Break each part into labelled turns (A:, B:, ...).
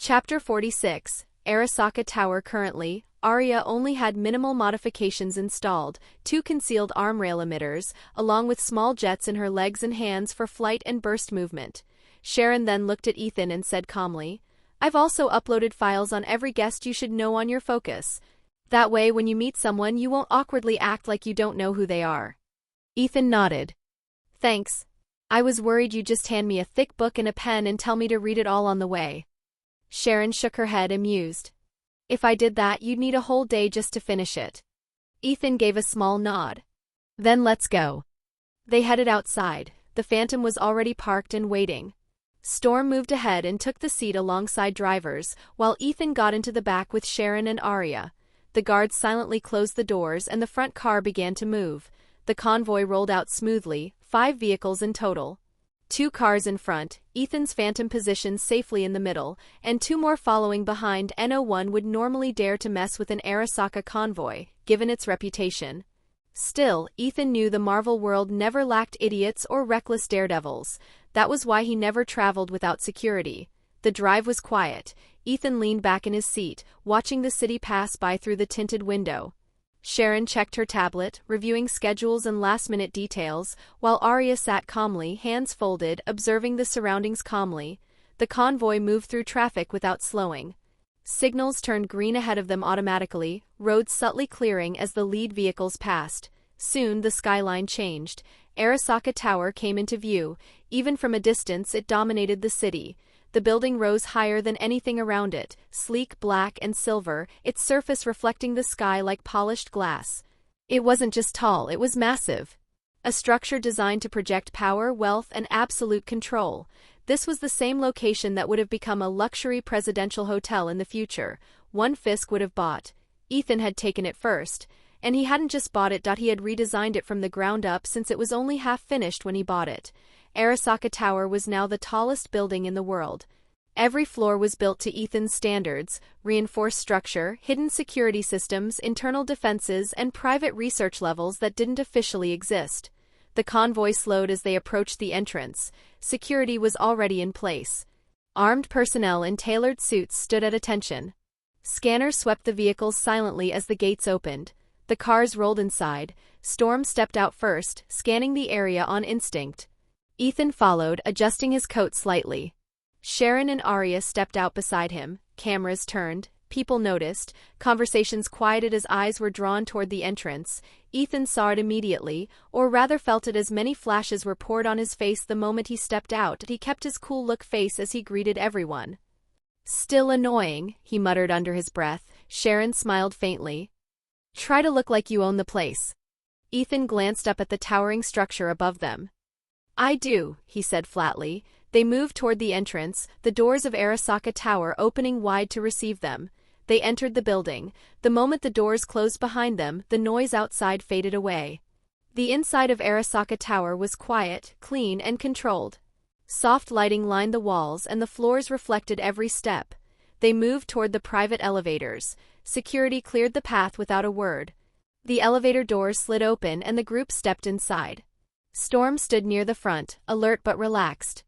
A: Chapter 46, Arasaka Tower. Currently, Arya only had minimal modifications installed, 2 concealed arm rail emitters, along with small jets in her legs and hands for flight and burst movement. Sharon then looked at Ethan and said calmly, "I've also uploaded files on every guest you should know on your focus. That way when you meet someone you won't awkwardly act like you don't know who they are." Ethan nodded. "Thanks. I was worried you'd just hand me a thick book and a pen and tell me to read it all on the way." Sharon shook her head, amused. "If I did that you'd need a whole day just to finish it." Ethan gave a small nod. "Then let's go." They headed outside. The Phantom was already parked and waiting. Storm moved ahead and took the seat alongside drivers, while Ethan got into the back with Sharon and Arya. The guards silently closed the doors and the front car began to move. The convoy rolled out smoothly, 5 vehicles in total. 2 cars in front, Ethan's Phantom positioned safely in the middle, and 2 more following behind. No one would normally dare to mess with an Arasaka convoy, given its reputation. Still, Ethan knew the Marvel world never lacked idiots or reckless daredevils. That was why he never traveled without security. The drive was quiet. Ethan leaned back in his seat, watching the city pass by through the tinted window. Sharon checked her tablet, reviewing schedules and last-minute details, while Arya sat calmly, hands folded, observing the surroundings calmly. The convoy moved through traffic without slowing. Signals turned green ahead of them automatically, roads subtly clearing as the lead vehicles passed. Soon the skyline changed. Arasaka Tower came into view. Even from a distance it dominated the city. The building rose higher than anything around it, sleek black and silver, its surface reflecting the sky like polished glass. It wasn't just tall, it was massive. A structure designed to project power, wealth, and absolute control. This was the same location that would have become a luxury presidential hotel in the future. One Fisk would have bought. Ethan had taken it first. And he hadn't just bought it, he had redesigned it from the ground up since it was only half finished when he bought it. Arasaka Tower was now the tallest building in the world. Every floor was built to Ethan's standards: reinforced structure, hidden security systems, internal defenses, and private research levels that didn't officially exist. The convoy slowed as they approached the entrance. Security was already in place. Armed personnel in tailored suits stood at attention. Scanners swept the vehicles silently as the gates opened. The cars rolled inside. Storm stepped out first, scanning the area on instinct. Ethan followed, adjusting his coat slightly. Sharon and Arya stepped out beside him. Cameras turned. People noticed. Conversations quieted as eyes were drawn toward the entrance. Ethan saw it immediately, or rather felt it as many flashes were poured on his face the moment he stepped out. He kept his cool look face as he greeted everyone. "Still annoying," he muttered under his breath. Sharon smiled faintly. "Try to look like you own the place." Ethan glanced up at the towering structure above them. "I do," he said flatly. They moved toward the entrance, the doors of Arasaka Tower opening wide to receive them. They entered the building. The moment the doors closed behind them, the noise outside faded away. The inside of Arasaka Tower was quiet, clean, and controlled. Soft lighting lined the walls and the floors reflected every step. They moved toward the private elevators. Security cleared the path without a word. The elevator doors slid open and the group stepped inside. Storm stood near the front, alert but relaxed.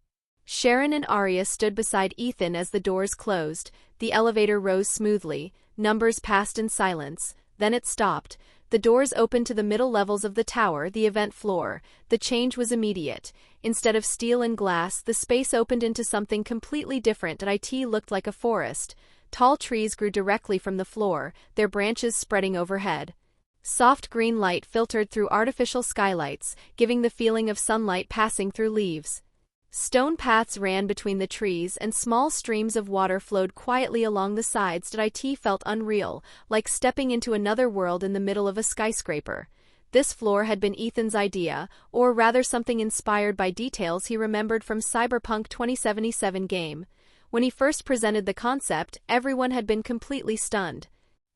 A: Sharon and Arya stood beside Ethan as the doors closed. The elevator rose smoothly. Numbers passed in silence. Then it stopped. The doors opened to the middle levels of the tower, the event floor. The change was immediate. Instead of steel and glass, the space opened into something completely different. It looked like a forest. Tall trees grew directly from the floor, their branches spreading overhead. Soft green light filtered through artificial skylights, giving the feeling of sunlight passing through leaves. Stone paths ran between the trees and small streams of water flowed quietly along the sides. It felt unreal, like stepping into another world in the middle of a skyscraper. This floor had been Ethan's idea, or rather something inspired by details he remembered from Cyberpunk 2077 game. When he first presented the concept, everyone had been completely stunned.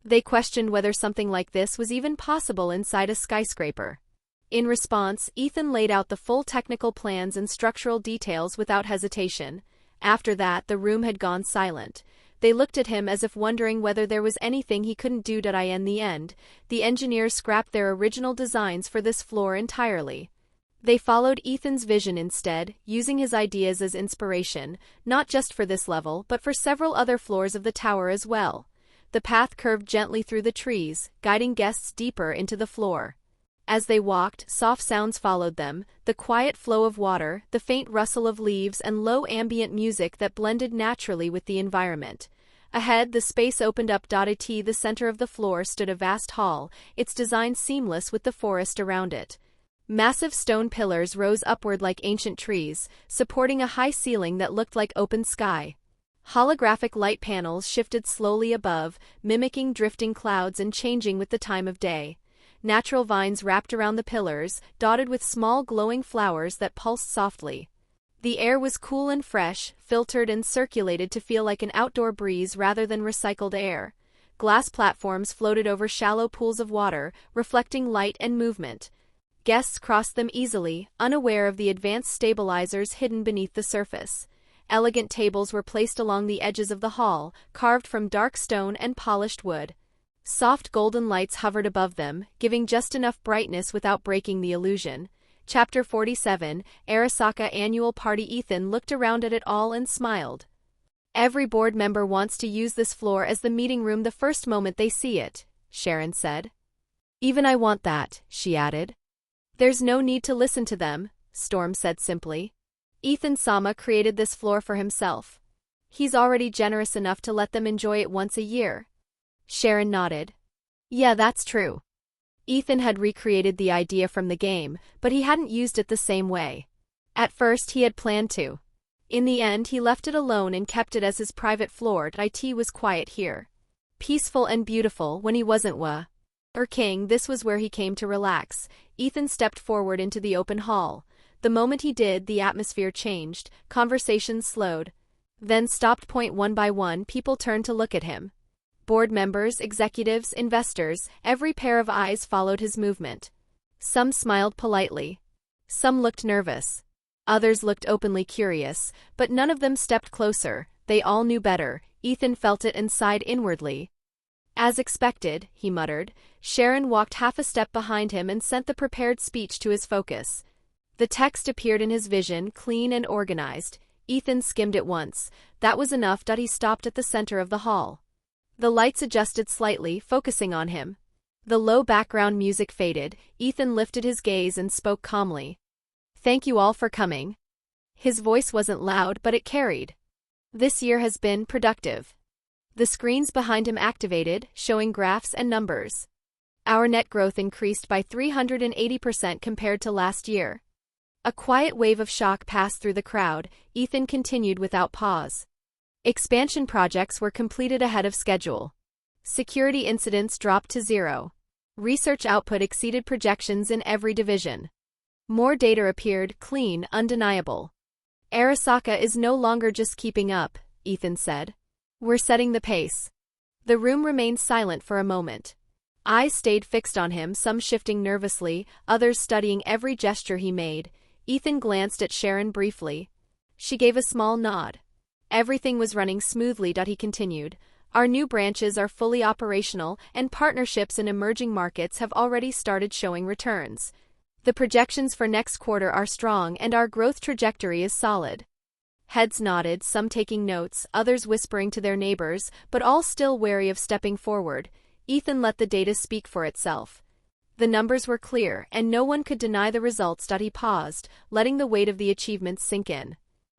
A: They questioned whether something like this was even possible inside a skyscraper. In response, Ethan laid out the full technical plans and structural details without hesitation. After that, the room had gone silent. They looked at him as if wondering whether there was anything he couldn't do. In the end, the engineers scrapped their original designs for this floor entirely. They followed Ethan's vision instead, using his ideas as inspiration, not just for this level but for several other floors of the tower as well. The path curved gently through the trees, guiding guests deeper into the floor. As they walked, soft sounds followed them, the quiet flow of water, the faint rustle of leaves and low ambient music that blended naturally with the environment. Ahead, the space opened up. At the center of the floor stood a vast hall, its design seamless with the forest around it. Massive stone pillars rose upward like ancient trees, supporting a high ceiling that looked like open sky. Holographic light panels shifted slowly above, mimicking drifting clouds and changing with the time of day. Natural vines wrapped around the pillars, dotted with small glowing flowers that pulsed softly. The air was cool and fresh, filtered and circulated to feel like an outdoor breeze rather than recycled air. Glass platforms floated over shallow pools of water, reflecting light and movement. Guests crossed them easily, unaware of the advanced stabilizers hidden beneath the surface. Elegant tables were placed along the edges of the hall, carved from dark stone and polished wood. Soft golden lights hovered above them, giving just enough brightness without breaking the illusion. Chapter 47, Arasaka Annual Party. Ethan looked around at it all and smiled. Every board member wants to use this floor as the meeting room the first moment they see it, Sharon said. Even I want that, she added. There's no need to listen to them, Storm said simply. Ethan-sama created this floor for himself. He's already generous enough to let them enjoy it once a year. Sharon nodded. Yeah, that's true. Ethan had recreated the idea from the game, but he hadn't used it the same way. At first he had planned to. In the end he left it alone and kept it as his private floor. It was quiet here. Peaceful and beautiful when he wasn't king. This was where he came to relax. Ethan stepped forward into the open hall. The moment he did, the atmosphere changed, conversations slowed. Then stopped. One by one, people turned to look at him. Board members, executives, investors, every pair of eyes followed his movement. Some smiled politely. Some looked nervous. Others looked openly curious, but none of them stepped closer. They all knew better. Ethan felt it and sighed inwardly. As expected, he muttered. Sharon walked half a step behind him and sent the prepared speech to his focus. The text appeared in his vision, clean and organized. Ethan skimmed it once. That was enough. He stopped at the center of the hall. The lights adjusted slightly, focusing on him. The low background music faded. Ethan lifted his gaze and spoke calmly. Thank you all for coming. His voice wasn't loud, but it carried. This year has been productive. The screens behind him activated, showing graphs and numbers. Our net growth increased by 380% compared to last year. A quiet wave of shock passed through the crowd. Ethan continued without pause. Expansion projects were completed ahead of schedule. Security incidents dropped to 0. Research output exceeded projections in every division. More data appeared, clean, undeniable. Arasaka is no longer just keeping up, Ethan said. We're setting the pace. The room remained silent for a moment. Eyes stayed fixed on him, some shifting nervously, others studying every gesture he made. Ethan glanced at Sharon briefly. She gave a small nod. Everything was running smoothly. He continued. Our new branches are fully operational, and partnerships in emerging markets have already started showing returns. The projections for next quarter are strong and our growth trajectory is solid. Heads nodded, some taking notes, others whispering to their neighbors, but all still wary of stepping forward. Ethan let the data speak for itself. The numbers were clear, and no one could deny the results. He paused, letting the weight of the achievements sink in.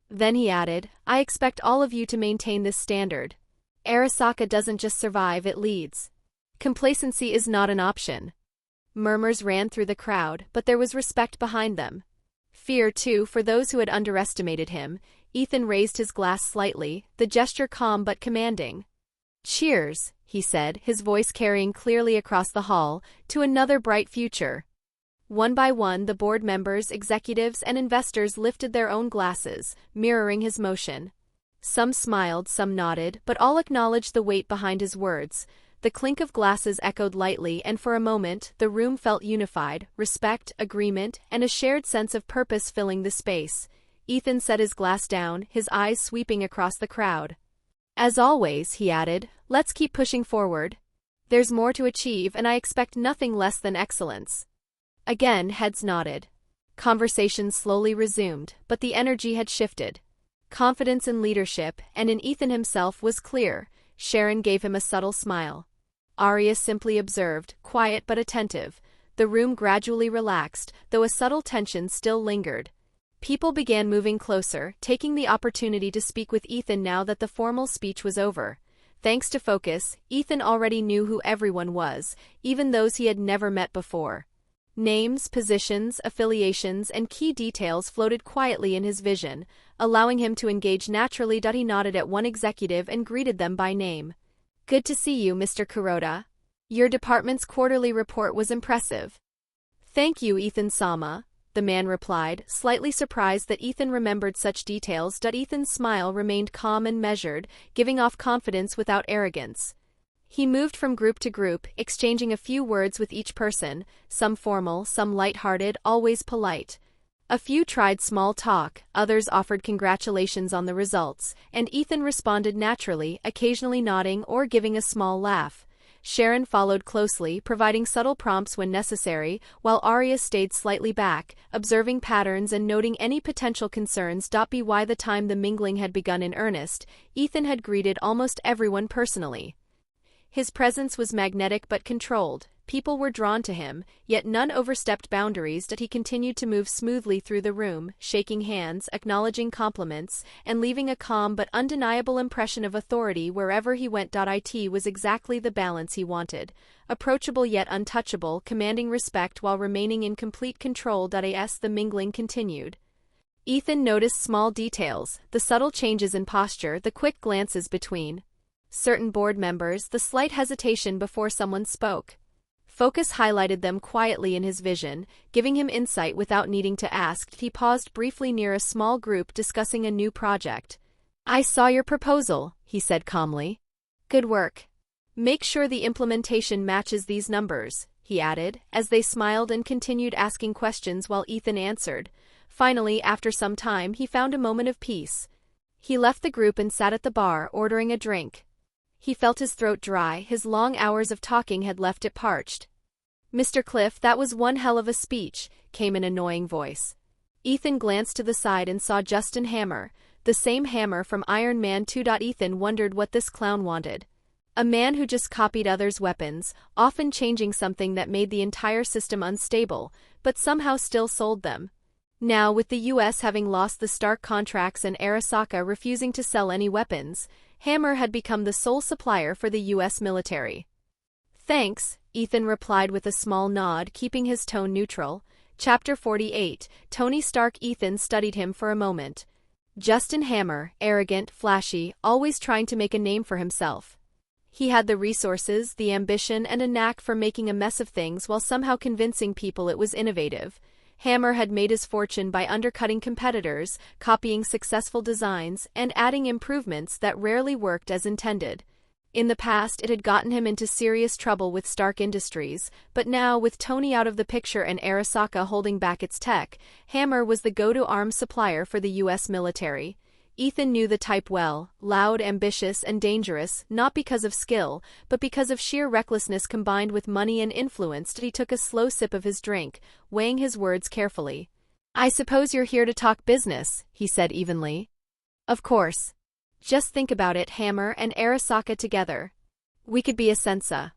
A: Then he added, I expect all of you to maintain this standard. Arasaka doesn't just survive, it leads. Complacency is not an option. Murmurs ran through the crowd, but there was respect behind them. Fear, too, for those who had underestimated him. Ethan raised his glass slightly, the gesture calm but commanding. Cheers, he said, his voice carrying clearly across the hall, to another bright future. One by one, the board members, executives, and investors lifted their own glasses, mirroring his motion. Some smiled, some nodded, but all acknowledged the weight behind his words. The clink of glasses echoed lightly, and for a moment, the room felt unified, respect, agreement, and a shared sense of purpose filling the space. Ethan set his glass down, his eyes sweeping across the crowd. As always, he added, let's keep pushing forward. There's more to achieve, and I expect nothing less than excellence. Again, heads nodded. Conversation slowly resumed, but the energy had shifted. Confidence in leadership, and in Ethan himself, was clear. Sharon gave him a subtle smile. Arya simply observed, quiet but attentive. The room gradually relaxed, though a subtle tension still lingered. People began moving closer, taking the opportunity to speak with Ethan now that the formal speech was over. Thanks to focus, Ethan already knew who everyone was, even those he had never met before. Names, positions, affiliations, and key details floated quietly in his vision, allowing him to engage naturally. He nodded at one executive and greeted them by name. "Good to see you, Mr. Kuroda. Your department's quarterly report was impressive." "Thank you, Ethan-sama," the man replied, slightly surprised that Ethan remembered such details. Ethan's smile remained calm and measured, giving off confidence without arrogance. He moved from group to group, exchanging a few words with each person, some formal, some light-hearted, always polite. A few tried small talk, others offered congratulations on the results, and Ethan responded naturally, occasionally nodding or giving a small laugh. Sharon followed closely, providing subtle prompts when necessary, while Arya stayed slightly back, observing patterns and noting any potential concerns. By the time the mingling had begun in earnest, Ethan had greeted almost everyone personally. His presence was magnetic but controlled. People were drawn to him, yet none overstepped boundaries. He continued to move smoothly through the room, shaking hands, acknowledging compliments, and leaving a calm but undeniable impression of authority wherever he went. It was exactly the balance he wanted. Approachable yet untouchable, commanding respect while remaining in complete control. As the mingling continued, Ethan noticed small details, the subtle changes in posture, the quick glances between certain board members, the slight hesitation before someone spoke. Focus highlighted them quietly in his vision, giving him insight without needing to ask. He paused briefly near a small group discussing a new project. "I saw your proposal," he said calmly. "Good work. Make sure the implementation matches these numbers," he added, as they smiled and continued asking questions while Ethan answered. Finally, after some time, he found a moment of peace. He left the group and sat at the bar, ordering a drink. He felt his throat dry, his long hours of talking had left it parched. "Mr. Cliff, that was one hell of a speech," came an annoying voice. Ethan glanced to the side and saw Justin Hammer, the same Hammer from Iron Man 2. Ethan wondered what this clown wanted. A man who just copied others' weapons, often changing something that made the entire system unstable, but somehow still sold them. Now, with the US having lost the Stark contracts and Arasaka refusing to sell any weapons, Hammer had become the sole supplier for the US military. "Thanks," Ethan replied with a small nod, keeping his tone neutral. Chapter 48, Tony Stark. Ethan studied him for a moment. Justin Hammer, arrogant, flashy, always trying to make a name for himself. He had the resources, the ambition, and a knack for making a mess of things while somehow convincing people it was innovative. Hammer had made his fortune by undercutting competitors, copying successful designs, and adding improvements that rarely worked as intended. In the past, it had gotten him into serious trouble with Stark Industries, but now, with Tony out of the picture and Arasaka holding back its tech, Hammer was the go-to arms supplier for the US military. Ethan knew the type well, loud, ambitious, and dangerous, not because of skill, but because of sheer recklessness combined with money and influence. He took a slow sip of his drink, weighing his words carefully. "I suppose you're here to talk business," he said evenly. "Of course. Just think about it, Hammer and Arasaka together. We could be a sensa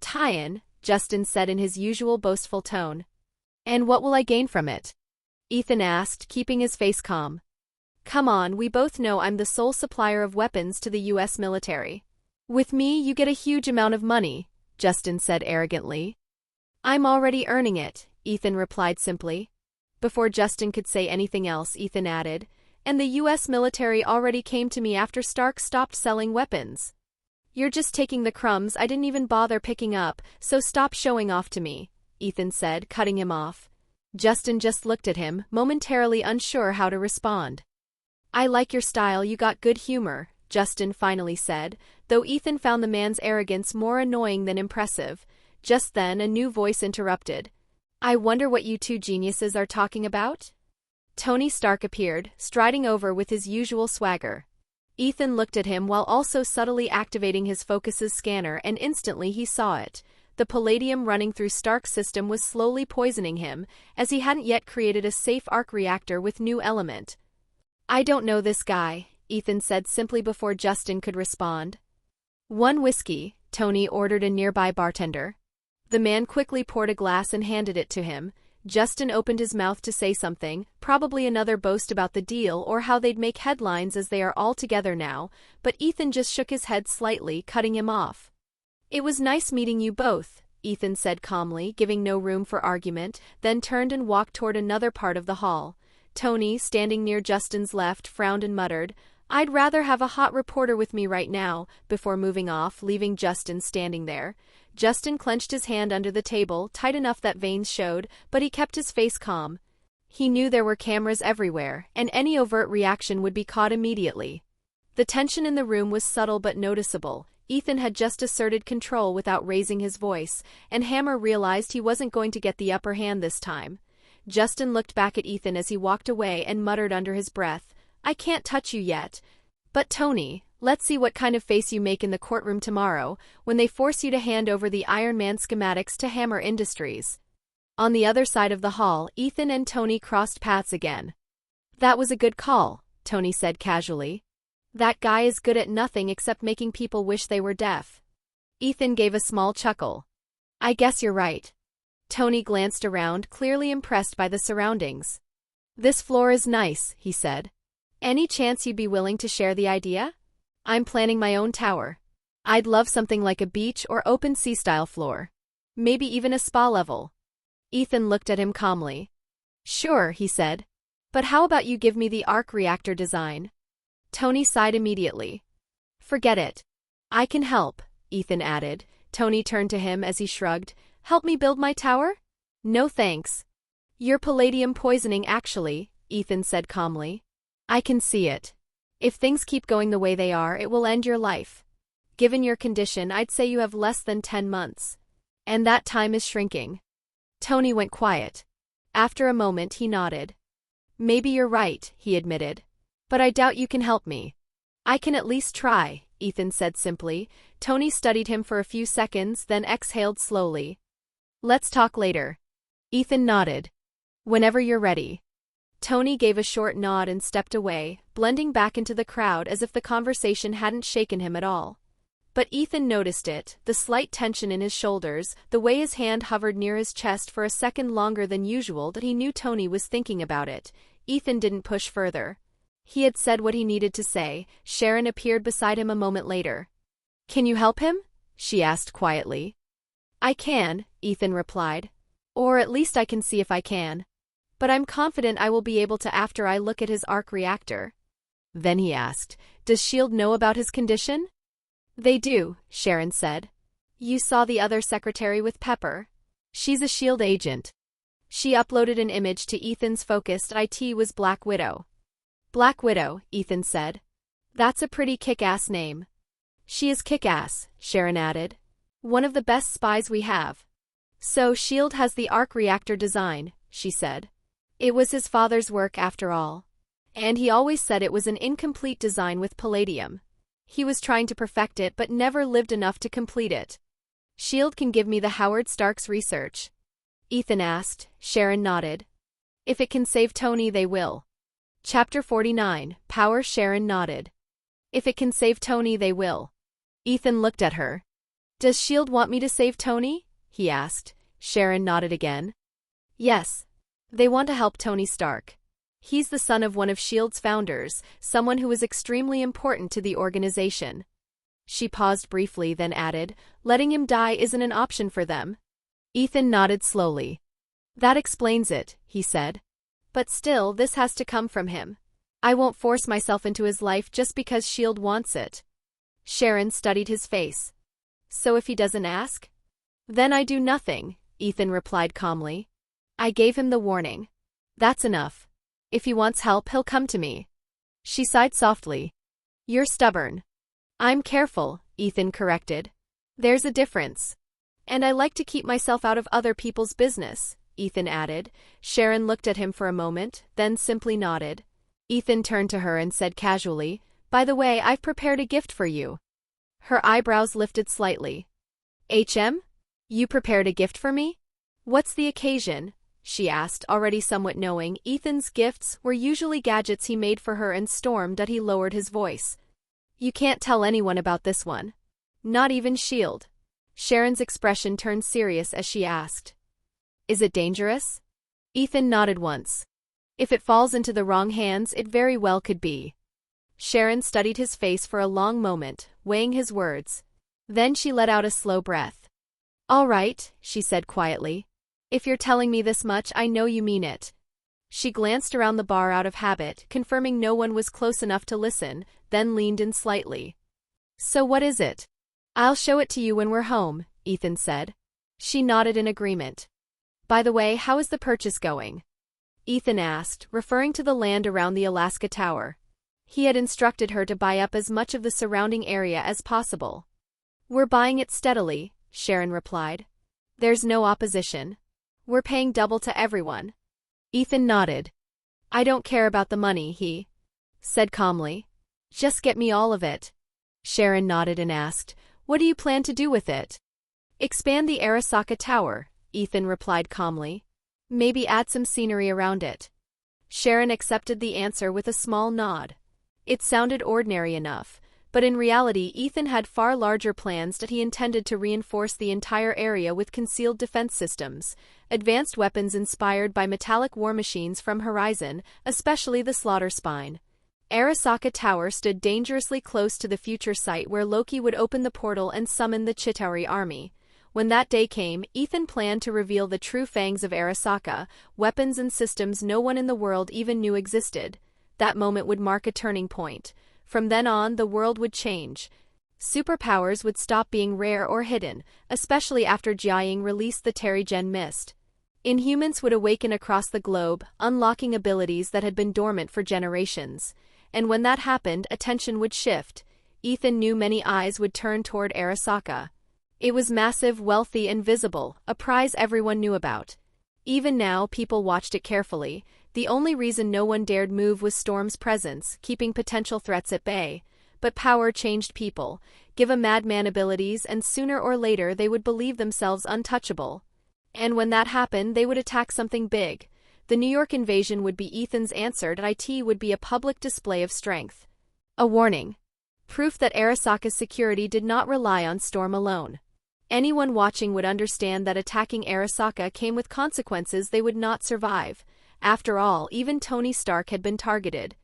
A: tie-in," Justin said in his usual boastful tone. "And what will I gain from it?" Ethan asked, keeping his face calm. "Come on, we both know I'm the sole supplier of weapons to the US military. With me, you get a huge amount of money," Justin said arrogantly. "I'm already earning it," Ethan replied simply. Before Justin could say anything else, Ethan added, "And the US military already came to me after Stark stopped selling weapons. You're just taking the crumbs I didn't even bother picking up, so stop showing off to me," Ethan said, cutting him off. Justin just looked at him, momentarily unsure how to respond. "I like your style, you got good humor," Justin finally said, though Ethan found the man's arrogance more annoying than impressive. Just then, a new voice interrupted. "I wonder what you two geniuses are talking about?" Tony Stark appeared, striding over with his usual swagger. Ethan looked at him while also subtly activating his focus's scanner, and instantly he saw it. The palladium running through Stark's system was slowly poisoning him, as he hadn't yet created a safe arc reactor with new element. "I don't know this guy," Ethan said simply before Justin could respond. "One whiskey," Tony ordered a nearby bartender. The man quickly poured a glass and handed it to him. Justin opened his mouth to say something, probably another boast about the deal or how they'd make headlines as they are all together now, but Ethan just shook his head slightly, cutting him off. "It was nice meeting you both," Ethan said calmly, giving no room for argument, then turned and walked toward another part of the hall. Tony, standing near Justin's left, frowned and muttered, "I'd rather have a hot reporter with me right now," before moving off, leaving Justin standing there. Justin clenched his hand under the table, tight enough that veins showed, but he kept his face calm. He knew there were cameras everywhere, and any overt reaction would be caught immediately. The tension in the room was subtle but noticeable. Ethan had just asserted control without raising his voice, and Hammer realized he wasn't going to get the upper hand this time. Justin looked back at Ethan as he walked away and muttered under his breath, "I can't touch you yet. But Tony, let's see what kind of face you make in the courtroom tomorrow, when they force you to hand over the Iron Man schematics to Hammer Industries." On the other side of the hall, Ethan and Tony crossed paths again. "That was a good call," Tony said casually. "That guy is good at nothing except making people wish they were deaf." Ethan gave a small chuckle. "I guess you're right." Tony glanced around, clearly impressed by the surroundings. "This floor is nice," he said. "Any chance you'd be willing to share the idea? I'm planning my own tower. I'd love something like a beach or open sea-style floor. Maybe even a spa level." Ethan looked at him calmly. "Sure," he said. "But how about you give me the arc reactor design?" Tony sighed immediately. "Forget it. I can help," Ethan added. Tony turned to him as he shrugged. "Help me build my tower? No thanks." "You're palladium poisoning actually," Ethan said calmly. "I can see it. If things keep going the way they are, it will end your life. Given your condition, I'd say you have less than 10 months. And that time is shrinking." Tony went quiet. After a moment, he nodded. "Maybe you're right," he admitted. "But I doubt you can help me." "I can at least try," Ethan said simply. Tony studied him for a few seconds, then exhaled slowly. "Let's talk later." Ethan nodded. "Whenever you're ready." Tony gave a short nod and stepped away, blending back into the crowd as if the conversation hadn't shaken him at all. But Ethan noticed it, the slight tension in his shoulders, the way his hand hovered near his chest for a second longer than usual, that he knew Tony was thinking about it. Ethan didn't push further. He had said what he needed to say. Sharon appeared beside him a moment later. "Can you help him?" she asked quietly. "I can," Ethan replied. "Or at least I can see if I can. But I'm confident I will be able to after I look at his arc reactor." Then he asked, "Does S.H.I.E.L.D. know about his condition?" "They do," Sharon said. "You saw the other secretary with Pepper. She's a S.H.I.E.L.D. agent." She uploaded an image to Ethan's focused IT was Black Widow. "Black Widow," Ethan said. "That's a pretty kick-ass name." "She is kick-ass," Sharon added. "One of the best spies we have." "So S.H.I.E.L.D. has the arc reactor design," she said. "It was his father's work after all. And he always said it was an incomplete design with palladium. He was trying to perfect it but never lived enough to complete it. S.H.I.E.L.D. can give me the Howard Stark's research." Ethan asked. Sharon nodded. "If it can save Tony, they will." Chapter 49, Power. Sharon nodded. "If it can save Tony, they will." Ethan looked at her. "Does S.H.I.E.L.D. want me to save Tony?" he asked. Sharon nodded again. "Yes. They want to help Tony Stark. He's the son of one of S.H.I.E.L.D.'s founders, someone who is extremely important to the organization." She paused briefly, then added, "Letting him die isn't an option for them." Ethan nodded slowly. "That explains it," he said. "But still, this has to come from him. I won't force myself into his life just because S.H.I.E.L.D. wants it." Sharon studied his face. "So if he doesn't ask?" "Then I do nothing," Ethan replied calmly. "I gave him the warning. That's enough. If he wants help, he'll come to me." She sighed softly. "You're stubborn." "I'm careful," Ethan corrected. "There's a difference. And I like to keep myself out of other people's business," Ethan added. Sharon looked at him for a moment, then simply nodded. Ethan turned to her and said casually, "By the way, I've prepared a gift for you." Her eyebrows lifted slightly. "HM?" You prepared a gift for me? What's the occasion? She asked, already somewhat knowing Ethan's gifts were usually gadgets he made for her and stormed that he lowered his voice. You can't tell anyone about this one. Not even S.H.I.E.L.D. Sharon's expression turned serious as she asked. Is it dangerous? Ethan nodded once. If it falls into the wrong hands, it very well could be. Sharon studied his face for a long moment, weighing his words. Then she let out a slow breath. All right, she said quietly. If you're telling me this much, I know you mean it. She glanced around the bar out of habit, confirming no one was close enough to listen, then leaned in slightly. So what is it? I'll show it to you when we're home, Ethan said. She nodded in agreement. By the way, how is the purchase going? Ethan asked, referring to the land around the Alaska Tower. He had instructed her to buy up as much of the surrounding area as possible. We're buying it steadily, Sharon replied. There's no opposition. We're paying double to everyone. Ethan nodded. I don't care about the money, he said calmly. Just get me all of it. Sharon nodded and asked, what do you plan to do with it? Expand the Arasaka Tower, Ethan replied calmly. Maybe add some scenery around it. Sharon accepted the answer with a small nod. It sounded ordinary enough, but in reality Ethan had far larger plans that he intended to reinforce the entire area with concealed defense systems, advanced weapons inspired by metallic war machines from Horizon, especially the Slaughter Spine. Arasaka Tower stood dangerously close to the future site where Loki would open the portal and summon the Chitauri army. When that day came, Ethan planned to reveal the true fangs of Arasaka, weapons and systems no one in the world even knew existed. That moment would mark a turning point. From then on, the world would change. Superpowers would stop being rare or hidden, especially after Jiaying released the Terrigen Mist. Inhumans would awaken across the globe, unlocking abilities that had been dormant for generations. And when that happened, attention would shift. Ethan knew many eyes would turn toward Arasaka. It was massive, wealthy, and visible, a prize everyone knew about. Even now, people watched it carefully. The only reason no one dared move was Storm's presence, keeping potential threats at bay. But power changed people. Give a madman abilities and sooner or later they would believe themselves untouchable. And when that happened, they would attack something big. The New York invasion would be Ethan's answer, and it would be a public display of strength. A warning. Proof that Arasaka's security did not rely on Storm alone. Anyone watching would understand that attacking Arasaka came with consequences they would not survive. After all, even Tony Stark had been targeted.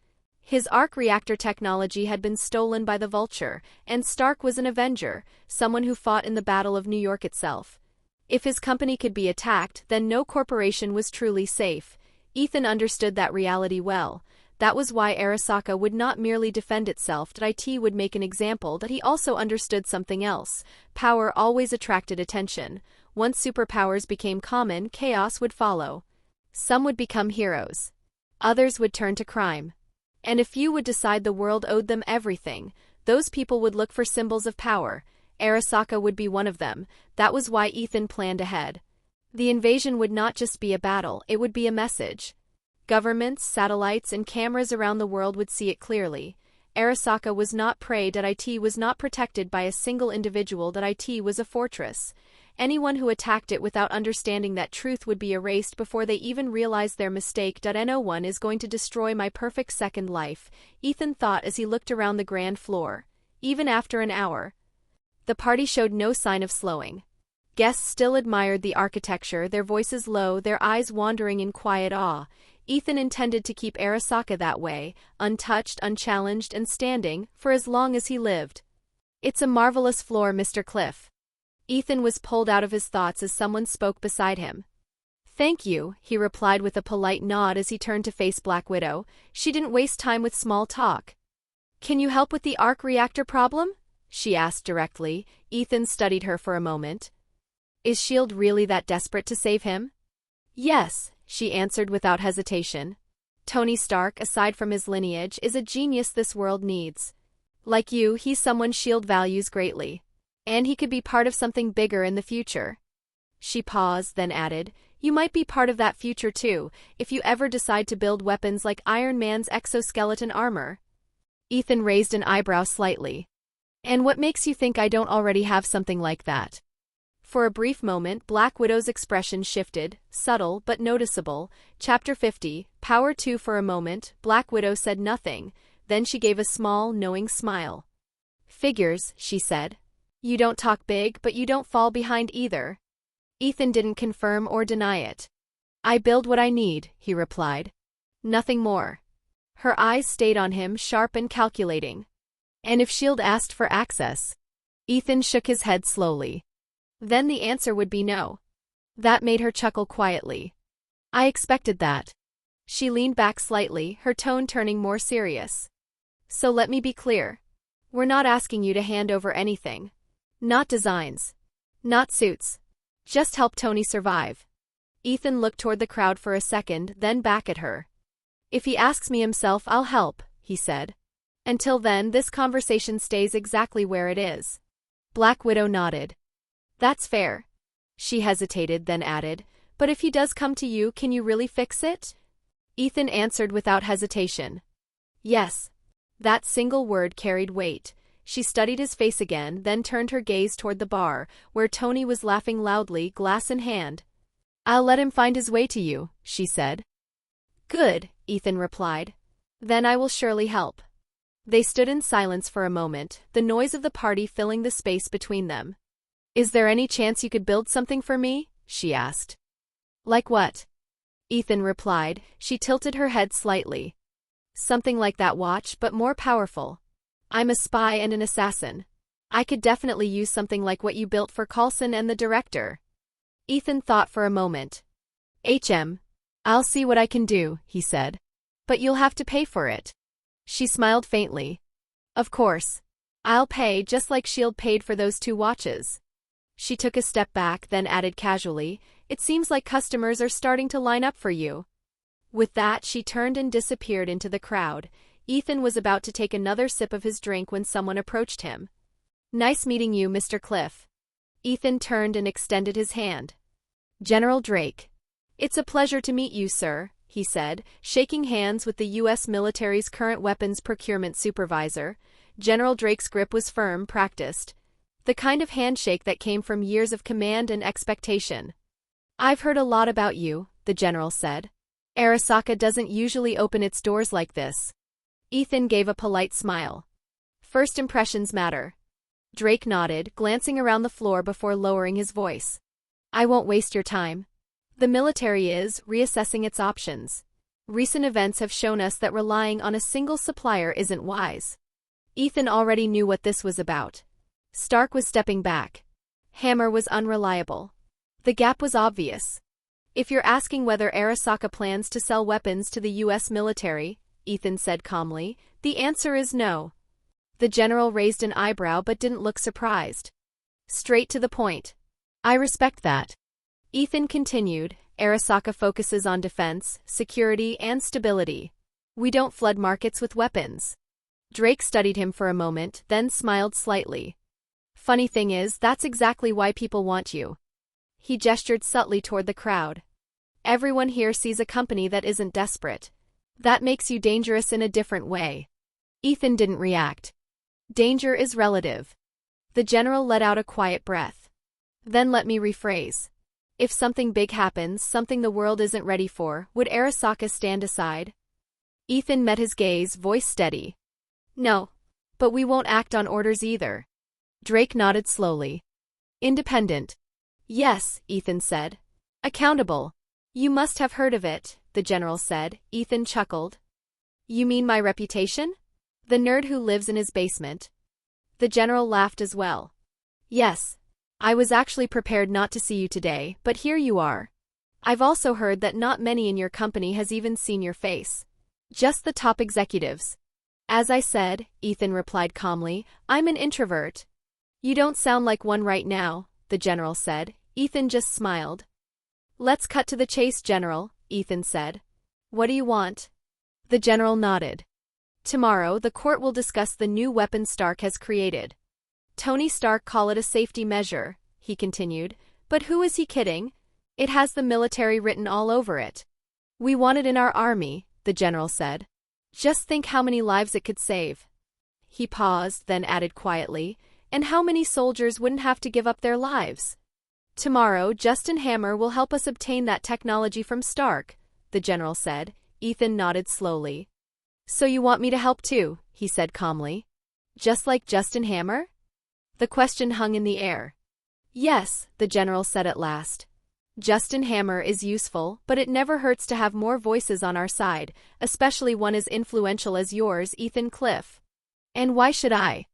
A: His arc reactor technology had been stolen by the Vulture, and Stark was an Avenger, someone who fought in the Battle of New York itself. If his company could be attacked, then no corporation was truly safe. Ethan understood that reality well. That was why Arasaka would not merely defend itself, that it would make an example, that he also understood something else. Power always attracted attention. Once superpowers became common, chaos would follow. Some would become heroes. Others would turn to crime. And a few would decide the world owed them everything. Those people would look for symbols of power. Arasaka would be one of them. That was why Ethan planned ahead. The invasion would not just be a battle, it would be a message. Governments, satellites, and cameras around the world would see it clearly. Arasaka was not prey, that it was not protected by a single individual, that it was a fortress. Anyone who attacked it without understanding that truth would be erased before they even realized their mistake. No one is going to destroy my perfect second life, Ethan thought as he looked around the grand floor. Even after an hour, the party showed no sign of slowing. Guests still admired the architecture, their voices low, their eyes wandering in quiet awe. Ethan intended to keep Arasaka that way, untouched, unchallenged, and standing, for as long as he lived. It's a marvelous floor, Mr. Cliff. Ethan was pulled out of his thoughts as someone spoke beside him. Thank you, he replied with a polite nod as he turned to face Black Widow. She didn't waste time with small talk. Can you help with the arc reactor problem? She asked directly. Ethan studied her for a moment. Is S.H.I.E.L.D. really that desperate to save him? Yes, she answered without hesitation. Tony Stark, aside from his lineage, is a genius this world needs. Like you, he's someone S.H.I.E.L.D. values greatly. And he could be part of something bigger in the future. She paused, then added, you might be part of that future too, if you ever decide to build weapons like Iron Man's exoskeleton armor. Ethan raised an eyebrow slightly. And what makes you think I don't already have something like that? For a brief moment, Black Widow's expression shifted, subtle but noticeable. Chapter 50, Power 2. For a moment, Black Widow said nothing, then she gave a small, knowing smile. Figures, she said. You don't talk big, but you don't fall behind either. Ethan didn't confirm or deny it. I build what I need, he replied. Nothing more. Her eyes stayed on him, sharp and calculating. And if S.H.I.E.L.D. asked for access? Ethan shook his head slowly. Then the answer would be no. That made her chuckle quietly. I expected that. She leaned back slightly, her tone turning more serious. So let me be clear. We're not asking you to hand over anything. Not designs. Not suits. Just help Tony survive. Ethan looked toward the crowd for a second, then back at her. If he asks me himself, I'll help, he said. Until then, this conversation stays exactly where it is. Black Widow nodded. That's fair. She hesitated, then added, but if he does come to you, can you really fix it? Ethan answered without hesitation. Yes. That single word carried weight. She studied his face again, then turned her gaze toward the bar, where Tony was laughing loudly, glass in hand. I'll let him find his way to you, she said. Good, Ethan replied. Then I will surely help. They stood in silence for a moment, the noise of the party filling the space between them. Is there any chance you could build something for me? She asked. Like what? Ethan replied. She tilted her head slightly. Something like that watch, but more powerful. I'm a spy and an assassin. I could definitely use something like what you built for Coulson and the director. Ethan thought for a moment. I'll see what I can do, he said. But you'll have to pay for it. She smiled faintly. Of course. I'll pay just like S.H.I.E.L.D. paid for those 2 watches. She took a step back, then added casually, it seems like customers are starting to line up for you. With that, she turned and disappeared into the crowd. Ethan was about to take another sip of his drink when someone approached him. Nice meeting you, Mr. Cliff. Ethan turned and extended his hand. General Drake. It's a pleasure to meet you, sir, he said, shaking hands with the U.S. military's current weapons procurement supervisor. General Drake's grip was firm, practiced. The kind of handshake that came from years of command and expectation. I've heard a lot about you, the general said. Arasaka doesn't usually open its doors like this. Ethan gave a polite smile. First impressions matter. Drake nodded, glancing around the floor before lowering his voice. I won't waste your time. The military is reassessing its options. Recent events have shown us that relying on a single supplier isn't wise. Ethan already knew what this was about. Stark was stepping back. Hammer was unreliable. The gap was obvious. If you're asking whether Arasaka plans to sell weapons to the U.S. military, Ethan said calmly, the answer is no. The general raised an eyebrow but didn't look surprised. Straight to the point. I respect that. Ethan continued, Arasaka focuses on defense, security, and stability. We don't flood markets with weapons. Drake studied him for a moment, then smiled slightly. Funny thing is, that's exactly why people want you. He gestured subtly toward the crowd. Everyone here sees a company that isn't desperate. That makes you dangerous in a different way. Ethan didn't react. Danger is relative. The general let out a quiet breath. Then let me rephrase. If something big happens, something the world isn't ready for, would Arasaka stand aside? Ethan met his gaze, voice steady. No. But we won't act on orders either. Drake nodded slowly. Independent. Yes, Ethan said. Accountable. You must have heard of it, the general said. Ethan chuckled. You mean my reputation? The nerd who lives in his basement. The general laughed as well. Yes. I was actually prepared not to see you today, but here you are. I've also heard that not many in your company has even seen your face. Just the top executives. As I said, Ethan replied calmly, I'm an introvert. You don't sound like one right now, the general said. Ethan just smiled. Let's cut to the chase, General, Ethan said. What do you want? The general nodded. Tomorrow, the court will discuss the new weapon Stark has created. Tony Stark call it a safety measure, he continued, but who is he kidding? It has the military written all over it. We want it in our army, the general said. Just think how many lives it could save. He paused, then added quietly, and how many soldiers wouldn't have to give up their lives? Tomorrow, Justin Hammer will help us obtain that technology from Stark, the general said. Ethan nodded slowly. So you want me to help too, he said calmly. Just like Justin Hammer? The question hung in the air. Yes, the general said at last. Justin Hammer is useful, but it never hurts to have more voices on our side, especially one as influential as yours, Ethan Cliff. And why should I?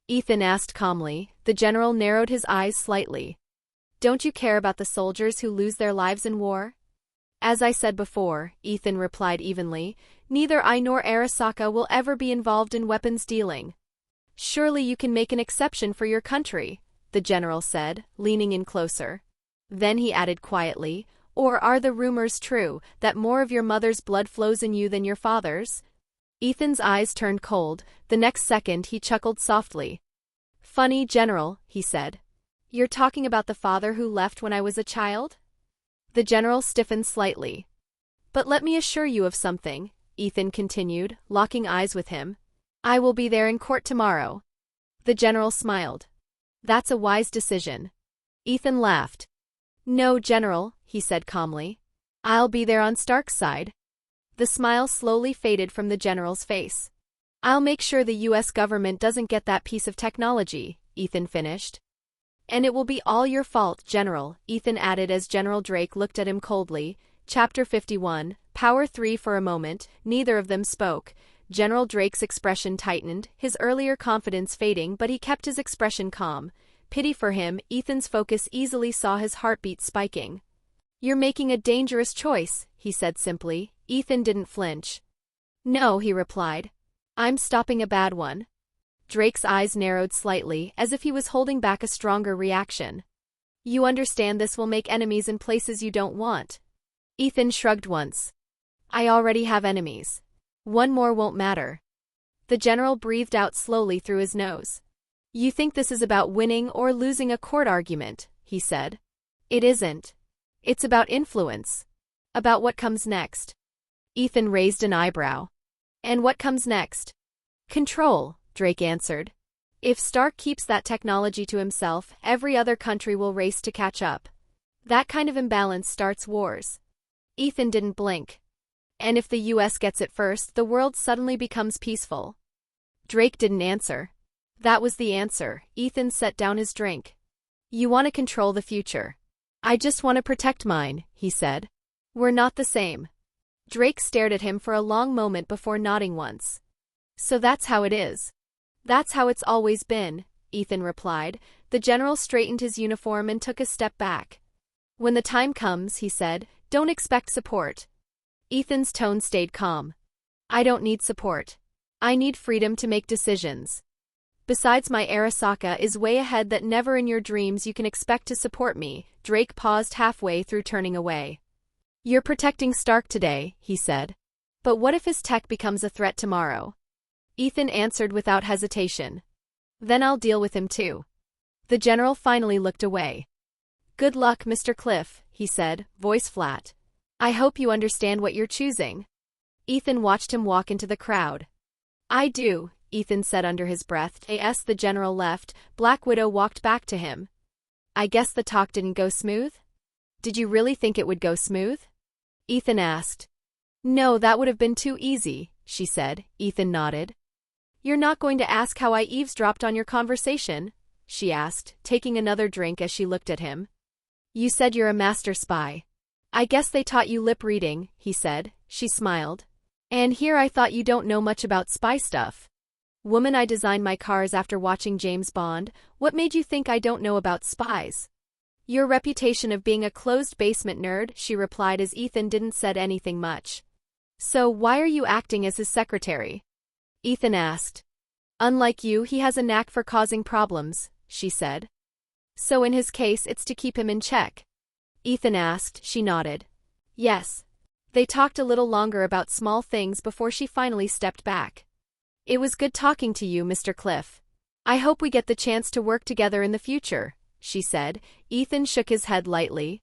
A: Ethan asked calmly. The general narrowed his eyes slightly. Don't you care about the soldiers who lose their lives in war? As I said before, Ethan replied evenly, neither I nor Arasaka will ever be involved in weapons dealing. Surely you can make an exception for your country, the general said, leaning in closer. Then he added quietly, or are the rumors true, that more of your mother's blood flows in you than your father's? Ethan's eyes turned cold. The next second he chuckled softly. Funny, General, he said. You're talking about the father who left when I was a child? The general stiffened slightly. But let me assure you of something, Ethan continued, locking eyes with him. I will be there in court tomorrow. The general smiled. That's a wise decision. Ethan laughed. No, General, he said calmly. I'll be there on Stark's side. The smile slowly faded from the general's face. I'll make sure the U.S. government doesn't get that piece of technology, Ethan finished. And it will be all your fault, General, Ethan added as General Drake looked at him coldly. Chapter 51, Power 3. For a moment, neither of them spoke. General Drake's expression tightened, his earlier confidence fading, but he kept his expression calm. Pity for him, Ethan's focus easily saw his heartbeat spiking. You're making a dangerous choice, he said simply. Ethan didn't flinch. No, he replied. I'm stopping a bad one. Drake's eyes narrowed slightly, as if he was holding back a stronger reaction. You understand this will make enemies in places you don't want. Ethan shrugged once. I already have enemies. One more won't matter. The general breathed out slowly through his nose. You think this is about winning or losing a court argument, he said. It isn't. It's about influence. About what comes next. Ethan raised an eyebrow. And what comes next? Control, Drake answered. If Stark keeps that technology to himself, every other country will race to catch up. That kind of imbalance starts wars. Ethan didn't blink. And if the US gets it first, the world suddenly becomes peaceful. Drake didn't answer. That was the answer. Ethan set down his drink. You want to control the future. I just want to protect mine, he said. We're not the same. Drake stared at him for a long moment before nodding once. So that's how it is. That's how it's always been, Ethan replied. The general straightened his uniform and took a step back. When the time comes, he said, don't expect support. Ethan's tone stayed calm. I don't need support. I need freedom to make decisions. Besides, my Arasaka is way ahead that never in your dreams you can expect to support me. Drake paused halfway through turning away. You're protecting Stark today, he said. But what if his tech becomes a threat tomorrow? Ethan answered without hesitation. Then I'll deal with him too. The general finally looked away. Good luck, Mr. Cliff, he said, voice flat. I hope you understand what you're choosing. Ethan watched him walk into the crowd. I do, Ethan said under his breath. As the general left, Black Widow walked back to him. I guess the talk didn't go smooth? Did you really think it would go smooth? Ethan asked. No, that would have been too easy, she said. Ethan nodded. You're not going to ask how I eavesdropped on your conversation? She asked, taking another drink as she looked at him. You said you're a master spy. I guess they taught you lip reading, he said. She smiled. And here I thought you don't know much about spy stuff. Woman, I designed my cars after watching James Bond. What made you think I don't know about spies? Your reputation of being a closed basement nerd, she replied as Ethan didn't said anything much. So why are you acting as his secretary? Ethan asked. Unlike you, he has a knack for causing problems, she said. So in his case, it's to keep him in check. Ethan asked. She nodded. Yes. They talked a little longer about small things before she finally stepped back. It was good talking to you, Mr. Cliff. I hope we get the chance to work together in the future, she said. Ethan shook his head lightly.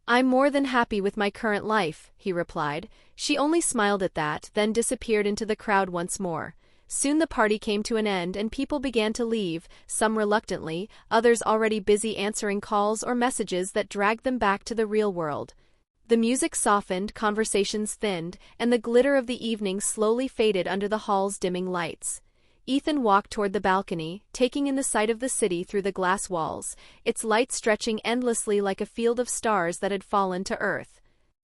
A: I'm more than happy with my current life, he replied. She only smiled at that, then disappeared into the crowd once more. Soon the party came to an end and people began to leave, some reluctantly, others already busy answering calls or messages that dragged them back to the real world. The music softened, conversations thinned, and the glitter of the evening slowly faded under the hall's dimming lights. Ethan walked toward the balcony, taking in the sight of the city through the glass walls, its light stretching endlessly like a field of stars that had fallen to earth.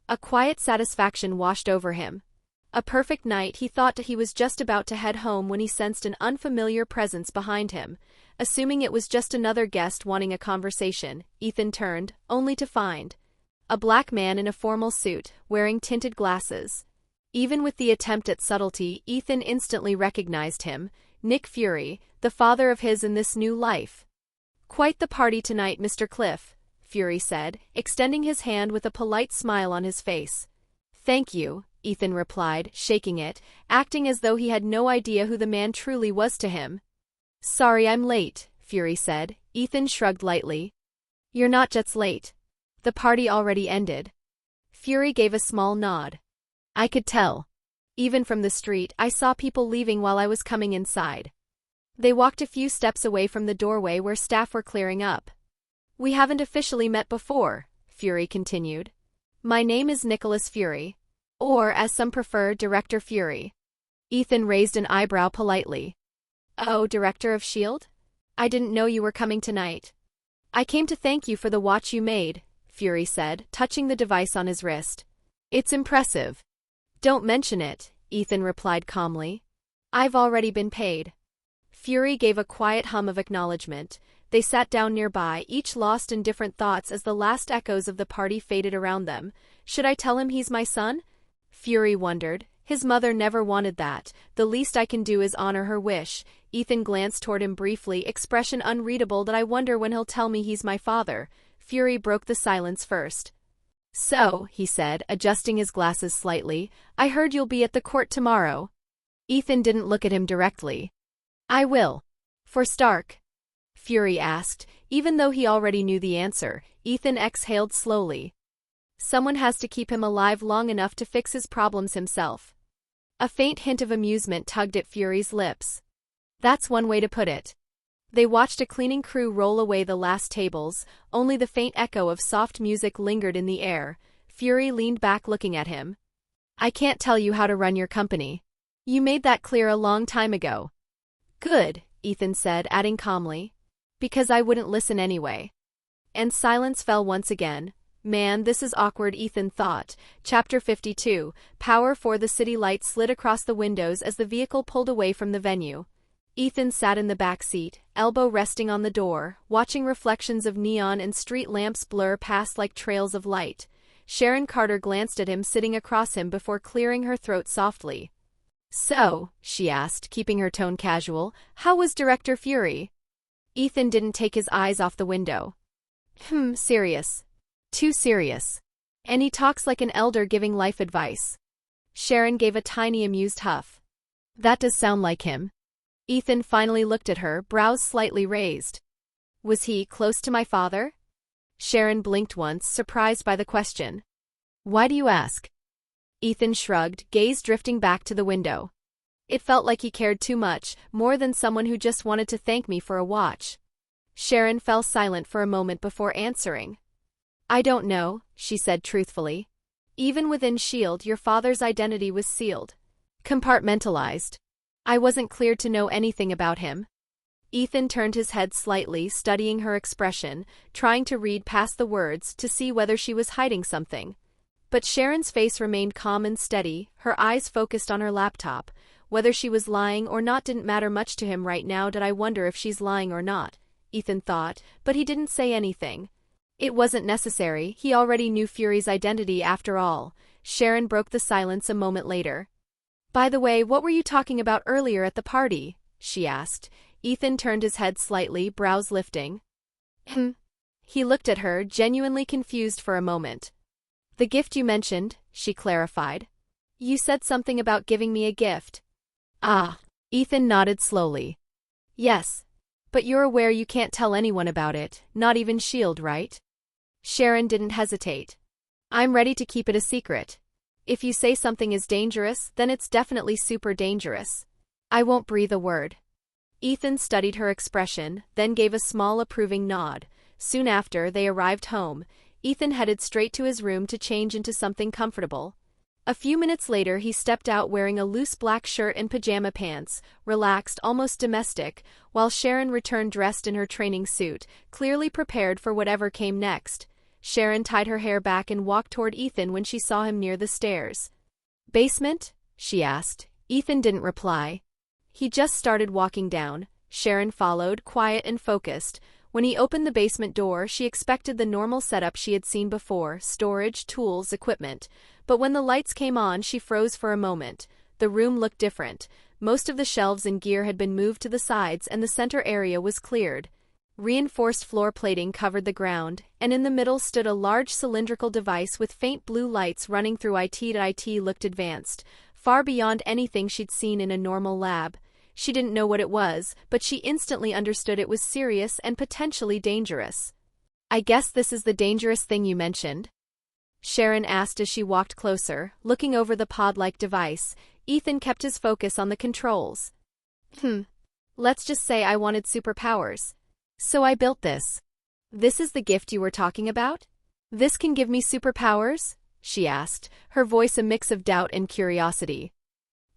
A: A quiet satisfaction washed over him. A perfect night. He thought he was just about to head home when he sensed an unfamiliar presence behind him. Assuming it was just another guest wanting a conversation, Ethan turned, only to find a black man in a formal suit, wearing tinted glasses. Even with the attempt at subtlety, Ethan instantly recognized him, Nick Fury, the father of his in this new life. "Quite the party tonight, Mr. Cliff," Fury said, extending his hand with a polite smile on his face. "Thank you," Ethan replied, shaking it, acting as though he had no idea who the man truly was to him. "Sorry I'm late," Fury said. Ethan shrugged lightly. "You're not just late. The party already ended." Fury gave a small nod. "I could tell. Even from the street, I saw people leaving while I was coming inside." They walked a few steps away from the doorway where staff were clearing up. "We haven't officially met before," Fury continued. "My name is Nicholas Fury. Or, as some prefer, Director Fury." Ethan raised an eyebrow politely. "Oh, Director of S.H.I.E.L.D.? I didn't know you were coming tonight." "I came to thank you for the watch you made," Fury said, touching the device on his wrist. "It's impressive." "Don't mention it," Ethan replied calmly. "I've already been paid." Fury gave a quiet hum of acknowledgement. They sat down nearby, each lost in different thoughts as the last echoes of the party faded around them. "Should I tell him he's my son?" Fury wondered. His mother never wanted that. "The least I can do is honor her wish." Ethan glanced toward him briefly, expression unreadable. "That I wonder when he'll tell me he's my father." Fury broke the silence first. "So," he said, adjusting his glasses slightly, "I heard you'll be at the court tomorrow." Ethan didn't look at him directly. "I will. For Stark?" Fury asked. Even though he already knew the answer, Ethan exhaled slowly. "Someone has to keep him alive long enough to fix his problems himself." A faint hint of amusement tugged at Fury's lips. "That's one way to put it." They watched a cleaning crew roll away the last tables, only the faint echo of soft music lingered in the air. Fury leaned back looking at him. "I can't tell you how to run your company. You made that clear a long time ago." "Good," Ethan said, adding calmly. "Because I wouldn't listen anyway." And silence fell once again. Man, this is awkward, Ethan thought. Chapter 52, Power for the city. Lights slid across the windows as the vehicle pulled away from the venue. Ethan sat in the back seat, elbow resting on the door, watching reflections of neon and street lamps blur past like trails of light. Sharon Carter glanced at him sitting across him before clearing her throat softly. "So," she asked, keeping her tone casual, "how was Director Fury?" Ethan didn't take his eyes off the window. Serious. Too serious. And he talks like an elder giving life advice." Sharon gave a tiny amused huff. "That does sound like him." Ethan finally looked at her, brows slightly raised. "Was he close to my father?" Sharon blinked once, surprised by the question. "Why do you ask?" Ethan shrugged, gaze drifting back to the window. "It felt like he cared too much, more than someone who just wanted to thank me for a watch." Sharon fell silent for a moment before answering. "I don't know," she said truthfully. "Even within S.H.I.E.L.D., your father's identity was sealed. Compartmentalized. I wasn't cleared to know anything about him." Ethan turned his head slightly, studying her expression, trying to read past the words to see whether she was hiding something. But Sharon's face remained calm and steady, her eyes focused on her laptop. Whether she was lying or not didn't matter much to him right now. "Did I wonder if she's lying or not?" Ethan thought, but he didn't say anything. It wasn't necessary, he already knew Fury's identity after all. Sharon broke the silence a moment later. "By the way, what were you talking about earlier at the party?" she asked. Ethan turned his head slightly, brows lifting. He looked at her, genuinely confused for a moment. "The gift you mentioned," she clarified. "You said something about giving me a gift." "Ah." Ethan nodded slowly. "Yes. But you're aware you can't tell anyone about it, not even S.H.I.E.L.D., right?" Sharon didn't hesitate. "I'm ready to keep it a secret. If you say something is dangerous, then it's definitely super dangerous." I won't breathe a word. Ethan studied her expression, then gave a small approving nod. Soon after, they arrived home. Ethan headed straight to his room to change into something comfortable. A few minutes later he stepped out wearing a loose black shirt and pajama pants, relaxed, almost domestic, while Sharon returned dressed in her training suit, clearly prepared for whatever came next. Sharon tied her hair back and walked toward Ethan when she saw him near the stairs. "Basement?" she asked. Ethan didn't reply. He just started walking down. Sharon followed, quiet and focused. When he opened the basement door, she expected the normal setup she had seen before: storage, tools, equipment. But when the lights came on, she froze for a moment. The room looked different. Most of the shelves and gear had been moved to the sides and the center area was cleared. Reinforced floor plating covered the ground, and in the middle stood a large cylindrical device with faint blue lights running through it. It looked advanced, far beyond anything she'd seen in a normal lab. She didn't know what it was, but she instantly understood it was serious and potentially dangerous. "I guess this is the dangerous thing you mentioned?" Sharon asked as she walked closer, looking over the pod-like device. Ethan kept his focus on the controls. Let's just say I wanted superpowers. So I built this. This is the gift you were talking about? This can give me superpowers?" she asked, her voice a mix of doubt and curiosity.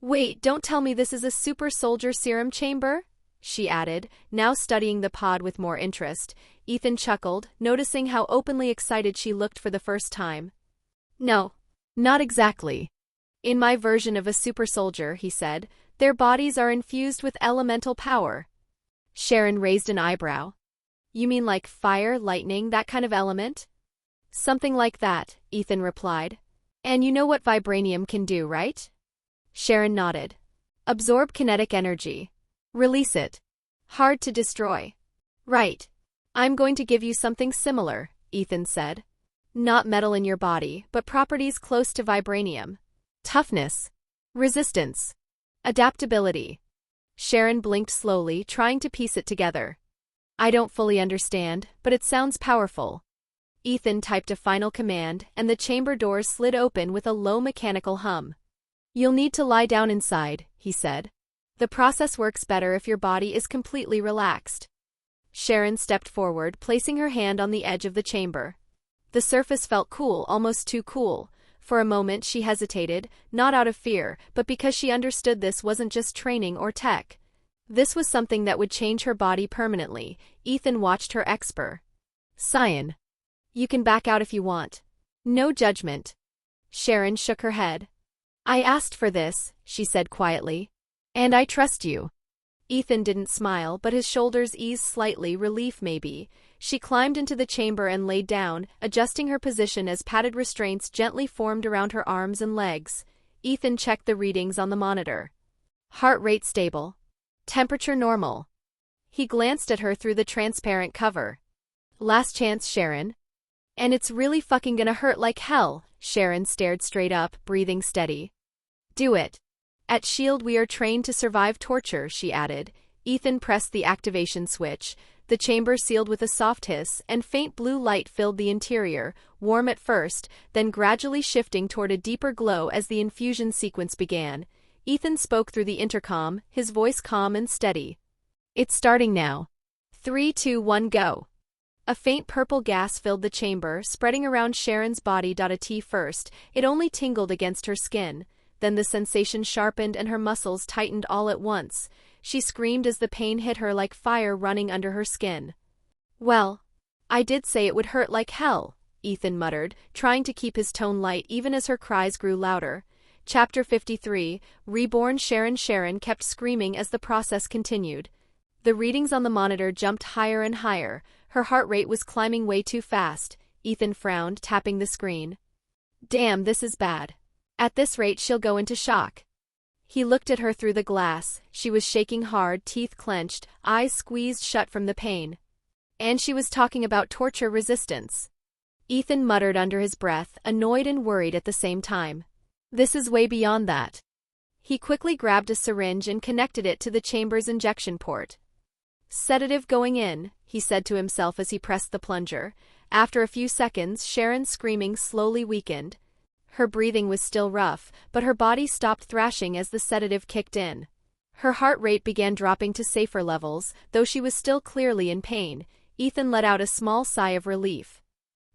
A: "Wait, don't tell me this is a super soldier serum chamber?" she added, now studying the pod with more interest. Ethan chuckled, noticing how openly excited she looked for the first time. "No, not exactly. In my version of a super soldier," he said, "their bodies are infused with elemental power." Sharon raised an eyebrow. "You mean like fire, lightning, that kind of element?" "Something like that," Ethan replied. "And you know what vibranium can do, right?" Sharon nodded. "Absorb kinetic energy. Release it. Hard to destroy." "Right. I'm going to give you something similar," Ethan said. "Not metal in your body, but properties close to vibranium. Toughness. Resistance. Adaptability." Sharon blinked slowly, trying to piece it together. "I don't fully understand, but it sounds powerful." Ethan typed a final command, and the chamber doors slid open with a low mechanical hum. "You'll need to lie down inside," he said. "The process works better if your body is completely relaxed." Sharon stepped forward, placing her hand on the edge of the chamber. The surface felt cool, almost too cool. For a moment she hesitated, not out of fear, but because she understood this wasn't just training or tech. This was something that would change her body permanently. Ethan watched her expert. "Cyan. You can back out if you want. No judgment." Sharon shook her head. "I asked for this," she said quietly. "And I trust you." Ethan didn't smile, but his shoulders eased slightly, relief maybe. She climbed into the chamber and laid down, adjusting her position as padded restraints gently formed around her arms and legs. Ethan checked the readings on the monitor. Heart rate stable. Temperature normal. He glanced at her through the transparent cover. "Last chance, Sharon." "And it's really fucking gonna hurt like hell." Sharon stared straight up, breathing steady. "Do it." "At S.H.I.E.L.D. we are trained to survive torture," she added. Ethan pressed the activation switch. The chamber sealed with a soft hiss, and faint blue light filled the interior, warm at first, then gradually shifting toward a deeper glow as the infusion sequence began. Ethan spoke through the intercom, his voice calm and steady. "It's starting now. 3, 2, 1, go." A faint purple gas filled the chamber, spreading around Sharon's body. At first, it only tingled against her skin. Then the sensation sharpened and her muscles tightened all at once. She screamed as the pain hit her like fire running under her skin. "Well, I did say it would hurt like hell," Ethan muttered, trying to keep his tone light even as her cries grew louder. Chapter 53, Reborn. Sharon kept screaming as the process continued. The readings on the monitor jumped higher and higher. Her heart rate was climbing way too fast. Ethan frowned, tapping the screen. "Damn, this is bad. At this rate she'll go into shock." He looked at her through the glass. She was shaking hard, teeth clenched, eyes squeezed shut from the pain. And she was talking about torture resistance. Ethan muttered under his breath, annoyed and worried at the same time. "This is way beyond that." He quickly grabbed a syringe and connected it to the chamber's injection port. "Sedative going in," he said to himself as he pressed the plunger. After a few seconds, Sharon's screaming slowly weakened. Her breathing was still rough, but her body stopped thrashing as the sedative kicked in. Her heart rate began dropping to safer levels, though she was still clearly in pain. Ethan let out a small sigh of relief.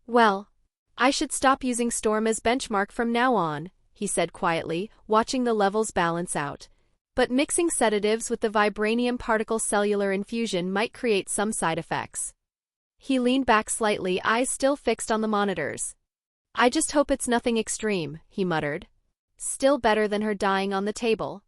A: "Well, I should stop using Storm as benchmark from now on," he said quietly, watching the levels balance out. "But mixing sedatives with the vibranium particle cellular infusion might create some side effects." He leaned back slightly, eyes still fixed on the monitors. "I just hope it's nothing extreme," he muttered. Still better than her dying on the table.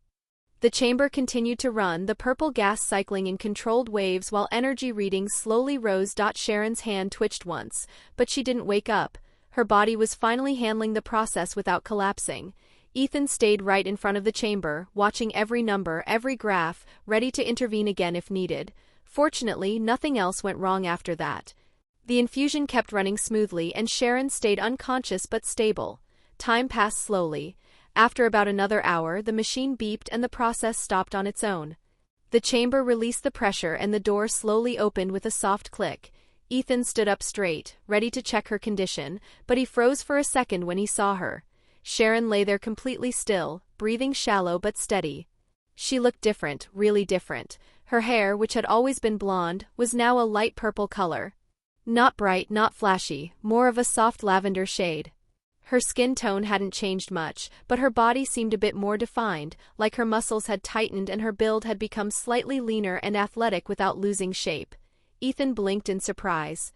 A: The chamber continued to run, the purple gas cycling in controlled waves while energy readings slowly rose. Sharon's hand twitched once, but she didn't wake up. Her body was finally handling the process without collapsing. Ethan stayed right in front of the chamber, watching every number, every graph, ready to intervene again if needed. Fortunately, nothing else went wrong after that. The infusion kept running smoothly and Sharon stayed unconscious but stable. Time passed slowly. After about another hour, the machine beeped and the process stopped on its own. The chamber released the pressure and the door slowly opened with a soft click. Ethan stood up straight, ready to check her condition, but he froze for a second when he saw her. Sharon lay there completely still, breathing shallow but steady. She looked different, really different. Her hair, which had always been blonde, was now a light purple color. Not bright, not flashy, more of a soft lavender shade. Her skin tone hadn't changed much, but her body seemed a bit more defined, like her muscles had tightened and her build had become slightly leaner and athletic without losing shape. Ethan blinked in surprise.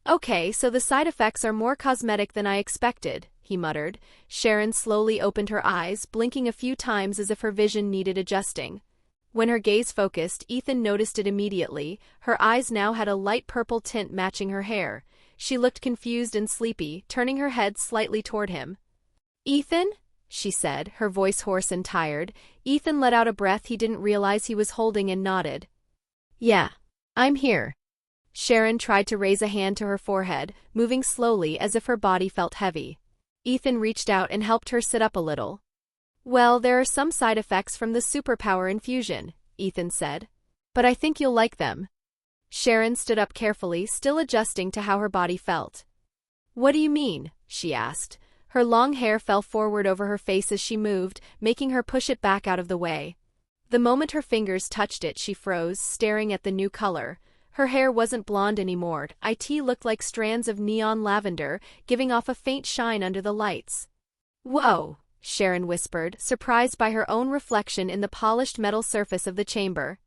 A: "Okay, so the side effects are more cosmetic than I expected," he muttered. Sharon slowly opened her eyes, blinking a few times as if her vision needed adjusting. When her gaze focused, Ethan noticed it immediately. Her eyes now had a light purple tint matching her hair. She looked confused and sleepy, turning her head slightly toward him. "Ethan?" she said, her voice hoarse and tired. Ethan let out a breath he didn't realize he was holding and nodded. "Yeah, I'm here." Sharon tried to raise a hand to her forehead, moving slowly as if her body felt heavy. Ethan reached out and helped her sit up a little. "Well, there are some side effects from the superpower infusion," Ethan said. "But I think you'll like them." Sharon stood up carefully, still adjusting to how her body felt. "What do you mean?" she asked. Her long hair fell forward over her face as she moved, making her push it back out of the way. The moment her fingers touched it, she froze, staring at the new color. Her hair wasn't blonde anymore. It looked like strands of neon lavender, giving off a faint shine under the lights. "Whoa," Sharon whispered, surprised by her own reflection in the polished metal surface of the chamber.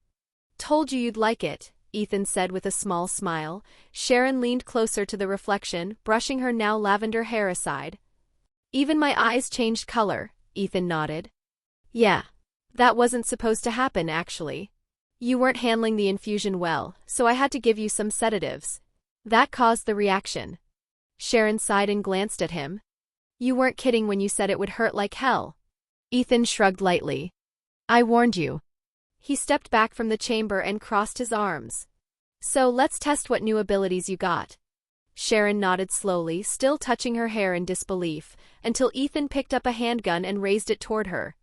A: "Told you you'd like it," Ethan said with a small smile. Sharon leaned closer to the reflection, brushing her now lavender hair aside. "Even my eyes changed color," Ethan nodded. "Yeah. That wasn't supposed to happen, actually. You weren't handling the infusion well, so I had to give you some sedatives. That caused the reaction." Sharon sighed and glanced at him. "You weren't kidding when you said it would hurt like hell." Ethan shrugged lightly. "I warned you." He stepped back from the chamber and crossed his arms. "So let's test what new abilities you got." Sharon nodded slowly, still touching her hair in disbelief, until Ethan picked up a handgun and raised it toward her.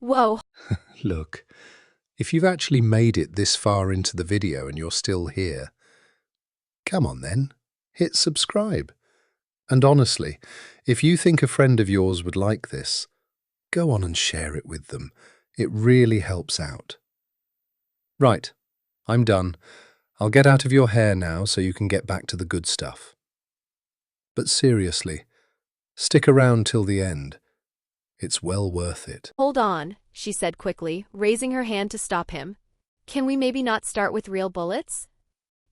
A: "Whoa."
B: Look, if you've actually made it this far into the video and you're still here, come on then, hit subscribe. And honestly, if you think a friend of yours would like this, go on and share it with them. It really helps out. Right, I'm done. I'll get out of your hair now so you can get back to the good stuff. But seriously, stick around till the end. It's well worth it.
A: "Hold on," she said quickly, raising her hand to stop him. "Can we maybe not start with real bullets?"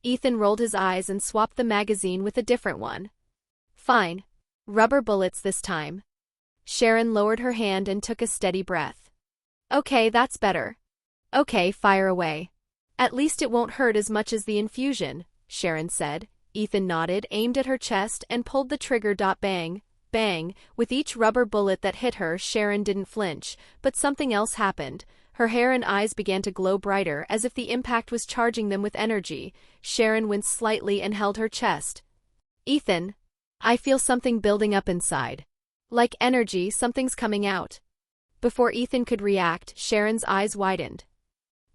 A: Ethan rolled his eyes and swapped the magazine with a different one. "Fine. Rubber bullets this time." Sharon lowered her hand and took a steady breath. "Okay, that's better." "Okay, fire away." "At least it won't hurt as much as the infusion," Sharon said. Ethan nodded, aimed at her chest, and pulled the trigger. Bang, bang. With each rubber bullet that hit her, Sharon didn't flinch, but something else happened. Her hair and eyes began to glow brighter, as if the impact was charging them with energy. Sharon winced slightly and held her chest. "Ethan, I feel something building up inside. Like energy, something's coming out." Before Ethan could react, Sharon's eyes widened.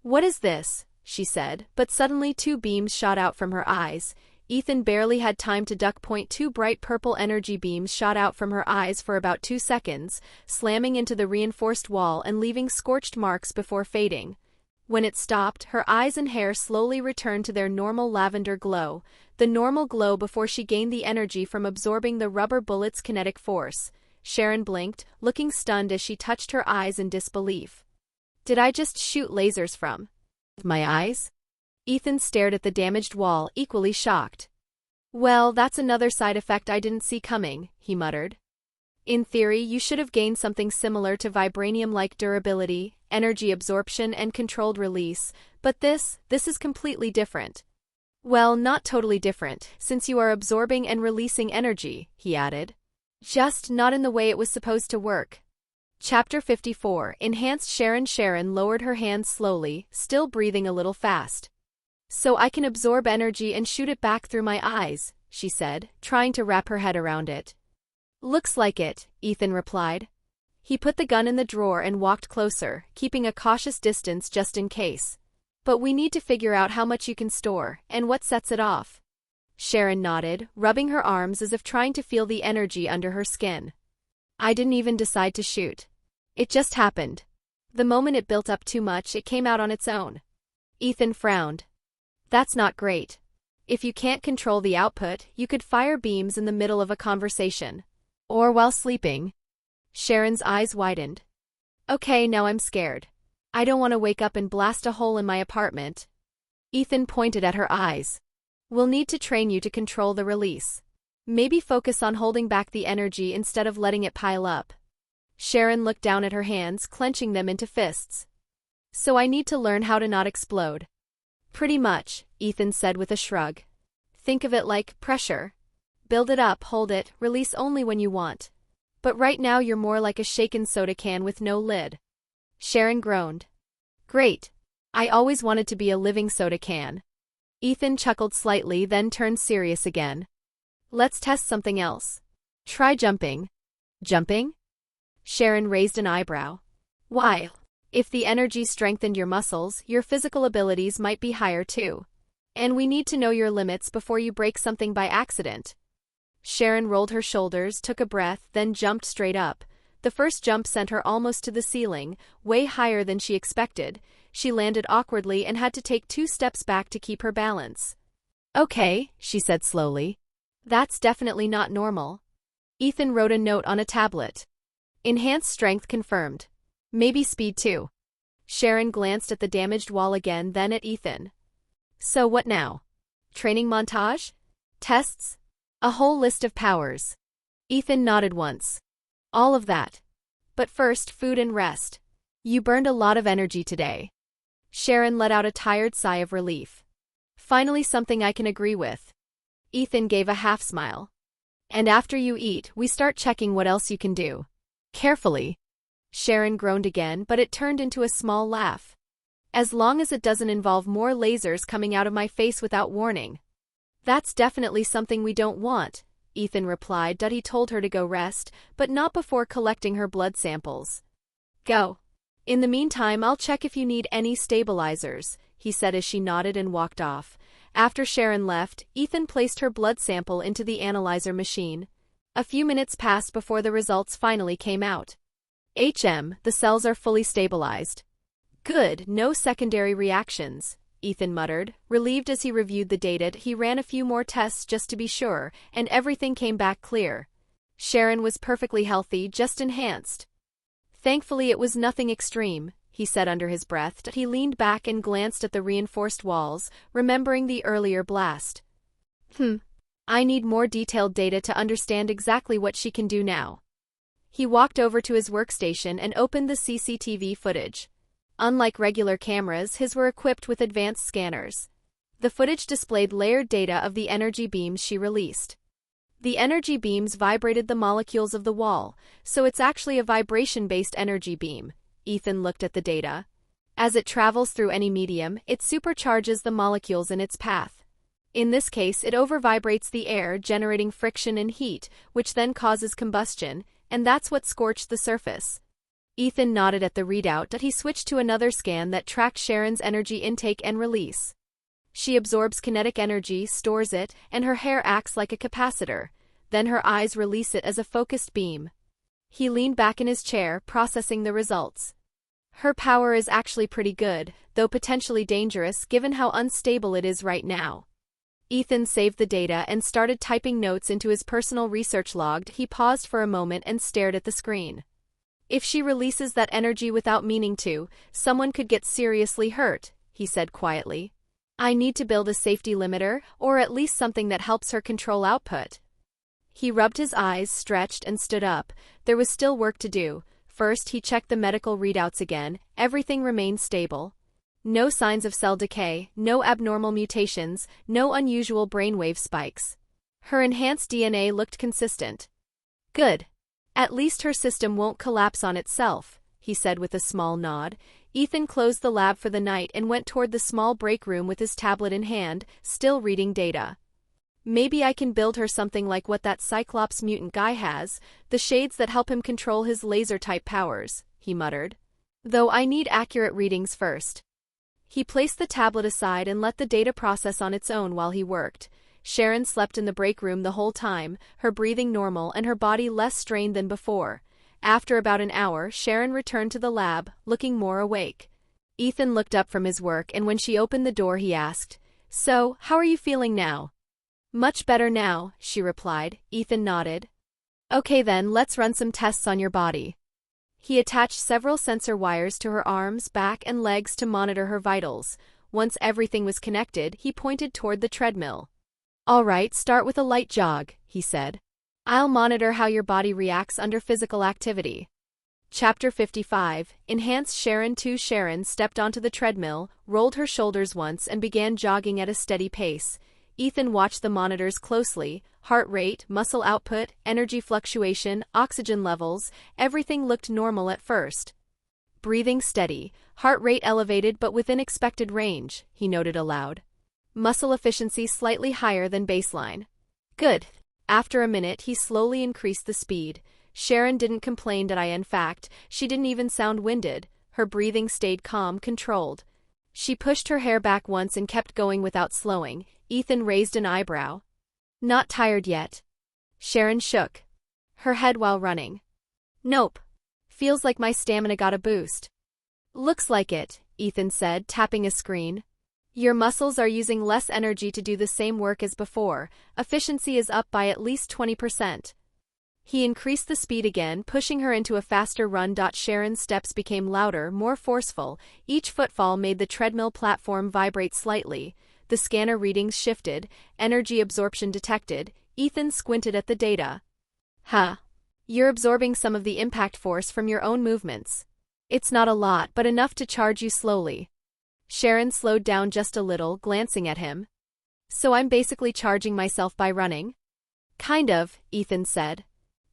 A: "What is this?" she said, but suddenly two beams shot out from her eyes. Ethan barely had time to duck. Two bright purple energy beams shot out from her eyes for about 2 seconds, slamming into the reinforced wall and leaving scorched marks before fading. When it stopped, her eyes and hair slowly returned to their normal lavender glow, the normal glow before she gained the energy from absorbing the rubber bullet's kinetic force. Sharon blinked, looking stunned as she touched her eyes in disbelief. Did I just shoot lasers from my eyes? Ethan stared at the damaged wall, equally shocked. Well, that's another side effect I didn't see coming, he muttered. In theory, you should have gained something similar to vibranium-like durability, energy absorption, and controlled release, but this is completely different. Well, not totally different, since you are absorbing and releasing energy, he added. Just not in the way it was supposed to work. Chapter 54, Enhanced. Sharon lowered her hands slowly, still breathing a little fast. So I can absorb energy and shoot it back through my eyes, she said, trying to wrap her head around it. Looks like it, Ethan replied. He put the gun in the drawer and walked closer, keeping a cautious distance just in case. But we need to figure out how much you can store, and what sets it off. Sharon nodded, rubbing her arms as if trying to feel the energy under her skin. I didn't even decide to shoot. It just happened. The moment it built up too much, it came out on its own. Ethan frowned. That's not great. If you can't control the output, you could fire beams in the middle of a conversation. Or while sleeping. Sharon's eyes widened. Okay, now I'm scared. I don't want to wake up and blast a hole in my apartment. Ethan pointed at her eyes. We'll need to train you to control the release. Maybe focus on holding back the energy instead of letting it pile up. Sharon looked down at her hands, clenching them into fists. So I need to learn how to not explode. Pretty much, Ethan said with a shrug. Think of it like pressure. Build it up, hold it, release only when you want. But right now you're more like a shaken soda can with no lid. Sharon groaned. Great. I always wanted to be a living soda can. Ethan chuckled slightly, then turned serious again. Let's test something else. Try jumping. Jumping? Sharon raised an eyebrow. Why? If the energy strengthened your muscles, your physical abilities might be higher too. And we need to know your limits before you break something by accident. Sharon rolled her shoulders, took a breath, then jumped straight up. The first jump sent her almost to the ceiling, way higher than she expected. She landed awkwardly and had to take 2 steps back to keep her balance. Okay, she said slowly. That's definitely not normal. Ethan wrote a note on a tablet. Enhanced strength confirmed. Maybe speed too. Sharon glanced at the damaged wall again, then at Ethan. So what now? Training montage? Tests? A whole list of powers. Ethan nodded once. All of that. But first, food and rest. You burned a lot of energy today. Sharon let out a tired sigh of relief. Finally something I can agree with. Ethan gave a half smile. And after you eat, we start checking what else you can do. Carefully. Sharon groaned again, but it turned into a small laugh. As long as it doesn't involve more lasers coming out of my face without warning. That's definitely something we don't want, Ethan replied. He told her to go rest, but not before collecting her blood samples. Go. In the meantime, I'll check if you need any stabilizers, he said as she nodded and walked off. After Sharon left, Ethan placed her blood sample into the analyzer machine. A few minutes passed before the results finally came out. The cells are fully stabilized. Good, no secondary reactions, Ethan muttered, relieved as he reviewed the data. He ran a few more tests just to be sure, and everything came back clear. Sharon was perfectly healthy, just enhanced. Thankfully it was nothing extreme, he said under his breath. He leaned back and glanced at the reinforced walls, remembering the earlier blast. I need more detailed data to understand exactly what she can do now. He walked over to his workstation and opened the CCTV footage. Unlike regular cameras, his were equipped with advanced scanners. The footage displayed layered data of the energy beams she released. The energy beams vibrated the molecules of the wall, so it's actually a vibration-based energy beam. Ethan looked at the data. As it travels through any medium, it supercharges the molecules in its path. In this case, it overvibrates the air, generating friction and heat, which then causes combustion, and that's what scorched the surface. Ethan nodded at the readout. He switched to another scan that tracked Sharon's energy intake and release. She absorbs kinetic energy, stores it, and her hair acts like a capacitor. Then her eyes release it as a focused beam. He leaned back in his chair, processing the results. Her power is actually pretty good, though potentially dangerous given how unstable it is right now. Ethan saved the data and started typing notes into his personal research log. He paused for a moment and stared at the screen. If she releases that energy without meaning to, someone could get seriously hurt, he said quietly. I need to build a safety limiter, or at least something that helps her control output. He rubbed his eyes, stretched, and stood up. There was still work to do. First, he checked the medical readouts again. Everything remained stable. No signs of cell decay, no abnormal mutations, no unusual brainwave spikes. Her enhanced DNA looked consistent. Good. At least her system won't collapse on itself, he said with a small nod. Ethan closed the lab for the night and went toward the small break room with his tablet in hand, still reading data. Maybe I can build her something like what that Cyclops mutant guy has, the shades that help him control his laser-type powers, he muttered. Though I need accurate readings first. He placed the tablet aside and let the data process on its own while he worked. Sharon slept in the break room the whole time, her breathing normal and her body less strained than before. After about an hour, Sharon returned to the lab, looking more awake. Ethan looked up from his work and when she opened the door he asked, "So, how are you feeling now?" "Much better now," she replied. Ethan nodded. "Okay then, let's run some tests on your body." He attached several sensor wires to her arms, back, and legs to monitor her vitals. Once everything was connected, he pointed toward the treadmill. "All right, start with a light jog," he said. "I'll monitor how your body reacts under physical activity." Chapter 55, Enhance Sharon 2. Sharon stepped onto the treadmill, rolled her shoulders once and began jogging at a steady pace. Ethan watched the monitors closely. Heart rate, muscle output, energy fluctuation, oxygen levels, everything looked normal at first. Breathing steady, heart rate elevated but within expected range, he noted aloud. Muscle efficiency slightly higher than baseline. Good. After a minute, he slowly increased the speed. Sharon didn't complain. In fact, she didn't even sound winded. Her breathing stayed calm, controlled. She pushed her hair back once and kept going without slowing. Ethan raised an eyebrow. "Not tired yet?" Sharon shook her head while running. "Nope. Feels like my stamina got a boost." "Looks like it," Ethan said, tapping a screen. "Your muscles are using less energy to do the same work as before. Efficiency is up by at least 20%. He increased the speed again, pushing her into a faster run. Sharon's steps became louder, more forceful. Each footfall made the treadmill platform vibrate slightly. The scanner readings shifted, energy absorption detected. Ethan squinted at the data. "Huh. You're absorbing some of the impact force from your own movements. It's not a lot, but enough to charge you slowly." Sharon slowed down just a little, glancing at him. "So I'm basically charging myself by running?" "Kind of," Ethan said.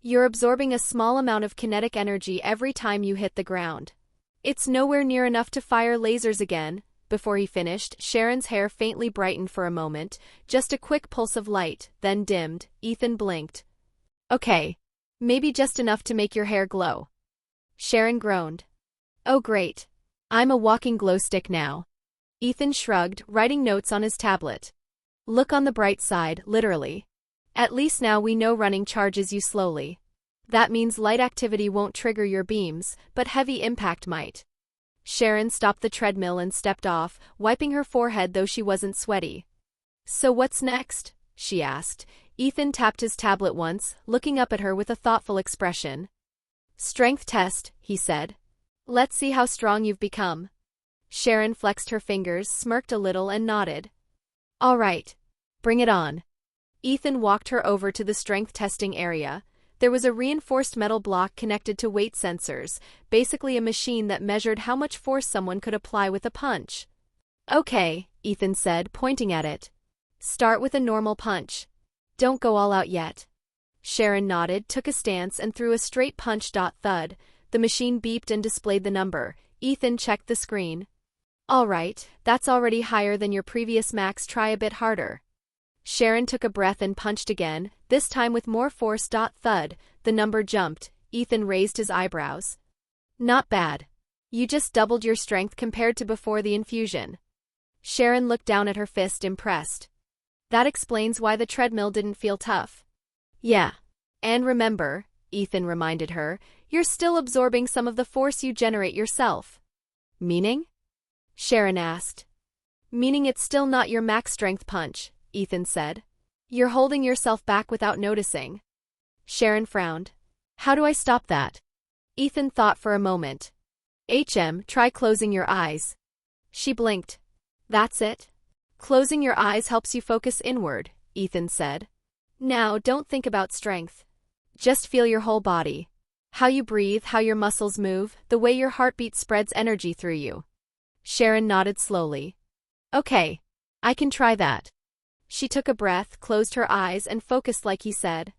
A: "You're absorbing a small amount of kinetic energy every time you hit the ground. It's nowhere near enough to fire lasers again." Before he finished, Sharon's hair faintly brightened for a moment, just a quick pulse of light, then dimmed. Ethan blinked. "Okay. Maybe just enough to make your hair glow." Sharon groaned. "Oh great. I'm a walking glow stick now." Ethan shrugged, writing notes on his tablet. "Look on the bright side, literally. At least now we know running charges you slowly. That means light activity won't trigger your beams, but heavy impact might." Sharon stopped the treadmill and stepped off, wiping her forehead though she wasn't sweaty. "So what's next?" she asked. Ethan tapped his tablet once, looking up at her with a thoughtful expression. "Strength test," he said. "Let's see how strong you've become." Sharon flexed her fingers, smirked a little and nodded. "All right. Bring it on." Ethan walked her over to the strength testing area. There was a reinforced metal block connected to weight sensors, basically a machine that measured how much force someone could apply with a punch. "Okay," Ethan said, pointing at it. "Start with a normal punch. Don't go all out yet." Sharon nodded, took a stance and threw a straight punch. Thud. The machine beeped and displayed the number. Ethan checked the screen. "All right, that's already higher than your previous max. Try a bit harder." Sharon took a breath and punched again, this time with more force. Thud. The number jumped. Ethan raised his eyebrows. "Not bad. You just doubled your strength compared to before the infusion." Sharon looked down at her fist, impressed. That explains why the treadmill didn't feel tough. Yeah. And remember, Ethan reminded her, you're still absorbing some of the force you generate yourself. Meaning? Sharon asked. Meaning it's still not your max strength punch, Ethan said. You're holding yourself back without noticing. Sharon frowned. How do I stop that? Ethan thought for a moment. Try closing your eyes. She blinked. That's it? Closing your eyes helps you focus inward, Ethan said. Now, don't think about strength. Just feel your whole body. How you breathe, how your muscles move, the way your heartbeat spreads energy through you. Sharon nodded slowly. Okay. I can try that. She took a breath, closed her eyes, and focused like he said.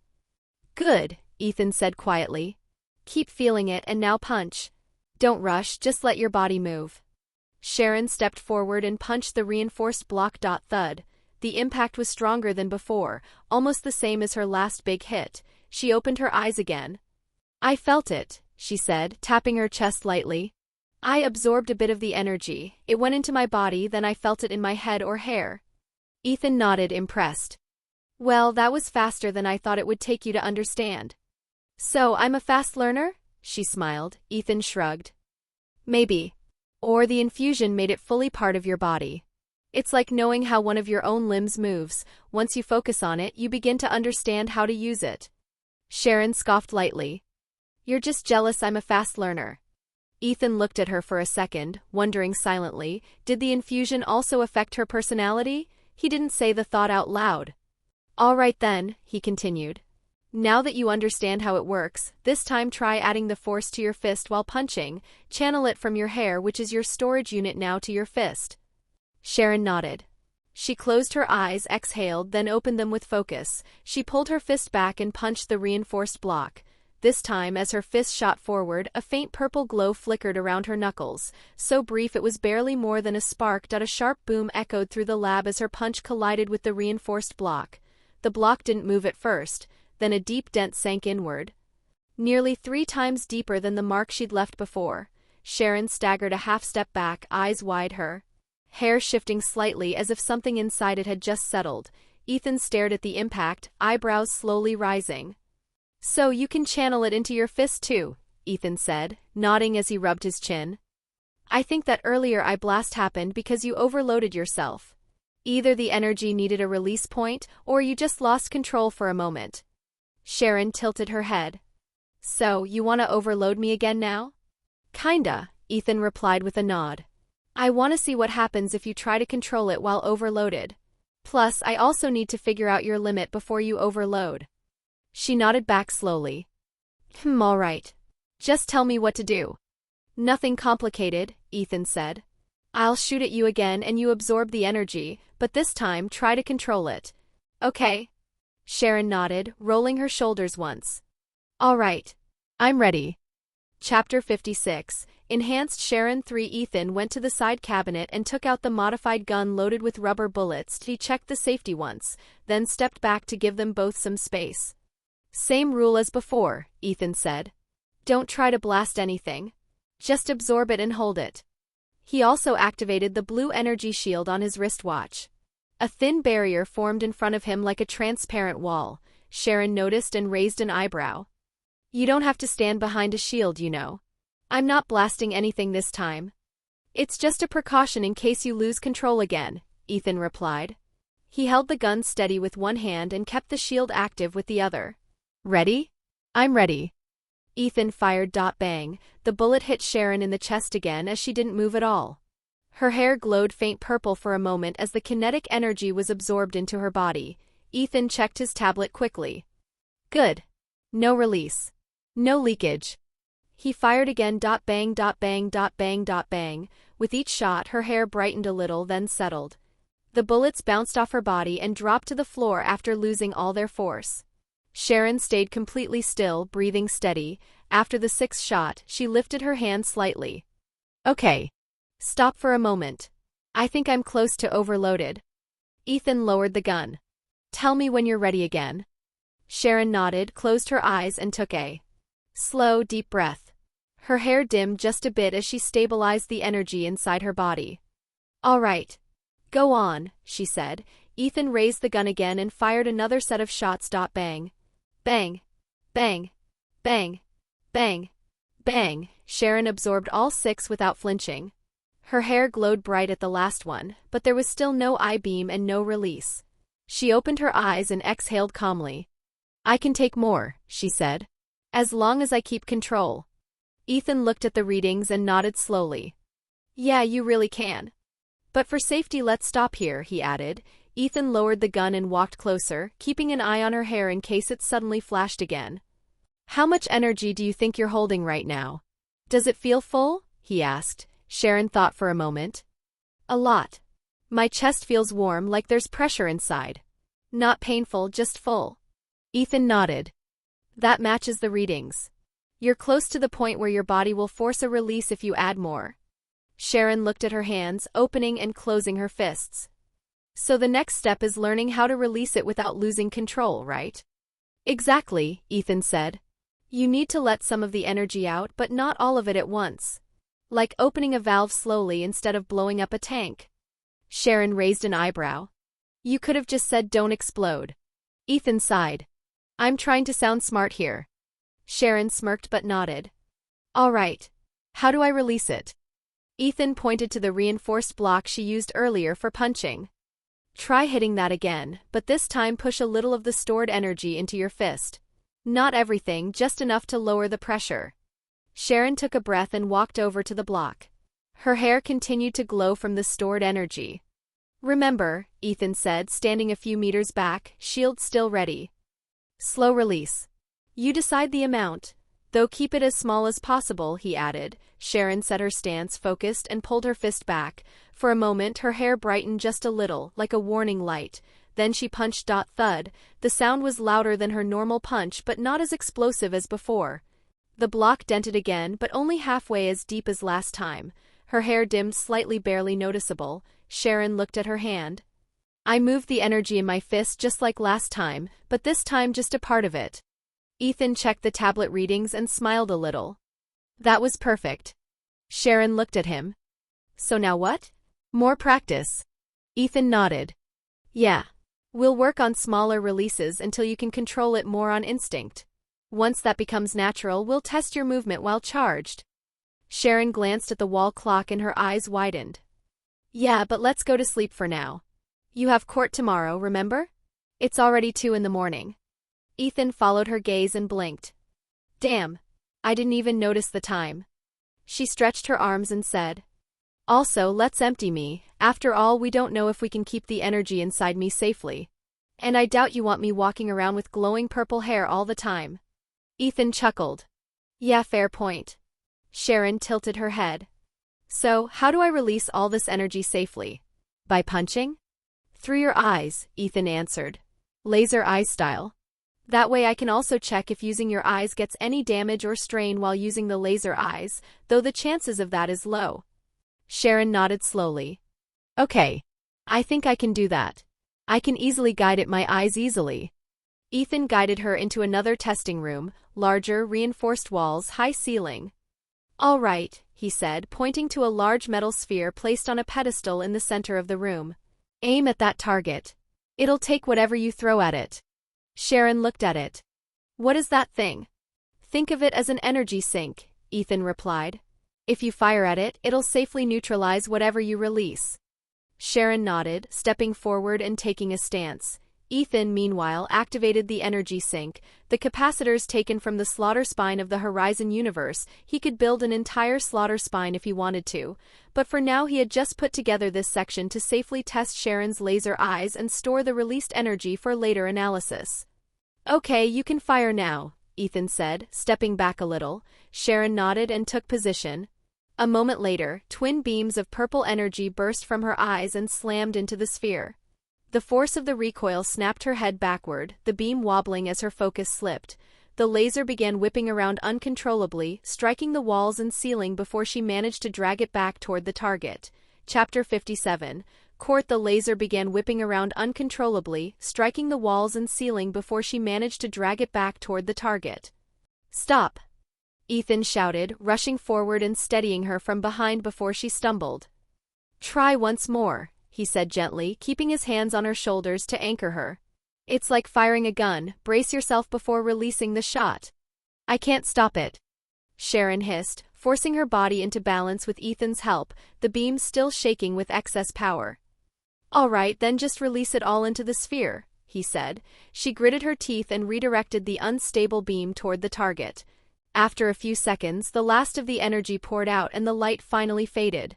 A: Good, Ethan said quietly. Keep feeling it and now punch. Don't rush, just let your body move. Sharon stepped forward and punched the reinforced block. Thud. The impact was stronger than before, almost the same as her last big hit. She opened her eyes again. I felt it, she said, tapping her chest lightly. I absorbed a bit of the energy. It went into my body, then I felt it in my head or hair. Ethan nodded, impressed. Well, that was faster than I thought it would take you to understand. So, I'm a fast learner? She smiled. Ethan shrugged. Maybe. Or the infusion made it fully part of your body. It's like knowing how one of your own limbs moves. Once you focus on it, you begin to understand how to use it. Sharon scoffed lightly. You're just jealous I'm a fast learner. Ethan looked at her for a second, wondering silently, did the infusion also affect her personality? He didn't say the thought out loud. All right then, he continued. Now that you understand how it works, this time try adding the force to your fist while punching. Channel it from your hair, which is your storage unit, now to your fist. Sharon nodded. She closed her eyes, exhaled, then opened them with focus. She pulled her fist back and punched the reinforced block. This time, as her fist shot forward, a faint purple glow flickered around her knuckles. So brief it was barely more than a spark. A sharp boom echoed through the lab as her punch collided with the reinforced block. The block didn't move at first. Then a deep dent sank inward. Nearly 3 times deeper than the mark she'd left before. Sharon staggered a half step back, eyes wide, her hair shifting slightly as if something inside it had just settled. Ethan stared at the impact, eyebrows slowly rising. So you can channel it into your fist too, Ethan said, nodding as he rubbed his chin. I think that earlier eye blast happened because you overloaded yourself. Either the energy needed a release point, or you just lost control for a moment. Sharon tilted her head. So, you want to overload me again now? Kinda, Ethan replied with a nod. I want to see what happens if you try to control it while overloaded. Plus, I also need to figure out your limit before you overload. She nodded back slowly. All right. Just tell me what to do. Nothing complicated, Ethan said. I'll shoot at you again and you absorb the energy, but this time try to control it. Okay. Sharon nodded, rolling her shoulders once. All right. I'm ready. Chapter 56. Enhanced. Sharon 3. Ethan went to the side cabinet and took out the modified gun loaded with rubber bullets. He checked the safety once, then stepped back to give them both some space. Same rule as before, Ethan said. Don't try to blast anything. Just absorb it and hold it. He also activated the blue energy shield on his wristwatch. A thin barrier formed in front of him like a transparent wall. Sharon noticed and raised an eyebrow. You don't have to stand behind a shield, you know. I'm not blasting anything this time. It's just a precaution in case you lose control again, Ethan replied. He held the gun steady with one hand and kept the shield active with the other. Ready? I'm ready. Ethan fired. Bang. The bullet hit Sharon in the chest again as she didn't move at all. Her hair glowed faint purple for a moment as the kinetic energy was absorbed into her body. Ethan checked his tablet quickly. Good. No release. No leakage. He fired again. Bang. Bang. Bang. Bang. With each shot, her hair brightened a little, then settled. The bullets bounced off her body and dropped to the floor after losing all their force. Sharon stayed completely still, breathing steady. After the 6th shot, she lifted her hand slightly. Okay. Stop for a moment. I think I'm close to overloaded. Ethan lowered the gun. Tell me when you're ready again. Sharon nodded, closed her eyes and took a slow, deep breath. Her hair dimmed just a bit as she stabilized the energy inside her body. All right. Go on, she said. Ethan raised the gun again and fired another set of shots. Bang. Bang. Bang. Bang. Bang. Bang. Sharon absorbed all 6 without flinching. Her hair glowed bright at the last one, but there was still no I-beam and no release. She opened her eyes and exhaled calmly. I can take more, she said. As long as I keep control. Ethan looked at the readings and nodded slowly. Yeah, you really can. But for safety, let's stop here, he added. Ethan lowered the gun and walked closer, keeping an eye on her hair in case it suddenly flashed again. How much energy do you think you're holding right now? Does it feel full? He asked. Sharon thought for a moment. A lot. My chest feels warm, like there's pressure inside. Not painful, just full. Ethan nodded. That matches the readings. You're close to the point where your body will force a release if you add more. Sharon looked at her hands, opening and closing her fists. So the next step is learning how to release it without losing control, right? Exactly, Ethan said. You need to let some of the energy out, but not all of it at once. Like opening a valve slowly instead of blowing up a tank. Sharon raised an eyebrow. You could have just said don't explode. Ethan sighed. I'm trying to sound smart here. Sharon smirked but nodded. All right. How do I release it? Ethan pointed to the reinforced block she used earlier for punching. Try hitting that again, but this time push a little of the stored energy into your fist. Not everything, just enough to lower the pressure. Sharon took a breath and walked over to the block. Her hair continued to glow from the stored energy. Remember, Ethan said, standing a few meters back, shield still ready. Slow release. You decide the amount, though keep it as small as possible, he added. Sharon set her stance, focused, and pulled her fist back. For a moment, her hair brightened just a little, like a warning light. Then she punched. Thud. The sound was louder than her normal punch, but not as explosive as before. The block dented again, but only halfway as deep as last time. Her hair dimmed slightly, barely noticeable. Sharon looked at her hand. I moved the energy in my fist just like last time, but this time just a part of it. Ethan checked the tablet readings and smiled a little. That was perfect. Sharon looked at him. So now what? More practice. Ethan nodded. Yeah. We'll work on smaller releases until you can control it more on instinct. Once that becomes natural, we'll test your movement while charged. Sharon glanced at the wall clock and her eyes widened. Yeah, but let's go to sleep for now. You have court tomorrow, remember? It's already 2 a.m. Ethan followed her gaze and blinked. Damn. I didn't even notice the time. She stretched her arms and said. Also, let's empty me. After all, we don't know if we can keep the energy inside me safely. And I doubt you want me walking around with glowing purple hair all the time. Ethan chuckled. Yeah, fair point. Sharon tilted her head. So, how do I release all this energy safely? By punching? Through your eyes, Ethan answered. Laser eye style. That way I can also check if using your eyes gets any damage or strain while using the laser eyes, though the chances of that is low. Sharon nodded slowly. Okay. I think I can do that. I can easily guide it my eyes easily. Ethan guided her into another testing room, larger, reinforced walls, high ceiling. All right, he said, pointing to a large metal sphere placed on a pedestal in the center of the room. Aim at that target. It'll take whatever you throw at it. Sharon looked at it. What is that thing? Think of it as an energy sink, Ethan replied. If you fire at it, it'll safely neutralize whatever you release. Sharon nodded, stepping forward and taking a stance. Ethan, meanwhile, activated the energy sink, the capacitors taken from the slaughter spine of the Horizon universe. He could build an entire slaughter spine if he wanted to, but for now he had just put together this section to safely test Sharon's laser eyes and store the released energy for later analysis. Okay, you can fire now, Ethan said, stepping back a little. Sharon nodded and took position. A moment later, twin beams of purple energy burst from her eyes and slammed into the sphere. The force of the recoil snapped her head backward, the beam wobbling as her focus slipped. The laser began whipping around uncontrollably, striking the walls and ceiling before she managed to drag it back toward the target. Chapter 57. Court. The laser began whipping around uncontrollably, striking the walls and ceiling before she managed to drag it back toward the target. Stop! Ethan shouted, rushing forward and steadying her from behind before she stumbled. Try once more, he said gently, keeping his hands on her shoulders to anchor her. It's like firing a gun, brace yourself before releasing the shot. I can't stop it, Sharon hissed, forcing her body into balance with Ethan's help, the beam still shaking with excess power. All right, then just release it all into the sphere, he said. She gritted her teeth and redirected the unstable beam toward the target. After a few seconds, the last of the energy poured out and the light finally faded.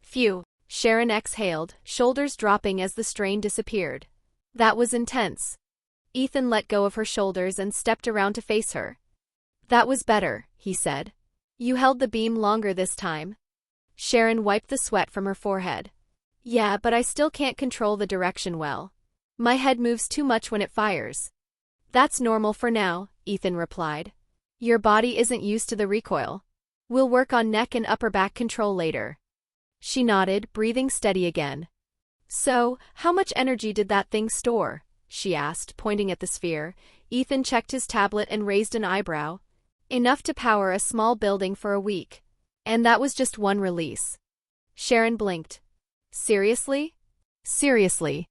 A: Phew, Sharon exhaled, shoulders dropping as the strain disappeared. That was intense. Ethan let go of her shoulders and stepped around to face her. That was better, he said. You held the beam longer this time. Sharon wiped the sweat from her forehead. Yeah, but I still can't control the direction well. My head moves too much when it fires. That's normal for now, Ethan replied. Your body isn't used to the recoil. We'll work on neck and upper back control later. She nodded, breathing steady again. So, how much energy did that thing store? She asked, pointing at the sphere. Ethan checked his tablet and raised an eyebrow. Enough to power a small building for a week. And that was just one release. Sharon blinked. Seriously? Seriously.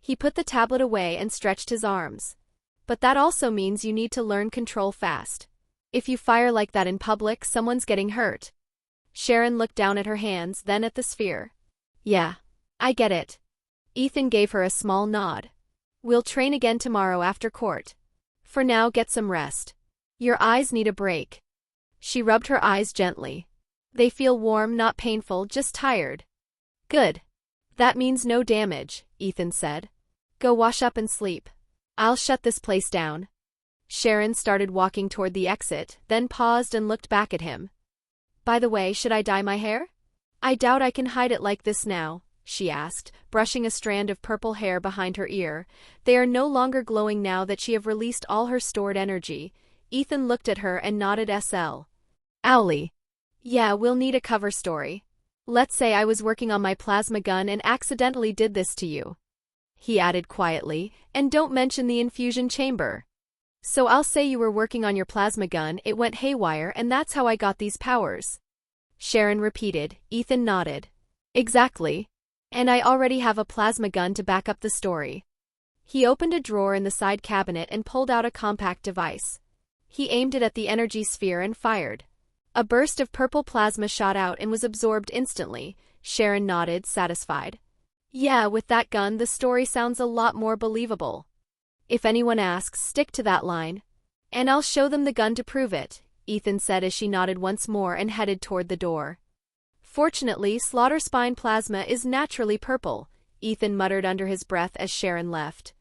A: He put the tablet away and stretched his arms. But that also means you need to learn control fast. If you fire like that in public, someone's getting hurt. Sharon looked down at her hands, then at the sphere. Yeah, I get it. Ethan gave her a small nod. We'll train again tomorrow after court. For now, get some rest. Your eyes need a break. She rubbed her eyes gently. They feel warm, not painful, just tired. Good. That means no damage, Ethan said. Go wash up and sleep. I'll shut this place down. Sharon started walking toward the exit, then paused and looked back at him. By the way, should I dye my hair? I doubt I can hide it like this now, she asked, brushing a strand of purple hair behind her ear. They are no longer glowing now that she have released all her stored energy. Ethan looked at her and nodded SL. Owly. Yeah, we'll need a cover story. Let's say I was working on my plasma gun and accidentally did this to you. He added quietly, and don't mention the infusion chamber. So I'll say you were working on your plasma gun, it went haywire, and that's how I got these powers. Sharon repeated. Ethan nodded. Exactly. And I already have a plasma gun to back up the story. He opened a drawer in the side cabinet and pulled out a compact device. He aimed it at the energy sphere and fired. A burst of purple plasma shot out and was absorbed instantly. Sharon nodded, satisfied. Yeah, with that gun, the story sounds a lot more believable. If anyone asks, stick to that line. And I'll show them the gun to prove it, Ethan said as she nodded once more and headed toward the door. Fortunately, slaughter spine plasma is naturally purple, Ethan muttered under his breath as Sharon left.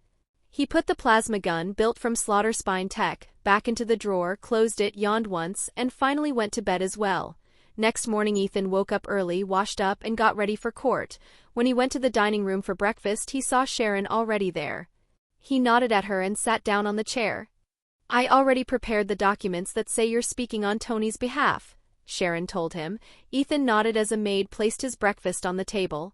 A: He put the plasma gun, built from slaughter spine tech, back into the drawer, closed it, yawned once, and finally went to bed as well. Next morning Ethan woke up early, washed up, and got ready for court. When he went to the dining room for breakfast, he saw Sharon already there. He nodded at her and sat down on the chair. I already prepared the documents that say you're speaking on Tony's behalf, Sharon told him. Ethan nodded as a maid placed his breakfast on the table.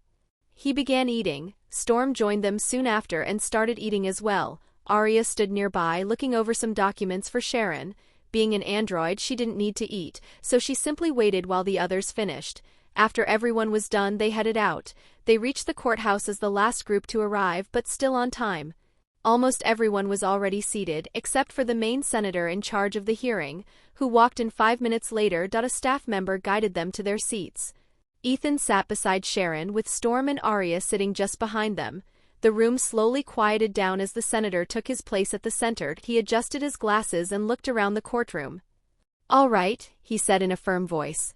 A: He began eating. Storm joined them soon after and started eating as well. Arya stood nearby, looking over some documents for Sharon. Being an android, she didn't need to eat, so she simply waited while the others finished. After everyone was done, they headed out. They reached the courthouse as the last group to arrive, but still on time. Almost everyone was already seated, except for the main senator in charge of the hearing, who walked in 5 minutes later. A staff member guided them to their seats. Ethan sat beside Sharon, with Storm and Arya sitting just behind them. The room slowly quieted down as the senator took his place at the center. He adjusted his glasses and looked around the courtroom. All right, he said in a firm voice.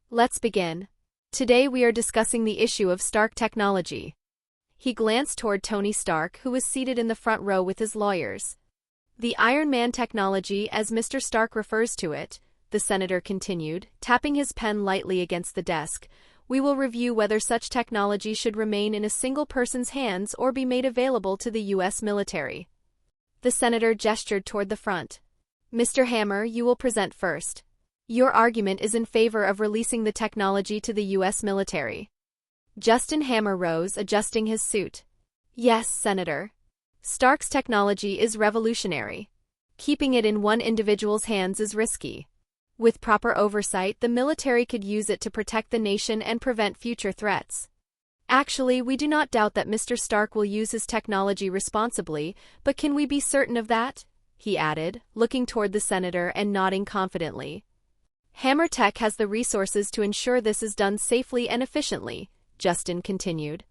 A: Let's begin. Today we are discussing the issue of Stark technology. He glanced toward Tony Stark, who was seated in the front row with his lawyers. The Iron Man technology, as Mr. Stark refers to it, the senator continued, tapping his pen lightly against the desk. We will review whether such technology should remain in a single person's hands or be made available to the U.S. military. The senator gestured toward the front. Mr. Hammer, you will present first. Your argument is in favor of releasing the technology to the U.S. military. Justin Hammer rose, adjusting his suit. Yes, Senator. Stark's technology is revolutionary. Keeping it in one individual's hands is risky. With proper oversight, the military could use it to protect the nation and prevent future threats. Actually, we do not doubt that Mr. Stark will use his technology responsibly, but can we be certain of that? He added, looking toward the senator and nodding confidently. Hammer Tech has the resources to ensure this is done safely and efficiently, Justin continued.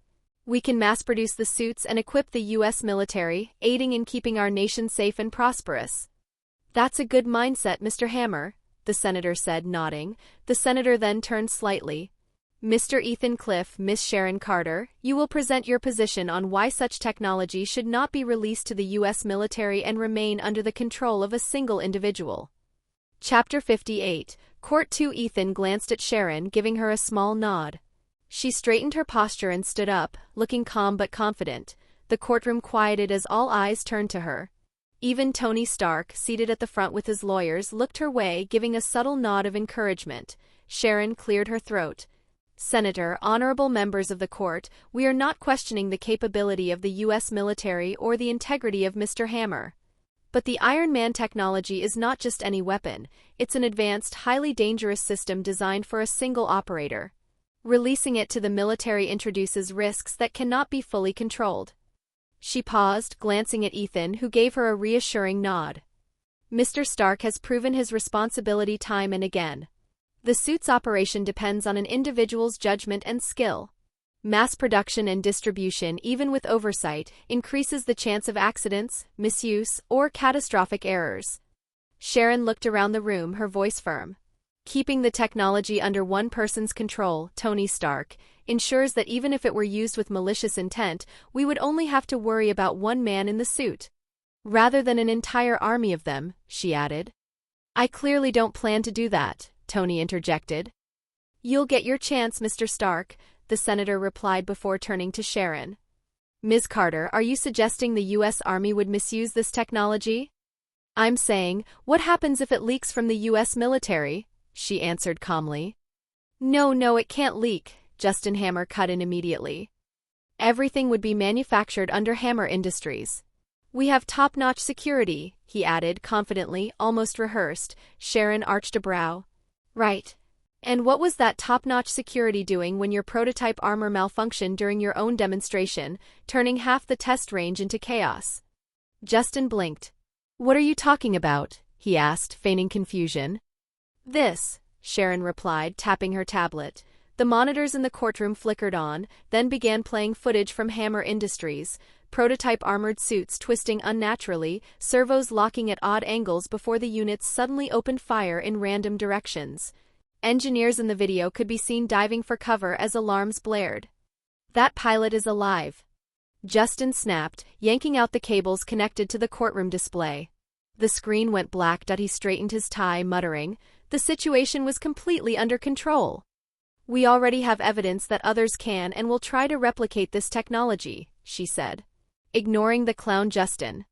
A: We can mass-produce the suits and equip the U.S. military, aiding in keeping our nation safe and prosperous. That's a good mindset, Mr. Hammer, the senator said, nodding. The senator then turned slightly. Mr. Ethan Cliff, Miss Sharon Carter, you will present your position on why such technology should not be released to the U.S. military and remain under the control of a single individual. Chapter 58, Court 2. Ethan glanced at Sharon, giving her a small nod. She straightened her posture and stood up, looking calm but confident. The courtroom quieted as all eyes turned to her. Even Tony Stark, seated at the front with his lawyers, looked her way, giving a subtle nod of encouragement. Sharon cleared her throat. Senator, honorable members of the court, we are not questioning the capability of the U.S. military or the integrity of Mr. Hammer. But the Iron Man technology is not just any weapon, it's an advanced, highly dangerous system designed for a single operator. Releasing it to the military introduces risks that cannot be fully controlled. She paused, glancing at Ethan, who gave her a reassuring nod. Mr. Stark has proven his responsibility time and again. The suit's operation depends on an individual's judgment and skill. Mass production and distribution, even with oversight, increases the chance of accidents, misuse, or catastrophic errors. Sharon looked around the room, her voice firm. Keeping the technology under one person's control, Tony Stark, ensures that even if it were used with malicious intent, we would only have to worry about one man in the suit. Rather than an entire army of them, she added. I clearly don't plan to do that, Tony interjected. You'll get your chance, Mr. Stark, the senator replied before turning to Sharon. Ms. Carter, are you suggesting the U.S. Army would misuse this technology? I'm saying, what happens if it leaks from the U.S. military? She answered calmly. No, it can't leak, Justin Hammer cut in immediately. Everything would be manufactured under Hammer Industries. We have top-notch security, he added confidently, almost rehearsed. Sharon arched a brow. Right. And what was that top-notch security doing when your prototype armor malfunctioned during your own demonstration, turning half the test range into chaos? Justin blinked. What are you talking about? He asked, feigning confusion. This, Sharon replied, tapping her tablet. The monitors in the courtroom flickered on, then began playing footage from Hammer Industries, prototype armored suits twisting unnaturally, servos locking at odd angles before the units suddenly opened fire in random directions. Engineers in the video could be seen diving for cover as alarms blared. That pilot is alive. Justin snapped, yanking out the cables connected to the courtroom display. The screen went black. He straightened his tie, muttering, the situation was completely under control. We already have evidence that others can and will try to replicate this technology, she said, ignoring the clown Justin.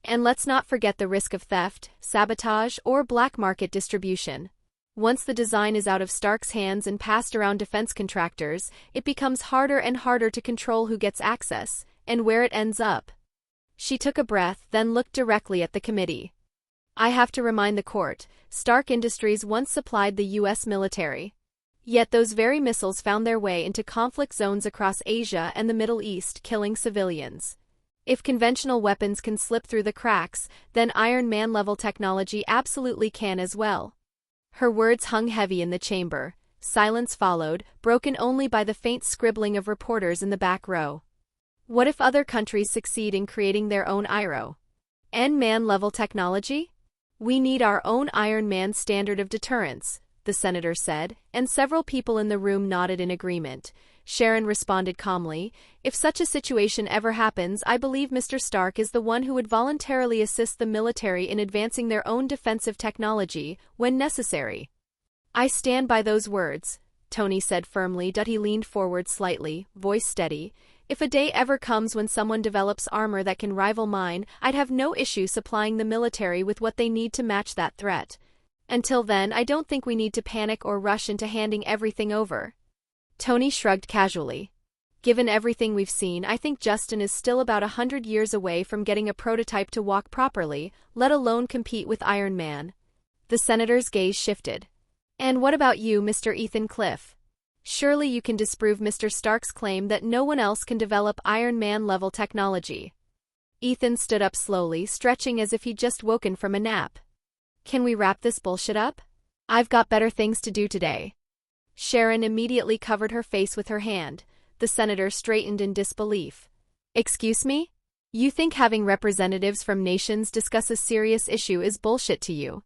A: And let's not forget the risk of theft, sabotage, or black market distribution. Once the design is out of Stark's hands and passed around defense contractors, it becomes harder and harder to control who gets access, and where it ends up. She took a breath, then looked directly at the committee. I have to remind the court, Stark Industries once supplied the U.S. military. Yet those very missiles found their way into conflict zones across Asia and the Middle East, killing civilians. If conventional weapons can slip through the cracks, then Iron Man-level technology absolutely can as well. Her words hung heavy in the chamber. Silence followed, broken only by the faint scribbling of reporters in the back row. What if other countries succeed in creating their own Iron Man-level technology? We need our own Iron Man standard of deterrence, the senator said, and several people in the room nodded in agreement. Sharon responded calmly, if such a situation ever happens, I believe Mr. Stark is the one who would voluntarily assist the military in advancing their own defensive technology, when necessary. I stand by those words, Tony said firmly. He leaned forward slightly, voice steady. If a day ever comes when someone develops armor that can rival mine, I'd have no issue supplying the military with what they need to match that threat. Until then, I don't think we need to panic or rush into handing everything over. Tony shrugged casually. Given everything we've seen, I think Justin is still about 100 years away from getting a prototype to walk properly, let alone compete with Iron Man. The senator's gaze shifted. And what about you, Mr. Ethan Cliff? Surely you can disprove Mr. Stark's claim that no one else can develop Iron Man-level technology. Ethan stood up slowly, stretching as if he'd just woken from a nap. Can we wrap this bullshit up? I've got better things to do today. Sharon immediately covered her face with her hand. The senator straightened in disbelief. Excuse me? You think having representatives from nations discuss a serious issue is bullshit to you?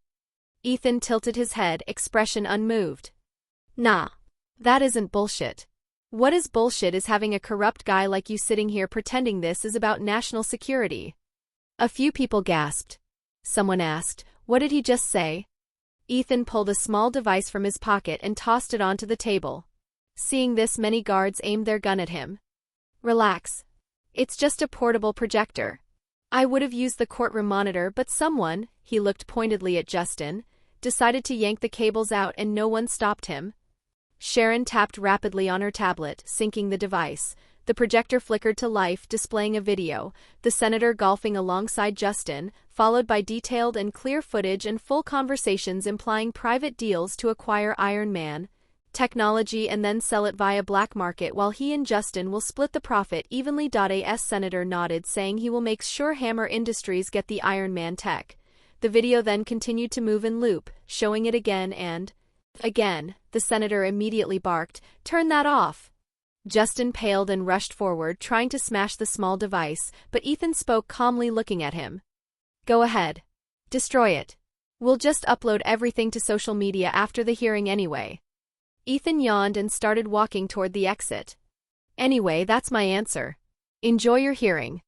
A: Ethan tilted his head, expression unmoved. Nah. That isn't bullshit. What is bullshit is having a corrupt guy like you sitting here pretending this is about national security. A few people gasped. Someone asked, what did he just say? Ethan pulled a small device from his pocket and tossed it onto the table. Seeing this, many guards aimed their gun at him. Relax. It's just a portable projector. I would have used the courtroom monitor, but someone, he looked pointedly at Justin, decided to yank the cables out and no one stopped him. Sharon tapped rapidly on her tablet, syncing the device. The projector flickered to life, displaying a video, the senator golfing alongside Justin, followed by detailed and clear footage and full conversations implying private deals to acquire Iron Man technology and then sell it via black market while he and Justin will split the profit evenly. As senator nodded, saying he will make sure Hammer Industries get the Iron Man tech. The video then continued to move in loop, showing it again and again. The senator immediately barked, "Turn that off!" Justin paled and rushed forward, trying to smash the small device, but Ethan spoke calmly, looking at him. Go ahead. Destroy it. We'll just upload everything to social media after the hearing anyway. Ethan yawned and started walking toward the exit. Anyway, that's my answer. Enjoy your hearing.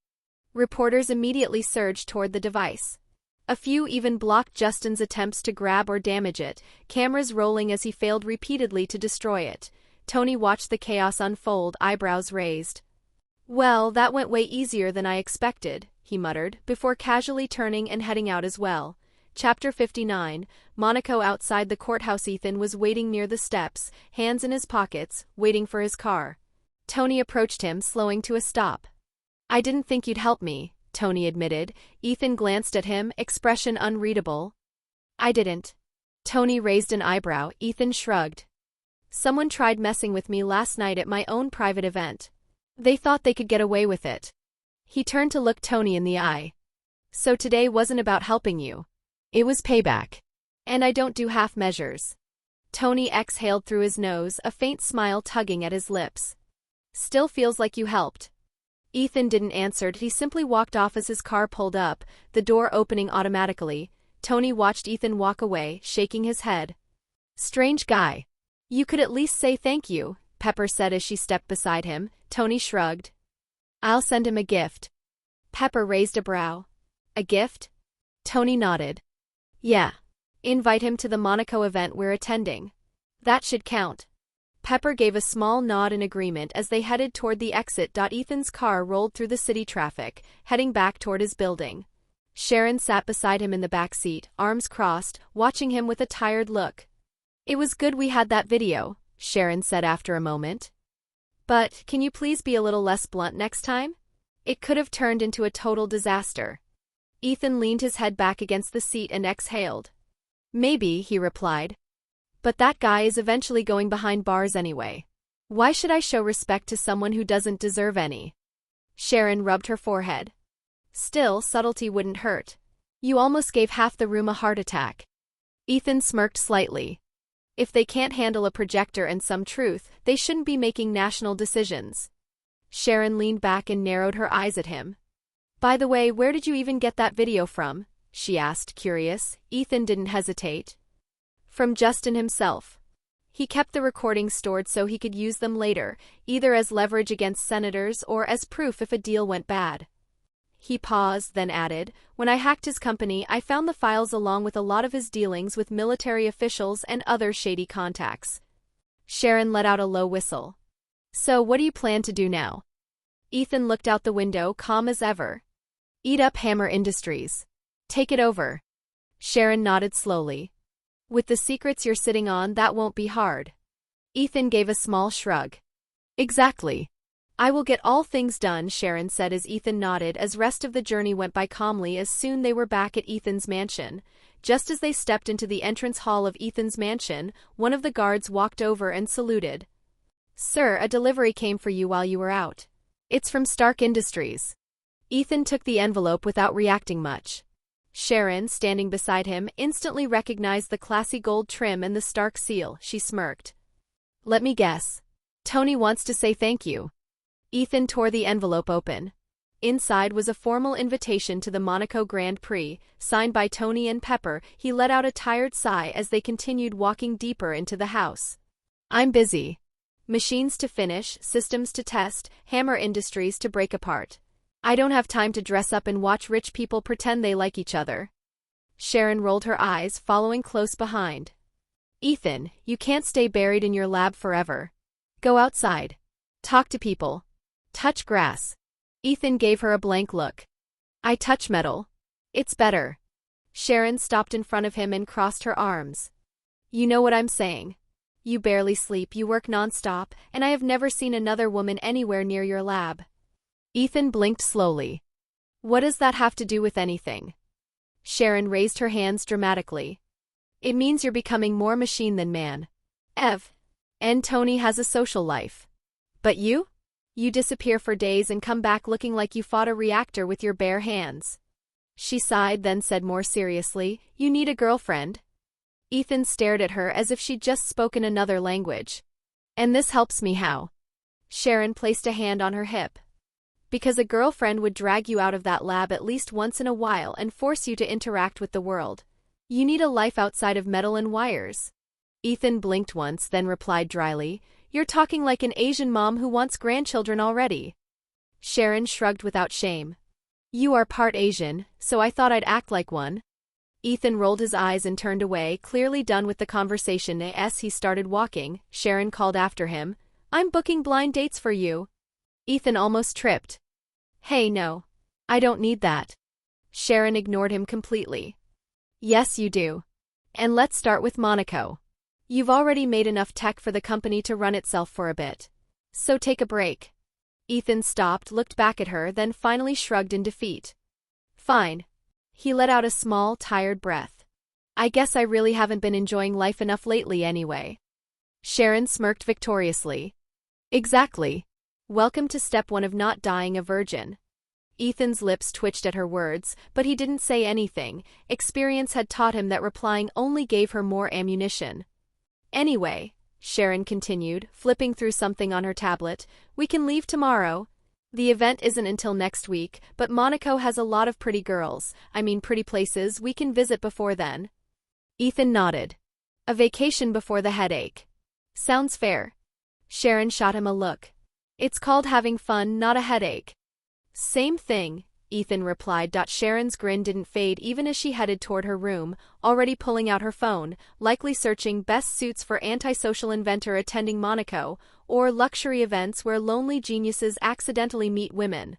A: Reporters immediately surged toward the device. A few even blocked Justin's attempts to grab or damage it, cameras rolling as he failed repeatedly to destroy it. Tony watched the chaos unfold, eyebrows raised. Well, that went way easier than I expected, he muttered, before casually turning and heading out as well. Chapter 59, Monaco. Outside the courthouse, Ethan was waiting near the steps, hands in his pockets, waiting for his car. Tony approached him, slowing to a stop. I didn't think you'd help me, Tony admitted. Ethan glanced at him, expression unreadable. I didn't. Tony raised an eyebrow. Ethan shrugged. Someone tried messing with me last night at my own private event. They thought they could get away with it. He turned to look Tony in the eye. So today wasn't about helping you. It was payback. And I don't do half measures. Tony exhaled through his nose, a faint smile tugging at his lips. Still feels like you helped. Ethan didn't answer. He simply walked off as his car pulled up, the door opening automatically. Tony watched Ethan walk away, shaking his head. Strange guy. You could at least say thank you, Pepper said as she stepped beside him. Tony shrugged. I'll send him a gift. Pepper raised a brow. A gift? Tony nodded. Yeah. Invite him to the Monaco event we're attending. That should count. Pepper gave a small nod in agreement as they headed toward the exit. Ethan's car rolled through the city traffic, heading back toward his building. Sharon sat beside him in the back seat, arms crossed, watching him with a tired look. It was good we had that video, Sharon said after a moment. But can you please be a little less blunt next time? It could have turned into a total disaster. Ethan leaned his head back against the seat and exhaled. Maybe, he replied. But that guy is eventually going behind bars anyway. Why should I show respect to someone who doesn't deserve any? Sharon rubbed her forehead. Still, subtlety wouldn't hurt. You almost gave half the room a heart attack. Ethan smirked slightly. If they can't handle a projector and some truth, they shouldn't be making national decisions. Sharon leaned back and narrowed her eyes at him. By the way, where did you even get that video from? She asked, curious. Ethan didn't hesitate. From Justin himself. He kept the recordings stored so he could use them later, either as leverage against senators or as proof if a deal went bad. He paused, then added, when I hacked his company, I found the files along with a lot of his dealings with military officials and other shady contacts. Sharon let out a low whistle. So what do you plan to do now? Ethan looked out the window, calm as ever. Eat up Hammer Industries. Take it over. Sharon nodded slowly. With the secrets you're sitting on, that won't be hard. Ethan gave a small shrug. Exactly. I will get all things done, Sharon said as Ethan nodded as rest of the journey went by calmly. As soon they were back at Ethan's mansion. Just as they stepped into the entrance hall of Ethan's mansion, one of the guards walked over and saluted. Sir, a delivery came for you while you were out. It's from Stark Industries. Ethan took the envelope without reacting much. Sharon, standing beside him, instantly recognized the classy gold trim and the Stark seal. She smirked. Let me guess. Tony wants to say thank you. Ethan tore the envelope open. Inside was a formal invitation to the Monaco Grand Prix, signed by Tony and Pepper. He let out a tired sigh as they continued walking deeper into the house. I'm busy. Machines to finish, systems to test, Hammer Industries to break apart. I don't have time to dress up and watch rich people pretend they like each other. Sharon rolled her eyes, following close behind. Ethan, you can't stay buried in your lab forever. Go outside. Talk to people. Touch grass. Ethan gave her a blank look. I touch metal. It's better. Sharon stopped in front of him and crossed her arms. You know what I'm saying. You barely sleep, you work non-stop, and I have never seen another woman anywhere near your lab. Ethan blinked slowly. What does that have to do with anything? Sharon raised her hands dramatically. It means you're becoming more machine than man. And Tony has a social life. But you? You disappear for days and come back looking like you fought a reactor with your bare hands. She sighed, then said more seriously, You need a girlfriend? Ethan stared at her as if she'd just spoken another language. And this helps me how? Sharon placed a hand on her hip. Because a girlfriend would drag you out of that lab at least once in a while and force you to interact with the world. You need a life outside of metal and wires. Ethan blinked once, then replied dryly, You're talking like an Asian mom who wants grandchildren already. Sharon shrugged without shame. You are part Asian, so I thought I'd act like one. Ethan rolled his eyes and turned away, clearly done with the conversation. As he started walking, Sharon called after him, I'm booking blind dates for you. Ethan almost tripped. Hey, no. I don't need that. Sharon ignored him completely. Yes, you do. And let's start with Monaco. You've already made enough tech for the company to run itself for a bit. So take a break. Ethan stopped, looked back at her, then finally shrugged in defeat. Fine. He let out a small, tired breath. I guess I really haven't been enjoying life enough lately anyway. Sharon smirked victoriously. Exactly. Welcome to step one of not dying a virgin. Ethan's lips twitched at her words, but he didn't say anything. Experience had taught him that replying only gave her more ammunition. Anyway, Sharon continued, flipping through something on her tablet, we can leave tomorrow. The event isn't until next week, but Monaco has a lot of pretty places we can visit before then. Ethan nodded. A vacation before the headache. Sounds fair. Sharon shot him a look. It's called having fun, not a headache. Same thing, Ethan replied. Sharon's grin didn't fade even as she headed toward her room, already pulling out her phone, likely searching best suits for antisocial inventor attending Monaco, or luxury events where lonely geniuses accidentally meet women.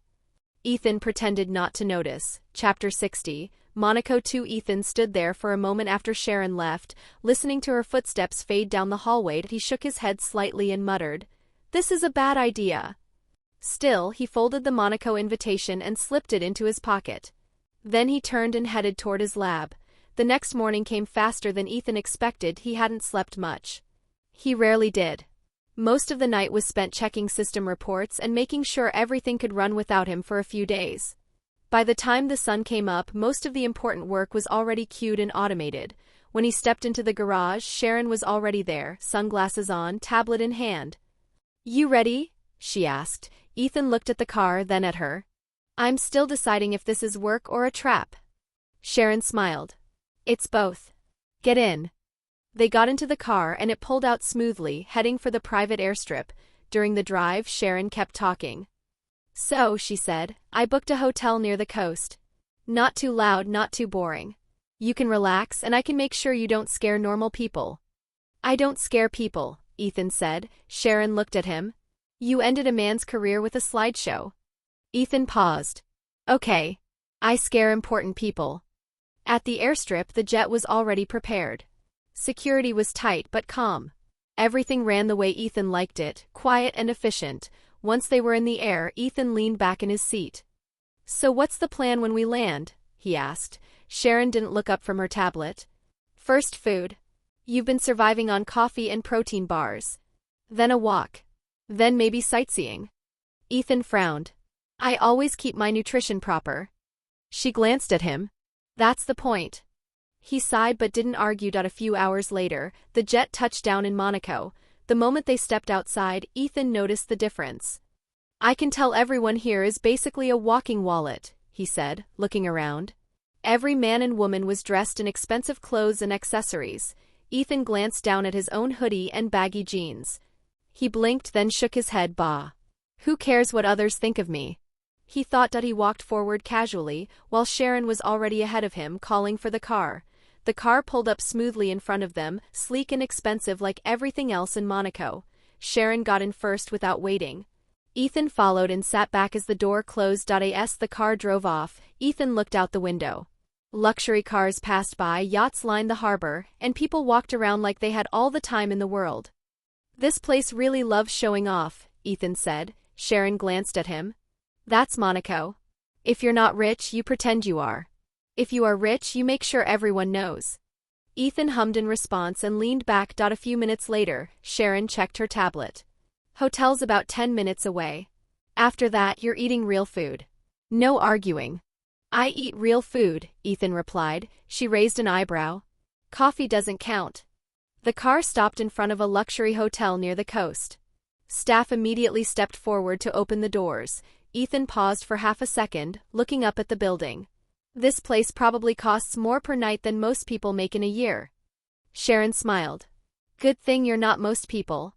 A: Ethan pretended not to notice. Chapter 60, Monaco 2. Ethan stood there for a moment after Sharon left, listening to her footsteps fade down the hallway. He shook his head slightly and muttered, This is a bad idea. Still, he folded the Monaco invitation and slipped it into his pocket. Then he turned and headed toward his lab. The next morning came faster than Ethan expected. He hadn't slept much. He rarely did. Most of the night was spent checking system reports and making sure everything could run without him for a few days. By the time the sun came up, most of the important work was already queued and automated. When he stepped into the garage, Sharon was already there, sunglasses on, tablet in hand. You ready? She asked. Ethan looked at the car, then at her. I'm still deciding if this is work or a trap. Sharon smiled. It's both. Get in. They got into the car and it pulled out smoothly, heading for the private airstrip. During the drive, Sharon kept talking. So, she said, I booked a hotel near the coast. Not too loud, not too boring. You can relax and I can make sure you don't scare normal people. I don't scare people, Ethan said. Sharon looked at him. You ended a man's career with a slideshow. Ethan paused. Okay. I scare important people. At the airstrip, the jet was already prepared. Security was tight but calm. Everything ran the way Ethan liked it, quiet and efficient. Once they were in the air, Ethan leaned back in his seat. So what's the plan when we land? He asked. Sharon didn't look up from her tablet. First food. You've been surviving on coffee and protein bars. Then a walk. Then maybe sightseeing. Ethan frowned. I always keep my nutrition proper. She glanced at him. That's the point. He sighed but didn't argue. A few hours later, the jet touched down in Monaco. The moment they stepped outside, Ethan noticed the difference. I can tell everyone here is basically a walking wallet, he said, looking around. Every man and woman was dressed in expensive clothes and accessories. Ethan glanced down at his own hoodie and baggy jeans. He blinked, then shook his head. Bah. Who cares what others think of me? He thought. He walked forward casually, while Sharon was already ahead of him, calling for the car. The car pulled up smoothly in front of them, sleek and expensive like everything else in Monaco. Sharon got in first without waiting. Ethan followed and sat back as the door closed. As the car drove off, Ethan looked out the window. Luxury cars passed by, yachts lined the harbor, and people walked around like they had all the time in the world. This place really loves showing off, Ethan said. Sharon glanced at him. That's Monaco. If you're not rich, you pretend you are. If you are rich, you make sure everyone knows. Ethan hummed in response and leaned back. A few minutes later, Sharon checked her tablet. Hotel's about 10 minutes away. After that, you're eating real food. No arguing. I eat real food, Ethan replied. She raised an eyebrow. Coffee doesn't count. The car stopped in front of a luxury hotel near the coast. Staff immediately stepped forward to open the doors. Ethan paused for half a second, looking up at the building. This place probably costs more per night than most people make in a year. Sharon smiled. Good thing you're not most people.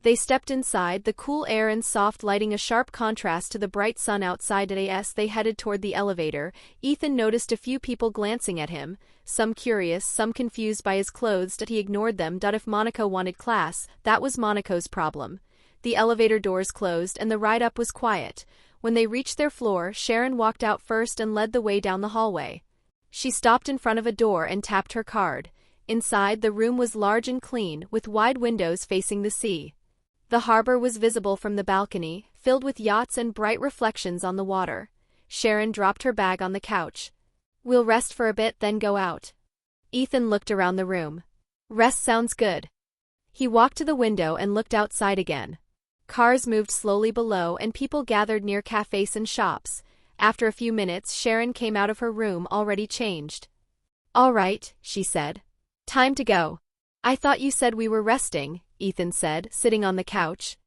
A: They stepped inside, the cool air and soft lighting a sharp contrast to the bright sun outside. As they headed toward the elevator, Ethan noticed a few people glancing at him, some curious, some confused by his clothes. He ignored them. If Monaco wanted class, that was Monaco's problem. The elevator doors closed and the ride up was quiet. When they reached their floor, Sharon walked out first and led the way down the hallway. She stopped in front of a door and tapped her card. Inside, the room was large and clean, with wide windows facing the sea. The harbor was visible from the balcony, filled with yachts and bright reflections on the water. Sharon dropped her bag on the couch. We'll rest for a bit, then go out. Ethan looked around the room. Rest sounds good. He walked to the window and looked outside again. Cars moved slowly below and people gathered near cafes and shops. After a few minutes, Sharon came out of her room already changed. All right, she said. Time to go. I thought you said we were resting, Ethan said, sitting on the couch.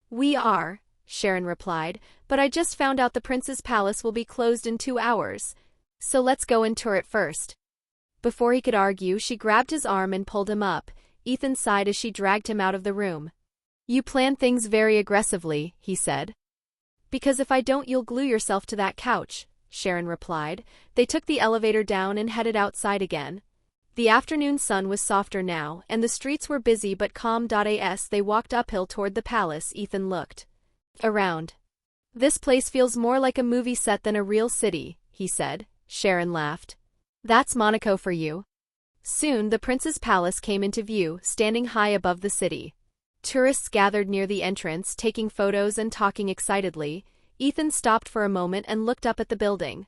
A: We are, Sharon replied, but I just found out the prince's palace will be closed in 2 hours. So let's go and tour it first. Before he could argue, she grabbed his arm and pulled him up. Ethan sighed as she dragged him out of the room. You plan things very aggressively, he said. Because if I don't, you'll glue yourself to that couch, Sharon replied. They took the elevator down and headed outside again. The afternoon sun was softer now, and the streets were busy but calm. As they walked uphill toward the palace, Ethan looked around. This place feels more like a movie set than a real city, he said. Sharon laughed. That's Monaco for you. Soon the prince's palace came into view, standing high above the city. Tourists gathered near the entrance, taking photos and talking excitedly. Ethan stopped for a moment and looked up at the building.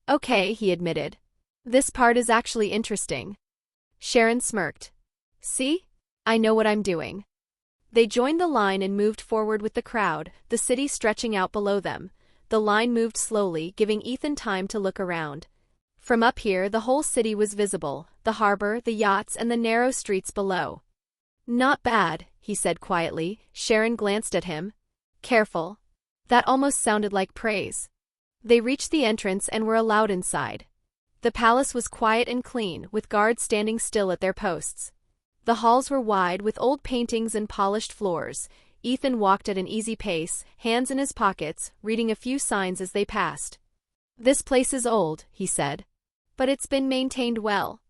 A: Okay, he admitted. This part is actually interesting. Sharon smirked. See? I know what I'm doing. They joined the line and moved forward with the crowd, the city stretching out below them. The line moved slowly, giving Ethan time to look around. From up here, the whole city was visible, the harbor, the yachts, and the narrow streets below. Not bad, he said quietly. Sharon glanced at him. Careful. That almost sounded like praise. They reached the entrance and were allowed inside. The palace was quiet and clean, with guards standing still at their posts. The halls were wide, with old paintings and polished floors. Ethan walked at an easy pace, hands in his pockets, reading a few signs as they passed. This place is old, he said. But it's been maintained well.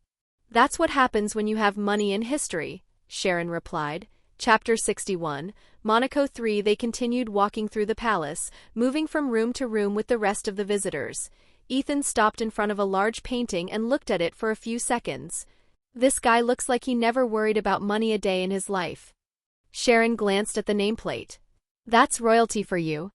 A: That's what happens when you have money and history, Sharon replied. Chapter 61, Monaco 3. They continued walking through the palace, moving from room to room with the rest of the visitors. Ethan stopped in front of a large painting and looked at it for a few seconds. This guy looks like he never worried about money a day in his life. Sharon glanced at the nameplate. That's royalty for you.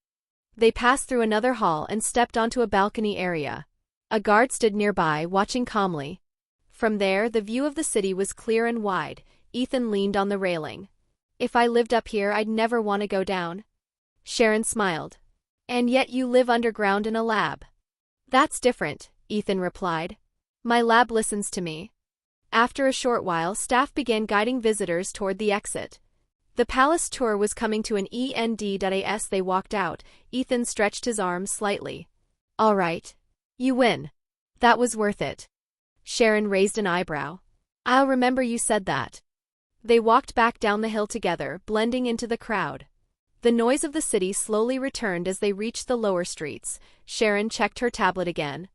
A: They passed through another hall and stepped onto a balcony area. A guard stood nearby, watching calmly. From there, the view of the city was clear and wide. Ethan leaned on the railing. If I lived up here, I'd never want to go down. Sharon smiled. And yet you live underground in a lab. That's different, Ethan replied. My lab listens to me. After a short while, staff began guiding visitors toward the exit. The palace tour was coming to an end. As they walked out, Ethan stretched his arms slightly. All right. You win. That was worth it. Sharon raised an eyebrow. I'll remember you said that. They walked back down the hill together, blending into the crowd. The noise of the city slowly returned as they reached the lower streets. Sharon checked her tablet again.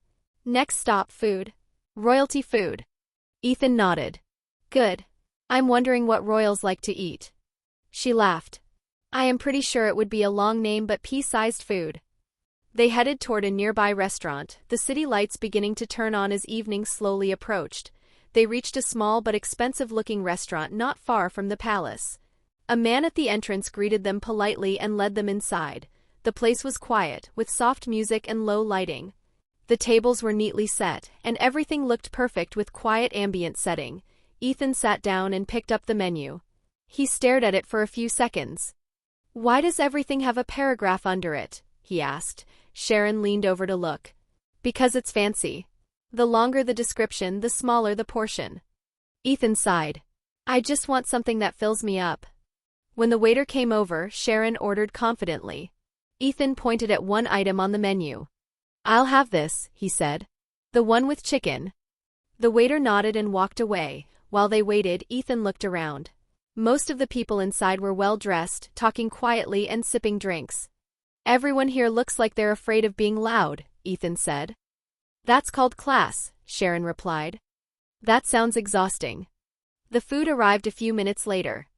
A: Next stop, food. Royalty food. Ethan nodded. Good. I'm wondering what royals like to eat. She laughed. I am pretty sure it would be a long name but pea-sized food. They headed toward a nearby restaurant, the city lights beginning to turn on as evening slowly approached. They reached a small but expensive-looking restaurant not far from the palace. A man at the entrance greeted them politely and led them inside. The place was quiet, with soft music and low lighting. The tables were neatly set, and everything looked perfect with quiet ambient setting. Ethan sat down and picked up the menu. He stared at it for a few seconds. Why does everything have a paragraph under it? He asked. Sharon leaned over to look. Because it's fancy. The longer the description, the smaller the portion. Ethan sighed. I just want something that fills me up. When the waiter came over, Sharon ordered confidently. Ethan pointed at one item on the menu. I'll have this, he said. The one with chicken. The waiter nodded and walked away. While they waited, Ethan looked around. Most of the people inside were well-dressed, talking quietly and sipping drinks. Everyone here looks like they're afraid of being loud, Ethan said. That's called class, Sharon replied. That sounds exhausting. The food arrived a few minutes later.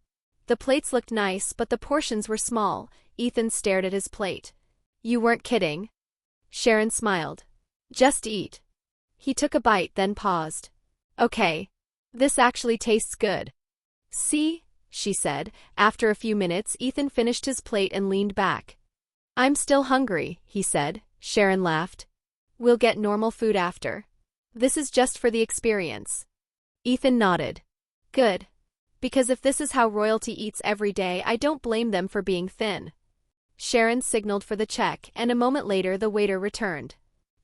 A: The plates looked nice, but the portions were small. Ethan stared at his plate. You weren't kidding? Sharon smiled. Just eat. He took a bite, then paused. Okay. This actually tastes good. See? She said. After a few minutes, Ethan finished his plate and leaned back. I'm still hungry, he said. Sharon laughed. We'll get normal food after. This is just for the experience. Ethan nodded. Good. Because if this is how royalty eats every day, I don't blame them for being thin. Sharon signaled for the check, and a moment later the waiter returned.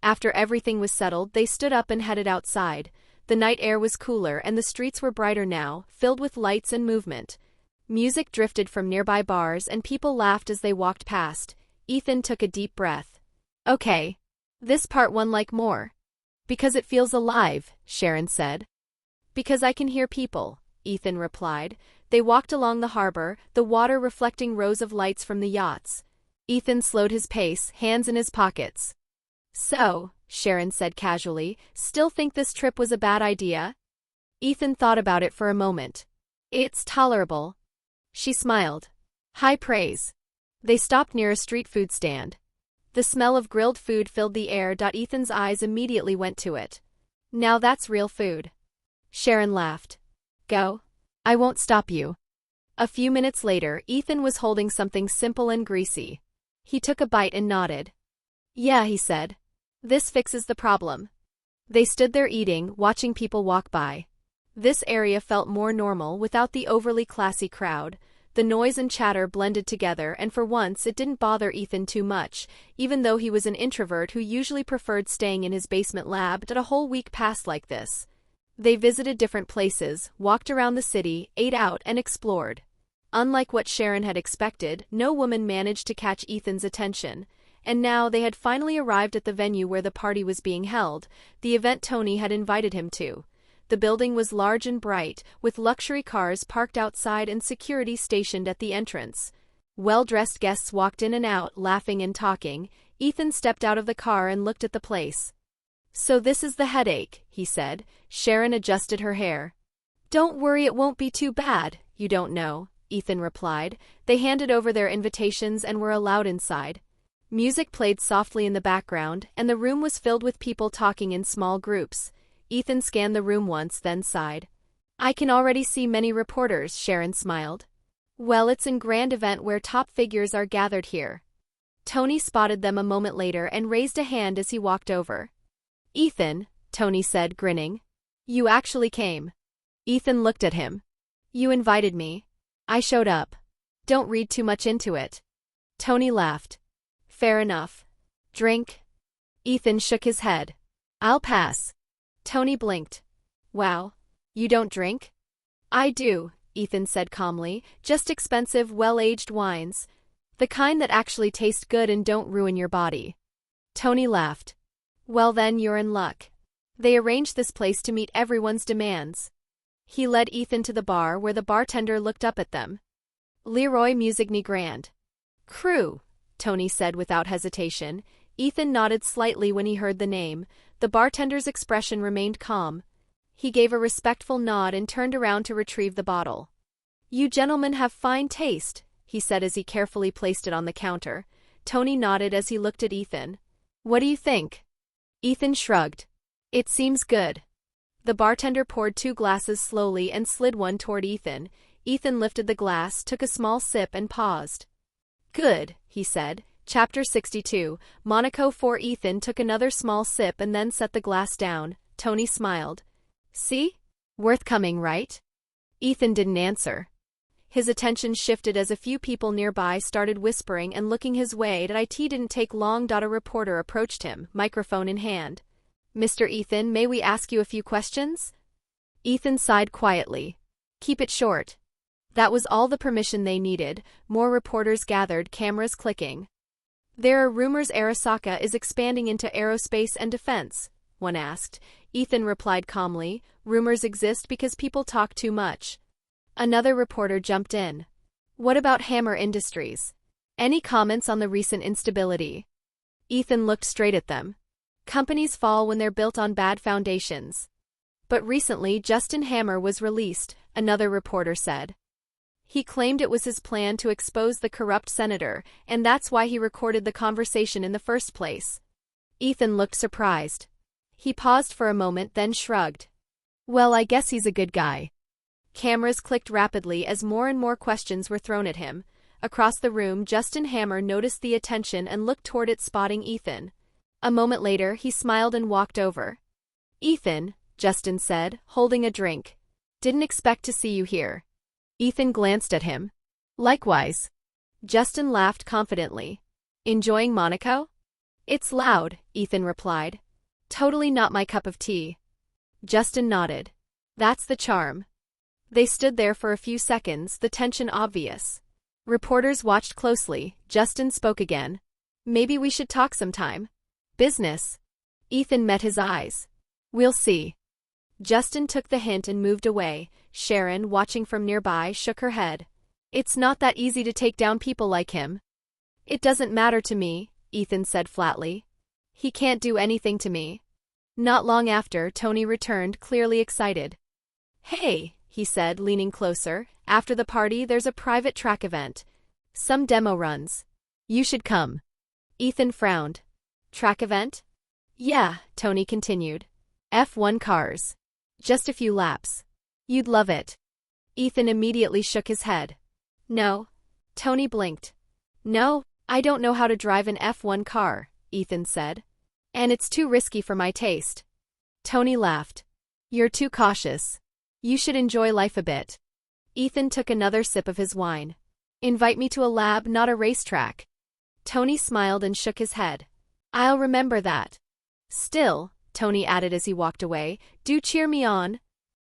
A: After everything was settled, they stood up and headed outside. The night air was cooler and the streets were brighter now, filled with lights and movement. Music drifted from nearby bars and people laughed as they walked past. Ethan took a deep breath. Okay. This part one like more. Because it feels alive, Sharon said. Because I can hear people, Ethan replied. They walked along the harbor, the water reflecting rows of lights from the yachts. Ethan slowed his pace, hands in his pockets. So, Sharon said casually, still think this trip was a bad idea? Ethan thought about it for a moment. It's tolerable. She smiled. High praise. They stopped near a street food stand. The smell of grilled food filled the air. Ethan's eyes immediately went to it. Now that's real food. Sharon laughed. Go. I won't stop you. A few minutes later, Ethan was holding something simple and greasy. He took a bite and nodded. Yeah, he said. This fixes the problem. They stood there eating, watching people walk by. This area felt more normal without the overly classy crowd. The noise and chatter blended together, and for once it didn't bother Ethan too much, even though he was an introvert who usually preferred staying in his basement lab. A whole week passed like this. They visited different places, walked around the city, ate out, and explored. Unlike what Sharon had expected, no woman managed to catch Ethan's attention. And now they had finally arrived at the venue where the party was being held, the event Tony had invited him to. The building was large and bright, with luxury cars parked outside and security stationed at the entrance. Well-dressed guests walked in and out, laughing and talking. Ethan stepped out of the car and looked at the place. So this is the headache, he said. Sharon adjusted her hair. Don't worry, it won't be too bad. You don't know, Ethan replied. They handed over their invitations and were allowed inside. Music played softly in the background, and the room was filled with people talking in small groups. Ethan scanned the room once, then sighed. I can already see many reporters, Sharon smiled. Well, it's a grand event where top figures are gathered here. Tony spotted them a moment later and raised a hand as he walked over. Ethan, Tony said, grinning. You actually came. Ethan looked at him. You invited me. I showed up. Don't read too much into it. Tony laughed. Fair enough. Drink? Ethan shook his head. I'll pass. Tony blinked. Wow. You don't drink? I do, Ethan said calmly. Just expensive, well-aged wines. The kind that actually taste good and don't ruin your body. Tony laughed. Well then, you're in luck. They arranged this place to meet everyone's demands. He led Ethan to the bar where the bartender looked up at them. Leroy Musigny Grand. Crew, Tony said without hesitation. Ethan nodded slightly when he heard the name. The bartender's expression remained calm. He gave a respectful nod and turned around to retrieve the bottle. You gentlemen have fine taste, he said as he carefully placed it on the counter. Tony nodded as he looked at Ethan. What do you think? Ethan shrugged. It seems good. The bartender poured 2 glasses slowly and slid one toward Ethan. Ethan lifted the glass, took a small sip and paused. Good, he said. Chapter 62, Monaco 4. Ethan took another small sip and then set the glass down. Tony smiled. See? Worth coming, right? Ethan didn't answer. His attention shifted as a few people nearby started whispering and looking his way. It didn't take long. A reporter approached him, microphone in hand. Mr. Ethan, may we ask you a few questions? Ethan sighed quietly. Keep it short. That was all the permission they needed. More reporters gathered, cameras clicking. There are rumors Arasaka is expanding into aerospace and defense, one asked. Ethan replied calmly, rumors exist because people talk too much. Another reporter jumped in. What about Hammer Industries? Any comments on the recent instability? Ethan looked straight at them. Companies fall when they're built on bad foundations. But recently Justin Hammer was released, another reporter said. He claimed it was his plan to expose the corrupt senator, and that's why he recorded the conversation in the first place. Ethan looked surprised. He paused for a moment, then shrugged. Well, I guess he's a good guy. Cameras clicked rapidly as more and more questions were thrown at him. Across the room, Justin Hammer noticed the attention and looked toward it, spotting Ethan. A moment later, he smiled and walked over. Ethan, Justin said, holding a drink. Didn't expect to see you here. Ethan glanced at him. Likewise. Justin laughed confidently. Enjoying Monaco? It's loud, Ethan replied. Totally not my cup of tea. Justin nodded. That's the charm. They stood there for a few seconds, the tension obvious. Reporters watched closely. Justin spoke again. Maybe we should talk sometime. Business. Ethan met his eyes. We'll see. Justin took the hint and moved away. Sharon, watching from nearby, shook her head. It's not that easy to take down people like him. It doesn't matter to me, Ethan said flatly. He can't do anything to me. Not long after, Tony returned, clearly excited. Hey, he said, leaning closer. After the party, there's a private track event. Some demo runs. You should come. Ethan frowned. Track event? Yeah, Tony continued. F1 cars. Just a few laps. You'd love it. Ethan immediately shook his head. No. Tony blinked. No, I don't know how to drive an F1 car, Ethan said. And it's too risky for my taste. Tony laughed. You're too cautious. You should enjoy life a bit. Ethan took another sip of his wine. Invite me to a lab, not a racetrack. Tony smiled and shook his head. I'll remember that. Still, Tony added as he walked away, do cheer me on.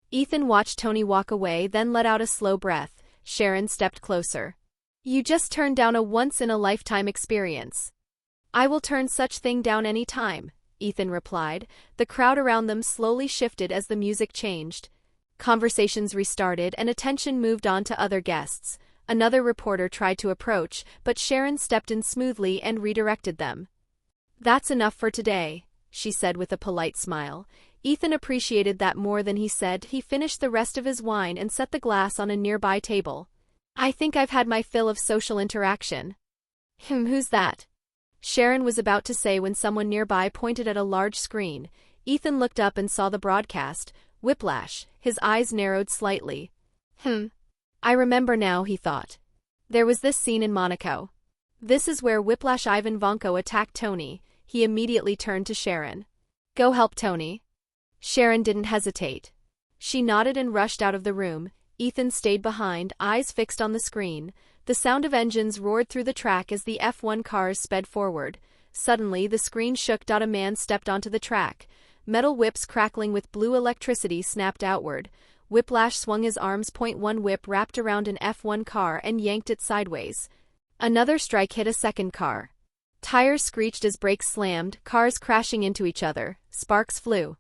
A: Ethan watched Tony walk away, then let out a slow breath. Sharon stepped closer. You just turned down a once-in-a-lifetime experience. I will turn such thing down any time, Ethan replied. The crowd around them slowly shifted as the music changed. Conversations restarted and attention moved on to other guests. Another reporter tried to approach, but Sharon stepped in smoothly and redirected them. That's enough for today, she said with a polite smile. Ethan appreciated that more than he said. He finished the rest of his wine and set the glass on a nearby table. I think I've had my fill of social interaction. Who's that? Sharon was about to say when someone nearby pointed at a large screen. Ethan looked up and saw the broadcast. Whiplash. His eyes narrowed slightly. I remember now, he thought. There was this scene in Monaco. This is where Whiplash Ivan Vanko attacked Tony. He immediately turned to Sharon. Go help Tony. Sharon didn't hesitate. She nodded and rushed out of the room. Ethan stayed behind, eyes fixed on the screen. The sound of engines roared through the track as the F1 cars sped forward. Suddenly, the screen shook. A man stepped onto the track. Metal whips crackling with blue electricity snapped outward. Whiplash swung his arms. One whip wrapped around an F1 car and yanked it sideways. Another strike hit a second car. Tires screeched as brakes slammed, cars crashing into each other. Sparks flew.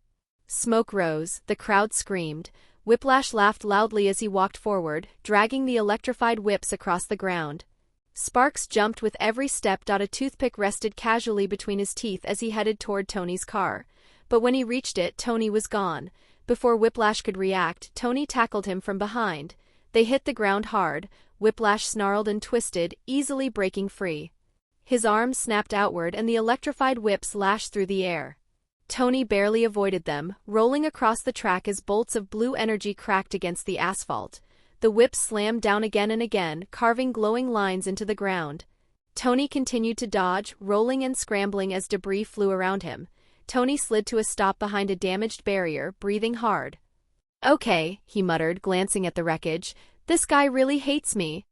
A: Smoke rose, the crowd screamed. Whiplash laughed loudly as he walked forward, dragging the electrified whips across the ground. Sparks jumped with every step. A toothpick rested casually between his teeth as he headed toward Tony's car. But when he reached it, Tony was gone. Before Whiplash could react, Tony tackled him from behind. They hit the ground hard. Whiplash snarled and twisted, easily breaking free. His arms snapped outward and the electrified whips lashed through the air. Tony barely avoided them, rolling across the track as bolts of blue energy cracked against the asphalt. The whips slammed down again and again, carving glowing lines into the ground. Tony continued to dodge, rolling and scrambling as debris flew around him. Tony slid to a stop behind a damaged barrier, breathing hard. "Okay," he muttered, glancing at the wreckage. "This guy really hates me."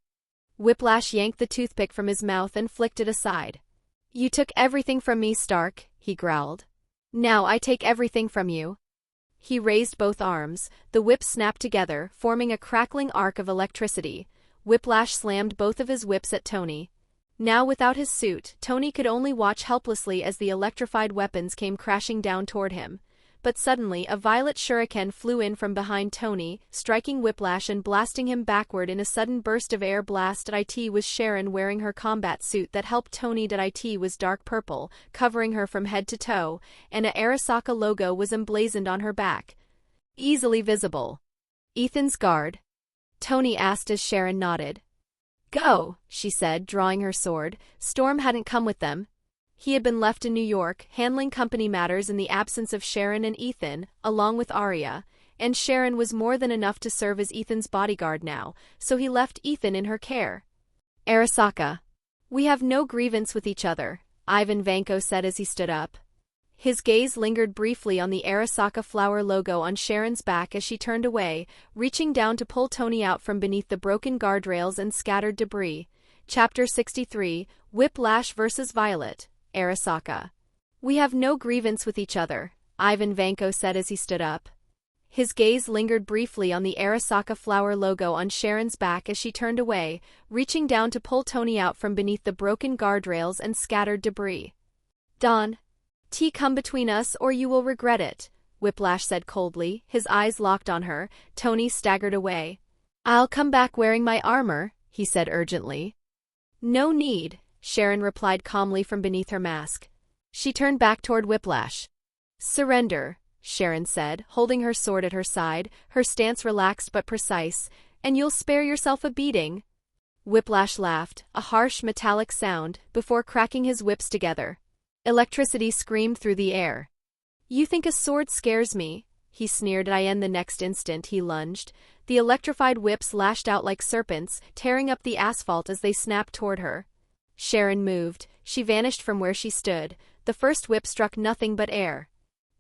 A: Whiplash yanked the toothpick from his mouth and flicked it aside. "You took everything from me, Stark," he growled. "Now I take everything from you." He raised both arms. The whips snapped together, forming a crackling arc of electricity. Whiplash slammed both of his whips at Tony. Now without his suit, Tony could only watch helplessly as the electrified weapons came crashing down toward him. But suddenly a violet shuriken flew in from behind Tony, striking Whiplash and blasting him backward in a sudden burst of air blast. It was Sharon wearing her combat suit that helped Tony. It was dark purple, covering her from head to toe, and a Arasaka logo was emblazoned on her back. Easily visible. "Ethan's guard?" Tony asked as Sharon nodded. "Go," she said, drawing her sword. Storm hadn't come with them. He had been left in New York, handling company matters in the absence of Sharon and Ethan, along with Arya, and Sharon was more than enough to serve as Ethan's bodyguard now, so he left Ethan in her care. "Arasaka. We have no grievance with each other," Ivan Vanko said as he stood up. His gaze lingered briefly on the Arasaka flower logo on Sharon's back as she turned away, reaching down to pull Tony out from beneath the broken guardrails and scattered debris. Chapter 63, Whiplash vs. Violet. Arasaka. "We have no grievance with each other," Ivan Vanko said as he stood up. His gaze lingered briefly on the Arasaka flower logo on Sharon's back as she turned away, reaching down to pull Tony out from beneath the broken guardrails and scattered debris. "Dawn. Come between us or you will regret it," Whiplash said coldly, his eyes locked on her. Tony staggered away. "I'll come back wearing my armor," he said urgently. "No need," Sharon replied calmly from beneath her mask. She turned back toward Whiplash. "Surrender," Sharon said, holding her sword at her side, her stance relaxed but precise, "and you'll spare yourself a beating." Whiplash laughed, a harsh metallic sound, before cracking his whips together. Electricity screamed through the air. "You think a sword scares me?" he sneered. And the next instant he lunged. The electrified whips lashed out like serpents, tearing up the asphalt as they snapped toward her. Sharon moved. She vanished from where she stood. The first whip struck nothing but air.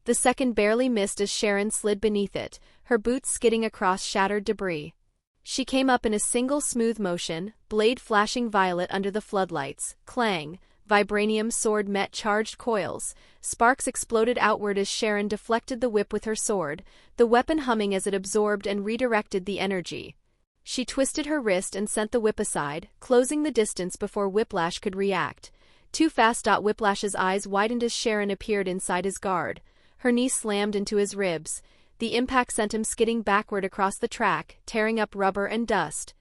A: The second barely missed as Sharon slid beneath it, her boots skidding across shattered debris. She came up in a single smooth motion, blade flashing violet under the floodlights. Clang. Vibranium sword met charged coils. Sparks exploded outward as Sharon deflected the whip with her sword, the weapon humming as it absorbed and redirected the energy. She twisted her wrist and sent the whip aside, closing the distance before Whiplash could react. Too fast. Whiplash's eyes widened as Sharon appeared inside his guard. Her knee slammed into his ribs. The impact sent him skidding backward across the track, tearing up rubber and dust.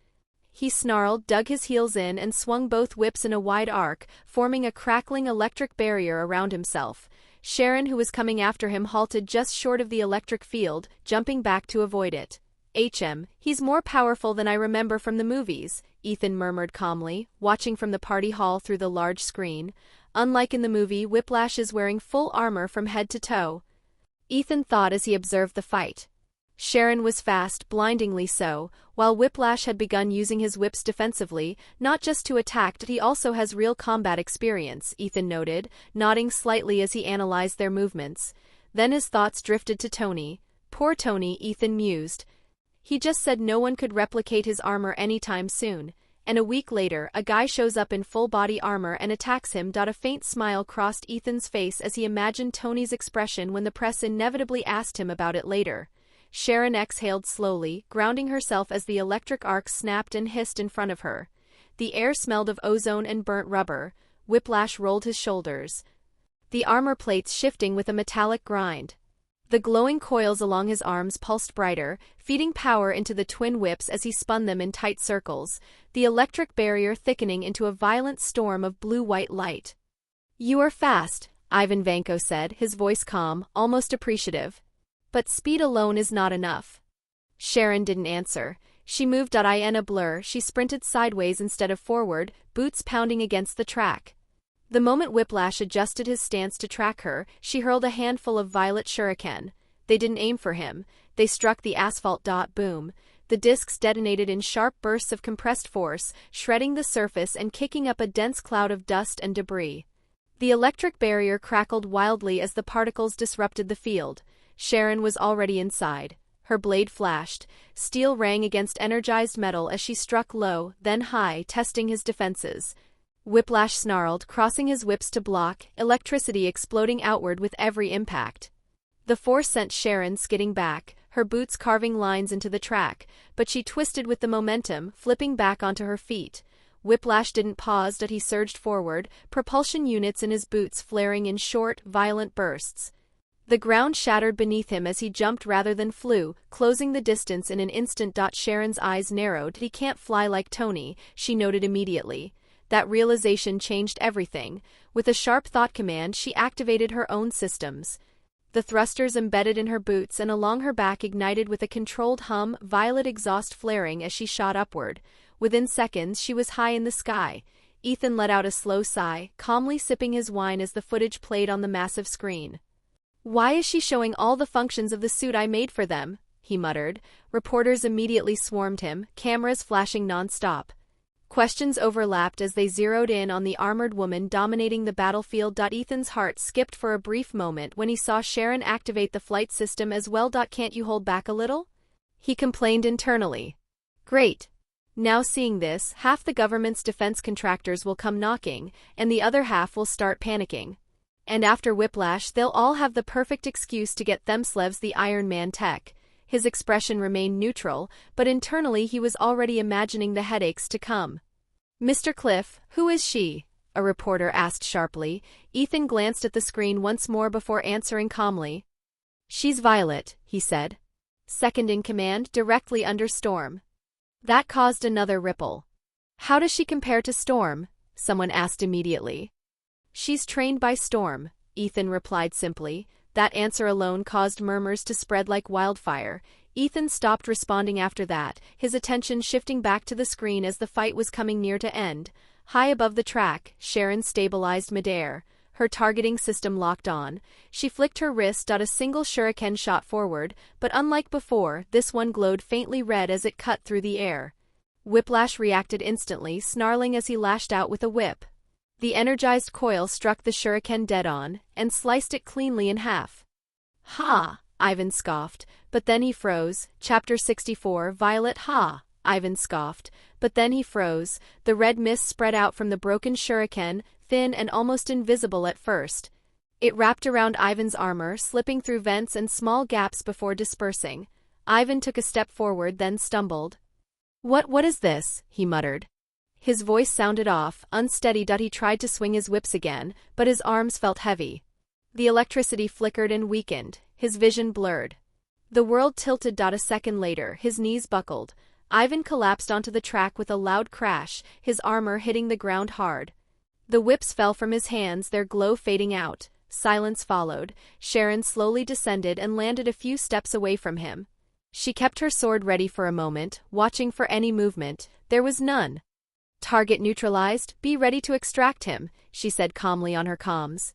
A: He snarled, dug his heels in, and swung both whips in a wide arc, forming a crackling electric barrier around himself. Sharon, who was coming after him, halted just short of the electric field, jumping back to avoid it. He's more powerful than I remember from the movies," Ethan murmured calmly, watching from the party hall through the large screen. "Unlike in the movie, Whiplash is wearing full armor from head to toe." Ethan thought as he observed the fight. Sharon was fast, blindingly so, while Whiplash had begun using his whips defensively, not just to attack. "He also has real combat experience," Ethan noted, nodding slightly as he analyzed their movements. Then his thoughts drifted to Tony. "Poor Tony," Ethan mused. He just said no one could replicate his armor anytime soon. And a week later, a guy shows up in full-body armor and attacks him. A faint smile crossed Ethan's face as he imagined Tony's expression when the press inevitably asked him about it later. Sharon exhaled slowly, grounding herself as the electric arc snapped and hissed in front of her. The air smelled of ozone and burnt rubber. Whiplash rolled his shoulders, the armor plates shifting with a metallic grind. The glowing coils along his arms pulsed brighter, feeding power into the twin whips as he spun them in tight circles, the electric barrier thickening into a violent storm of blue-white light. "You are fast," Ivan Vanko said, his voice calm, almost appreciative. "But speed alone is not enough." Sharon didn't answer. She moved in a blur. She sprinted sideways instead of forward, boots pounding against the track. The moment Whiplash adjusted his stance to track her, she hurled a handful of violet shuriken. They didn't aim for him. They struck the asphalt. Boom. The discs detonated in sharp bursts of compressed force, shredding the surface and kicking up a dense cloud of dust and debris. The electric barrier crackled wildly as the particles disrupted the field. Sharon was already inside. Her blade flashed. Steel rang against energized metal as she struck low, then high, testing his defenses. Whiplash snarled, crossing his whips to block, electricity exploding outward with every impact. The force sent Sharon skidding back, her boots carving lines into the track, but she twisted with the momentum, flipping back onto her feet. Whiplash didn't pause, he surged forward, propulsion units in his boots flaring in short, violent bursts. The ground shattered beneath him as he jumped rather than flew, closing the distance in an instant. Sharon's eyes narrowed. "He can't fly like Tony," she noted immediately. That realization changed everything. With a sharp thought command, she activated her own systems. The thrusters embedded in her boots and along her back ignited with a controlled hum, violet exhaust flaring as she shot upward. Within seconds, she was high in the sky. Ethan let out a slow sigh, calmly sipping his wine as the footage played on the massive screen. "Why is she showing all the functions of the suit I made for them?" he muttered. Reporters immediately swarmed him, cameras flashing non-stop. Questions overlapped as they zeroed in on the armored woman dominating the battlefield. Ethan's heart skipped for a brief moment when he saw Sharon activate the flight system as well. "Can't you hold back a little?" he complained internally. "Great. Now seeing this, half the government's defense contractors will come knocking, and the other half will start panicking. And after Whiplash, they'll all have the perfect excuse to get themselves the Iron Man tech." His expression remained neutral, but internally he was already imagining the headaches to come. "Mr. Cliff, who is she?" a reporter asked sharply. Ethan glanced at the screen once more before answering calmly. "She's Violet," he said. "Second in command, directly under Storm." That caused another ripple. "How does she compare to Storm?" someone asked immediately. "She's trained by Storm," Ethan replied simply. That answer alone caused murmurs to spread like wildfire. Ethan stopped responding after that, his attention shifting back to the screen as the fight was coming near to end. High above the track, Sharon stabilized midair. Her targeting system locked on. She flicked her wrist. A single shuriken shot forward, but unlike before, this one glowed faintly red as it cut through the air. Whiplash reacted instantly, snarling as he lashed out with a whip. The energized coil struck the shuriken dead-on, and sliced it cleanly in half. "Ha!" Ivan scoffed, but then he froze. Chapter 64, Violet. "Ha!" Ivan scoffed, but then he froze. The red mist spread out from the broken shuriken, thin and almost invisible at first. It wrapped around Ivan's armor, slipping through vents and small gaps before dispersing. Ivan took a step forward, then stumbled. What is this?" he muttered. His voice sounded off, unsteady. He tried to swing his whips again, but his arms felt heavy. The electricity flickered and weakened, his vision blurred. The world tilted. A second later, his knees buckled. Ivan collapsed onto the track with a loud crash, his armor hitting the ground hard. The whips fell from his hands, their glow fading out. Silence followed. Sharon slowly descended and landed a few steps away from him. She kept her sword ready for a moment, watching for any movement. There was none. "Target neutralized, be ready to extract him," she said calmly on her comms.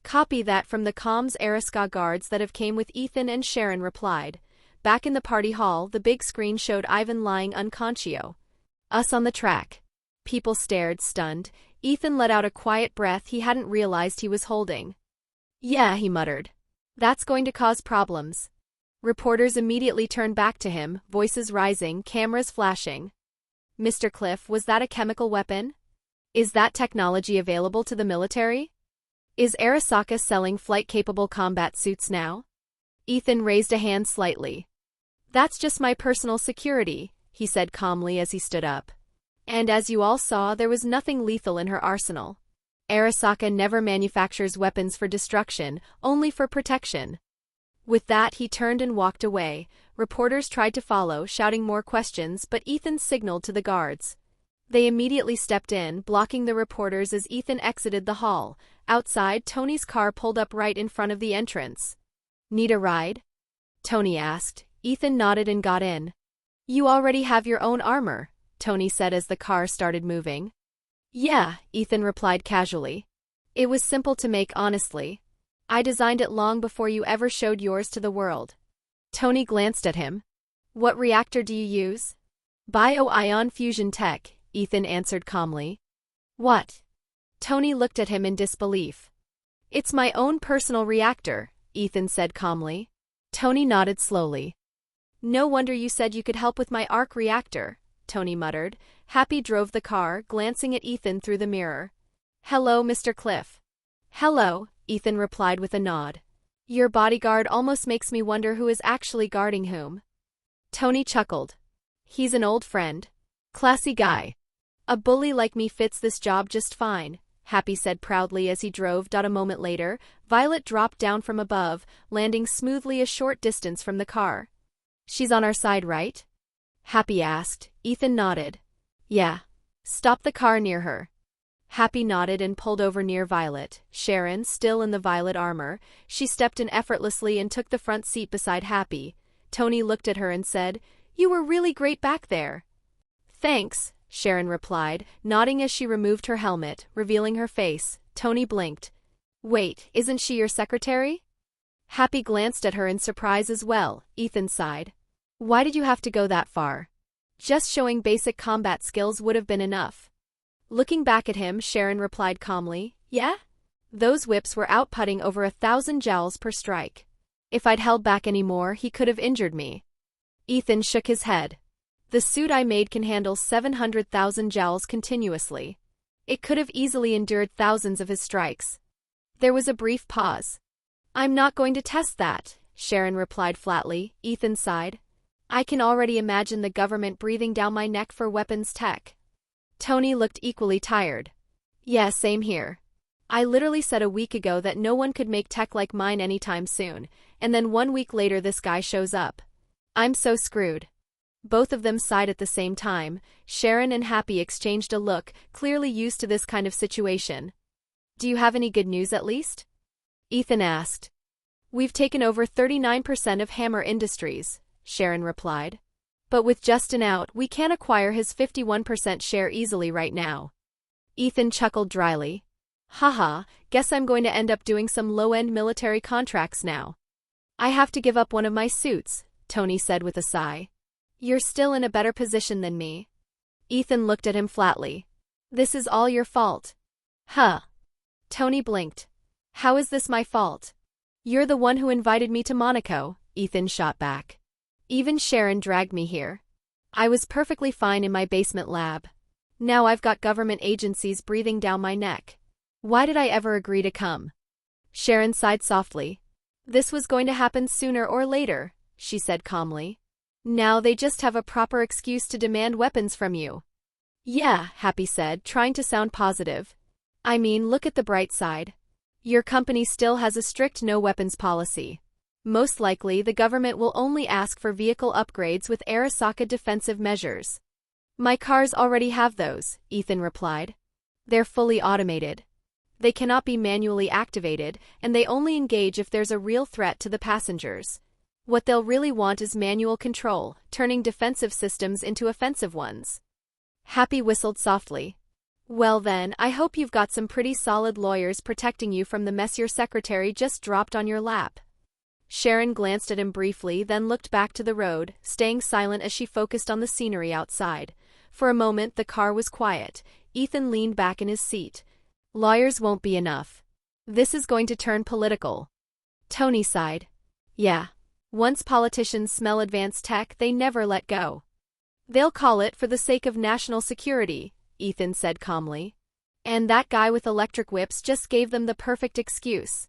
A: "Copy that," from the comms Ariska guards that have came with Ethan and Sharon replied. Back in the party hall, the big screen showed Ivan lying unconscio. Us on the track. People stared, stunned. Ethan let out a quiet breath he hadn't realized he was holding. "Yeah," he muttered. "That's going to cause problems." Reporters immediately turned back to him, voices rising, cameras flashing. Mr. Cliff, was that a chemical weapon? Is that technology available to the military? Is Arasaka selling flight-capable combat suits now? Ethan raised a hand slightly. That's just my personal security, he said calmly as he stood up. And as you all saw, there was nothing lethal in her arsenal. Arasaka never manufactures weapons for destruction, only for protection. With that, he turned and walked away. Reporters tried to follow, shouting more questions, but Ethan signaled to the guards. They immediately stepped in, blocking the reporters as Ethan exited the hall. Outside, Tony's car pulled up right in front of the entrance. Need a ride? Tony asked. Ethan nodded and got in. You already have your own armor, Tony said as the car started moving. Yeah, Ethan replied casually. It was simple to make, honestly. I designed it long before you ever showed yours to the world. Tony glanced at him. What reactor do you use? Bio-ion fusion tech, Ethan answered calmly. What? Tony looked at him in disbelief. It's my own personal reactor, Ethan said calmly. Tony nodded slowly. No wonder you said you could help with my arc reactor, Tony muttered. Happy drove the car, glancing at Ethan through the mirror. Hello, Mr. Cliff. Hello, Ethan replied with a nod. Your bodyguard almost makes me wonder who is actually guarding whom. Tony chuckled. He's an old friend. Classy guy. A bully like me fits this job just fine, Happy said proudly as he drove. A moment later, Violet dropped down from above, landing smoothly a short distance from the car. She's on our side, right? Happy asked. Ethan nodded. Yeah. Stop the car near her. Happy nodded and pulled over near Violet. Sharon, still in the violet armor, she stepped in effortlessly and took the front seat beside Happy. Tony looked at her and said, You were really great back there. Thanks, Sharon replied, nodding as she removed her helmet, revealing her face. Tony blinked. Wait, isn't she your secretary? Happy glanced at her in surprise as well. Ethan sighed. Why did you have to go that far? Just showing basic combat skills would have been enough. Looking back at him, Sharon replied calmly, Yeah? Those whips were outputting over 1,000 joules per strike. If I'd held back any more, he could have injured me. Ethan shook his head. The suit I made can handle 700,000 joules continuously. It could have easily endured thousands of his strikes. There was a brief pause. I'm not going to test that, Sharon replied flatly. Ethan sighed. I can already imagine the government breathing down my neck for weapons tech. Tony looked equally tired. Yeah, same here. I literally said a week ago that no one could make tech like mine anytime soon, and then 1 week later this guy shows up. I'm so screwed. Both of them sighed at the same time. Sharon and Happy exchanged a look, clearly used to this kind of situation. Do you have any good news at least? Ethan asked. We've taken over 39% of Hammer Industries, Sharon replied. But with Justin out, we can't acquire his 51% share easily right now. Ethan chuckled dryly. Haha, guess I'm going to end up doing some low-end military contracts now. I have to give up one of my suits, Tony said with a sigh. You're still in a better position than me. Ethan looked at him flatly. This is all your fault. Huh. Tony blinked. How is this my fault? You're the one who invited me to Monaco, Ethan shot back. Even Sharon dragged me here. I was perfectly fine in my basement lab. Now I've got government agencies breathing down my neck. Why did I ever agree to come? Sharon sighed softly. This was going to happen sooner or later, she said calmly. Now they just have a proper excuse to demand weapons from you. Yeah, Happy said, trying to sound positive. I mean, look at the bright side. Your company still has a strict no-weapons policy. Most likely, the government will only ask for vehicle upgrades with Arasaka defensive measures. My cars already have those, Ethan replied. They're fully automated. They cannot be manually activated, and they only engage if there's a real threat to the passengers. What they'll really want is manual control, turning defensive systems into offensive ones. Happy whistled softly. Well then, I hope you've got some pretty solid lawyers protecting you from the mess your secretary just dropped on your lap. Sharon glanced at him briefly, then looked back to the road, staying silent as she focused on the scenery outside. For a moment, the car was quiet. Ethan leaned back in his seat. Lawyers won't be enough. This is going to turn political. Tony sighed. Yeah. Once politicians smell advanced tech, they never let go. They'll call it for the sake of national security, Ethan said calmly. And that guy with electric whips just gave them the perfect excuse.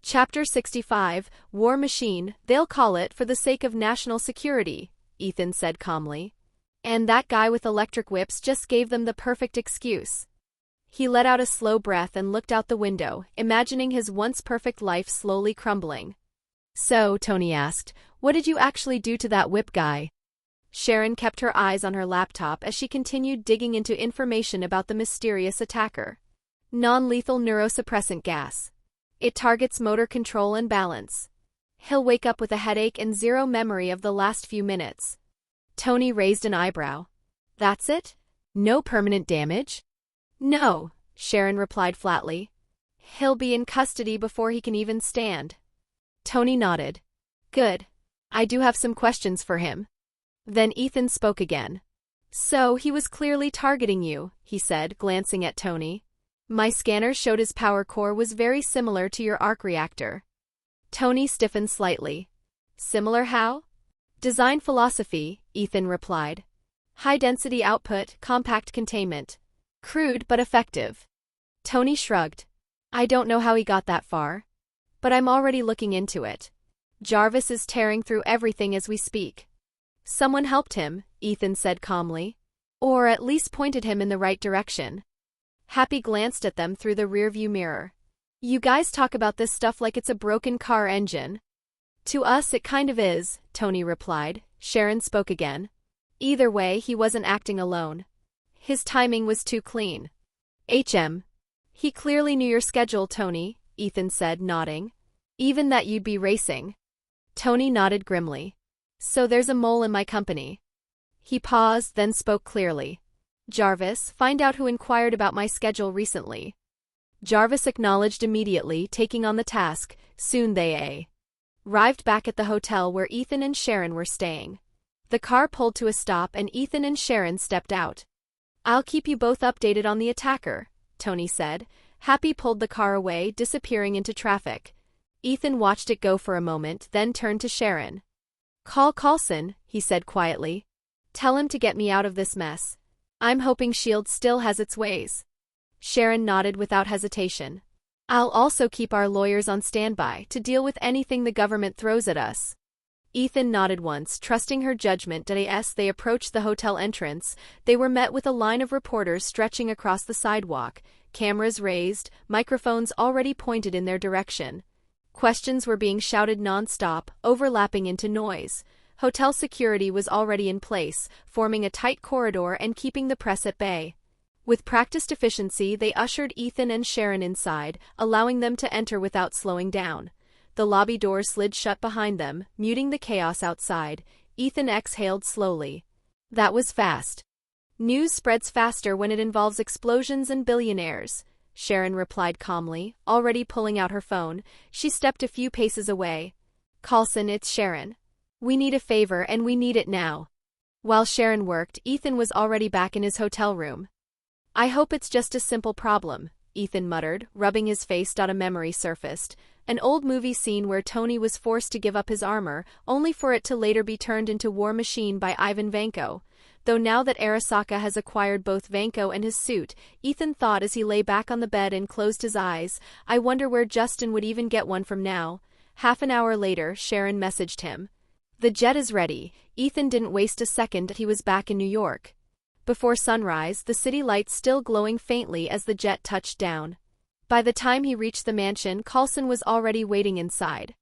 A: Chapter 65, War Machine, they'll call it for the sake of national security, Ethan said calmly. And that guy with electric whips just gave them the perfect excuse. He let out a slow breath and looked out the window, imagining his once perfect life slowly crumbling. So, Tony asked, what did you actually do to that whip guy? Sharon kept her eyes on her laptop as she continued digging into information about the mysterious attacker. Non-lethal neurosuppressant gas. It targets motor control and balance. He'll wake up with a headache and zero memory of the last few minutes. Tony raised an eyebrow. That's it? No permanent damage? No, Sharon replied flatly. He'll be in custody before he can even stand. Tony nodded. Good. I do have some questions for him. Then Ethan spoke again. So he was clearly targeting you, he said, glancing at Tony. My scanner showed his power core was very similar to your arc reactor. Tony stiffened slightly. Similar how? Design philosophy, Ethan replied. High-density output, compact containment. Crude but effective. Tony shrugged. I don't know how he got that far. But I'm already looking into it. Jarvis is tearing through everything as we speak. Someone helped him, Ethan said calmly. Or at least pointed him in the right direction. Happy glanced at them through the rearview mirror. You guys talk about this stuff like it's a broken car engine. To us it kind of is, Tony replied. Sharon spoke again. Either way, he wasn't acting alone. His timing was too clean. He clearly knew your schedule, Tony, Ethan said, nodding. Even that you'd be racing. Tony nodded grimly. So there's a mole in my company. He paused, then spoke clearly. Jarvis, find out who inquired about my schedule recently. Jarvis acknowledged immediately, taking on the task. Soon they arrived back at the hotel where Ethan and Sharon were staying. The car pulled to a stop and Ethan and Sharon stepped out. I'll keep you both updated on the attacker, Tony said. Happy pulled the car away, disappearing into traffic. Ethan watched it go for a moment, then turned to Sharon. Call Coulson, he said quietly. Tell him to get me out of this mess. I'm hoping S.H.I.E.L.D. still has its ways. Sharon nodded without hesitation. I'll also keep our lawyers on standby to deal with anything the government throws at us. Ethan nodded once, trusting her judgment. As they approached the hotel entrance, they were met with a line of reporters stretching across the sidewalk, cameras raised, microphones already pointed in their direction. Questions were being shouted non-stop, overlapping into noise. Hotel security was already in place, forming a tight corridor and keeping the press at bay. With practiced efficiency, they ushered Ethan and Sharon inside, allowing them to enter without slowing down. The lobby doors slid shut behind them, muting the chaos outside. Ethan exhaled slowly. That was fast. News spreads faster when it involves explosions and billionaires, Sharon replied calmly, already pulling out her phone. She stepped a few paces away. Coulson, it's Sharon. We need a favor and we need it now. While Sharon worked, Ethan was already back in his hotel room. I hope it's just a simple problem, Ethan muttered, rubbing his face. A memory surfaced. An old movie scene where Tony was forced to give up his armor, only for it to later be turned into War Machine by Ivan Vanko. Though now that Arasaka has acquired both Vanko and his suit, Ethan thought as he lay back on the bed and closed his eyes, I wonder where Justin would even get one from now. Half an hour later, Sharon messaged him. The jet is ready. Ethan didn't waste a second. He was back in New York. Before sunrise, the city lights still glowing faintly as the jet touched down. By the time he reached the mansion, Coulson was already waiting inside.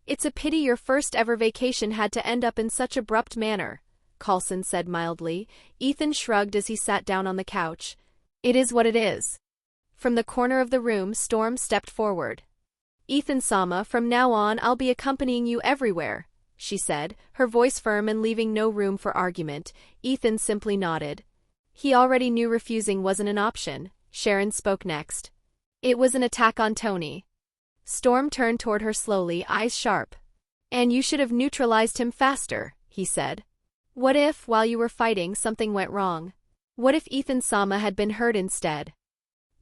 A: It's a pity your first ever vacation had to end up in such abrupt manner, Coulson said mildly. Ethan shrugged as he sat down on the couch. It is what it is. From the corner of the room, Storm stepped forward. Ethan-sama, from now on I'll be accompanying you everywhere, she said, her voice firm and leaving no room for argument. Ethan simply nodded. He already knew refusing wasn't an option. Sharon spoke next. It was an attack on Tony. Storm turned toward her slowly, eyes sharp. And you should have neutralized him faster, he said. What if, while you were fighting, something went wrong? What if Ethan-sama had been hurt instead?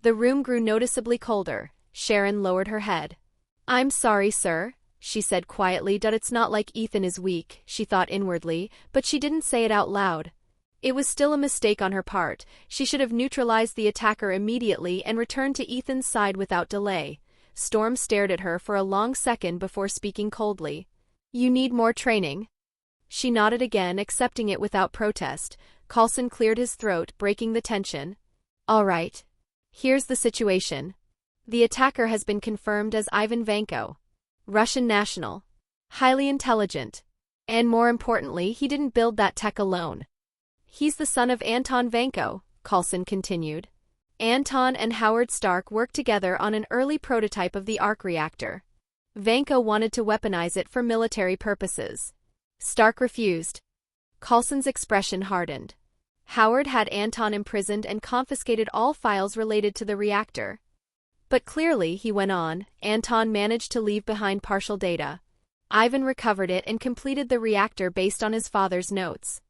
A: The room grew noticeably colder. Sharon lowered her head. I'm sorry, sir. she said quietly. It's not like Ethan is weak, she thought inwardly, but she didn't say it out loud. It was still a mistake on her part. She should have neutralized the attacker immediately and returned to Ethan's side without delay. Storm stared at her for a long second before speaking coldly. You need more training. She nodded again, accepting it without protest. Coulson cleared his throat, breaking the tension. All right. Here's the situation. The attacker has been confirmed as Ivan Vanko. Russian national. Highly intelligent. And more importantly, he didn't build that tech alone. He's the son of Anton Vanko, Coulson continued. Anton and Howard Stark worked together on an early prototype of the arc reactor. Vanko wanted to weaponize it for military purposes. Stark refused. Coulson's expression hardened. Howard had Anton imprisoned and confiscated all files related to the reactor. But clearly, he went on, Anton managed to leave behind partial data. Ivan recovered it and completed the reactor based on his father's notes.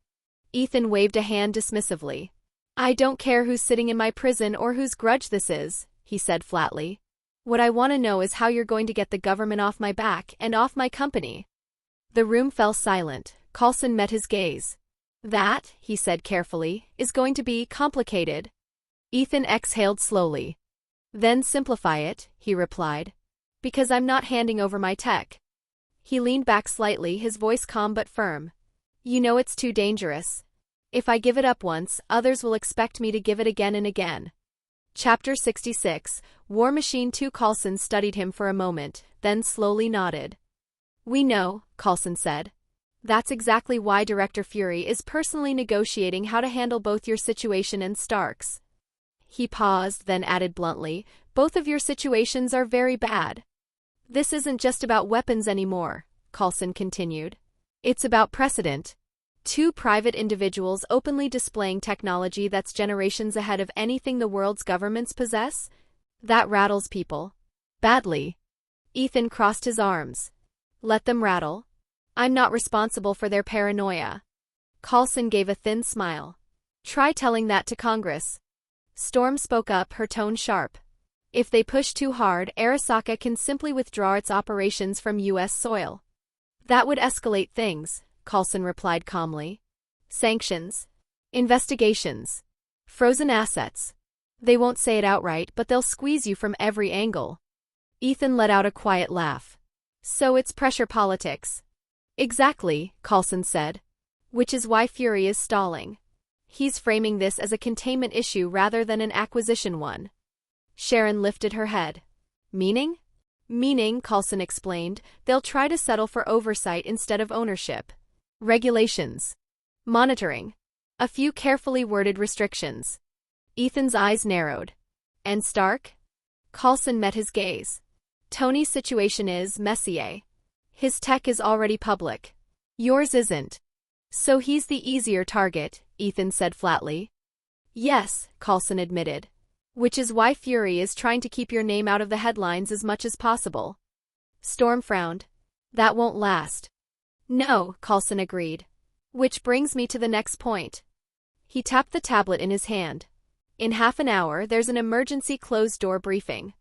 A: Ethan waved a hand dismissively. I don't care who's sitting in my prison or whose grudge this is, he said flatly. What I want to know is how you're going to get the government off my back and off my company. The room fell silent. Coulson met his gaze. That, he said carefully, is going to be complicated. Ethan exhaled slowly. Then simplify it, he replied. Because I'm not handing over my tech. He leaned back slightly, his voice calm but firm. You know it's too dangerous. If I give it up once, others will expect me to give it again and again. Chapter 66, War Machine 2. Coulson studied him for a moment, then slowly nodded. We know, Coulson said. That's exactly why Director Fury is personally negotiating how to handle both your situation and Stark's. He paused, then added bluntly, both of your situations are very bad. This isn't just about weapons anymore, Coulson continued. It's about precedent. Two private individuals openly displaying technology that's generations ahead of anything the world's governments possess? That rattles people. Badly. Ethan crossed his arms. Let them rattle. I'm not responsible for their paranoia. Coulson gave a thin smile. Try telling that to Congress. Storm spoke up, her tone sharp. If they push too hard, Arasaka can simply withdraw its operations from U.S. soil. That would escalate things, Coulson replied calmly. Sanctions. Investigations. Frozen assets. They won't say it outright, but they'll squeeze you from every angle. Ethan let out a quiet laugh. So it's pressure politics. Exactly, Coulson said. Which is why Fury is stalling. He's framing this as a containment issue rather than an acquisition one. Sharon lifted her head. Meaning? Meaning, Coulson explained, they'll try to settle for oversight instead of ownership. Regulations. Monitoring. A few carefully worded restrictions. Ethan's eyes narrowed. And Stark? Coulson met his gaze. Tony's situation is Messier. His tech is already public. Yours isn't. So he's the easier target, Ethan said flatly. Yes, Coulson admitted. Which is why Fury is trying to keep your name out of the headlines as much as possible. Storm frowned. That won't last. No, Coulson agreed. Which brings me to the next point. He tapped the tablet in his hand. In half an hour, there's an emergency closed-door briefing.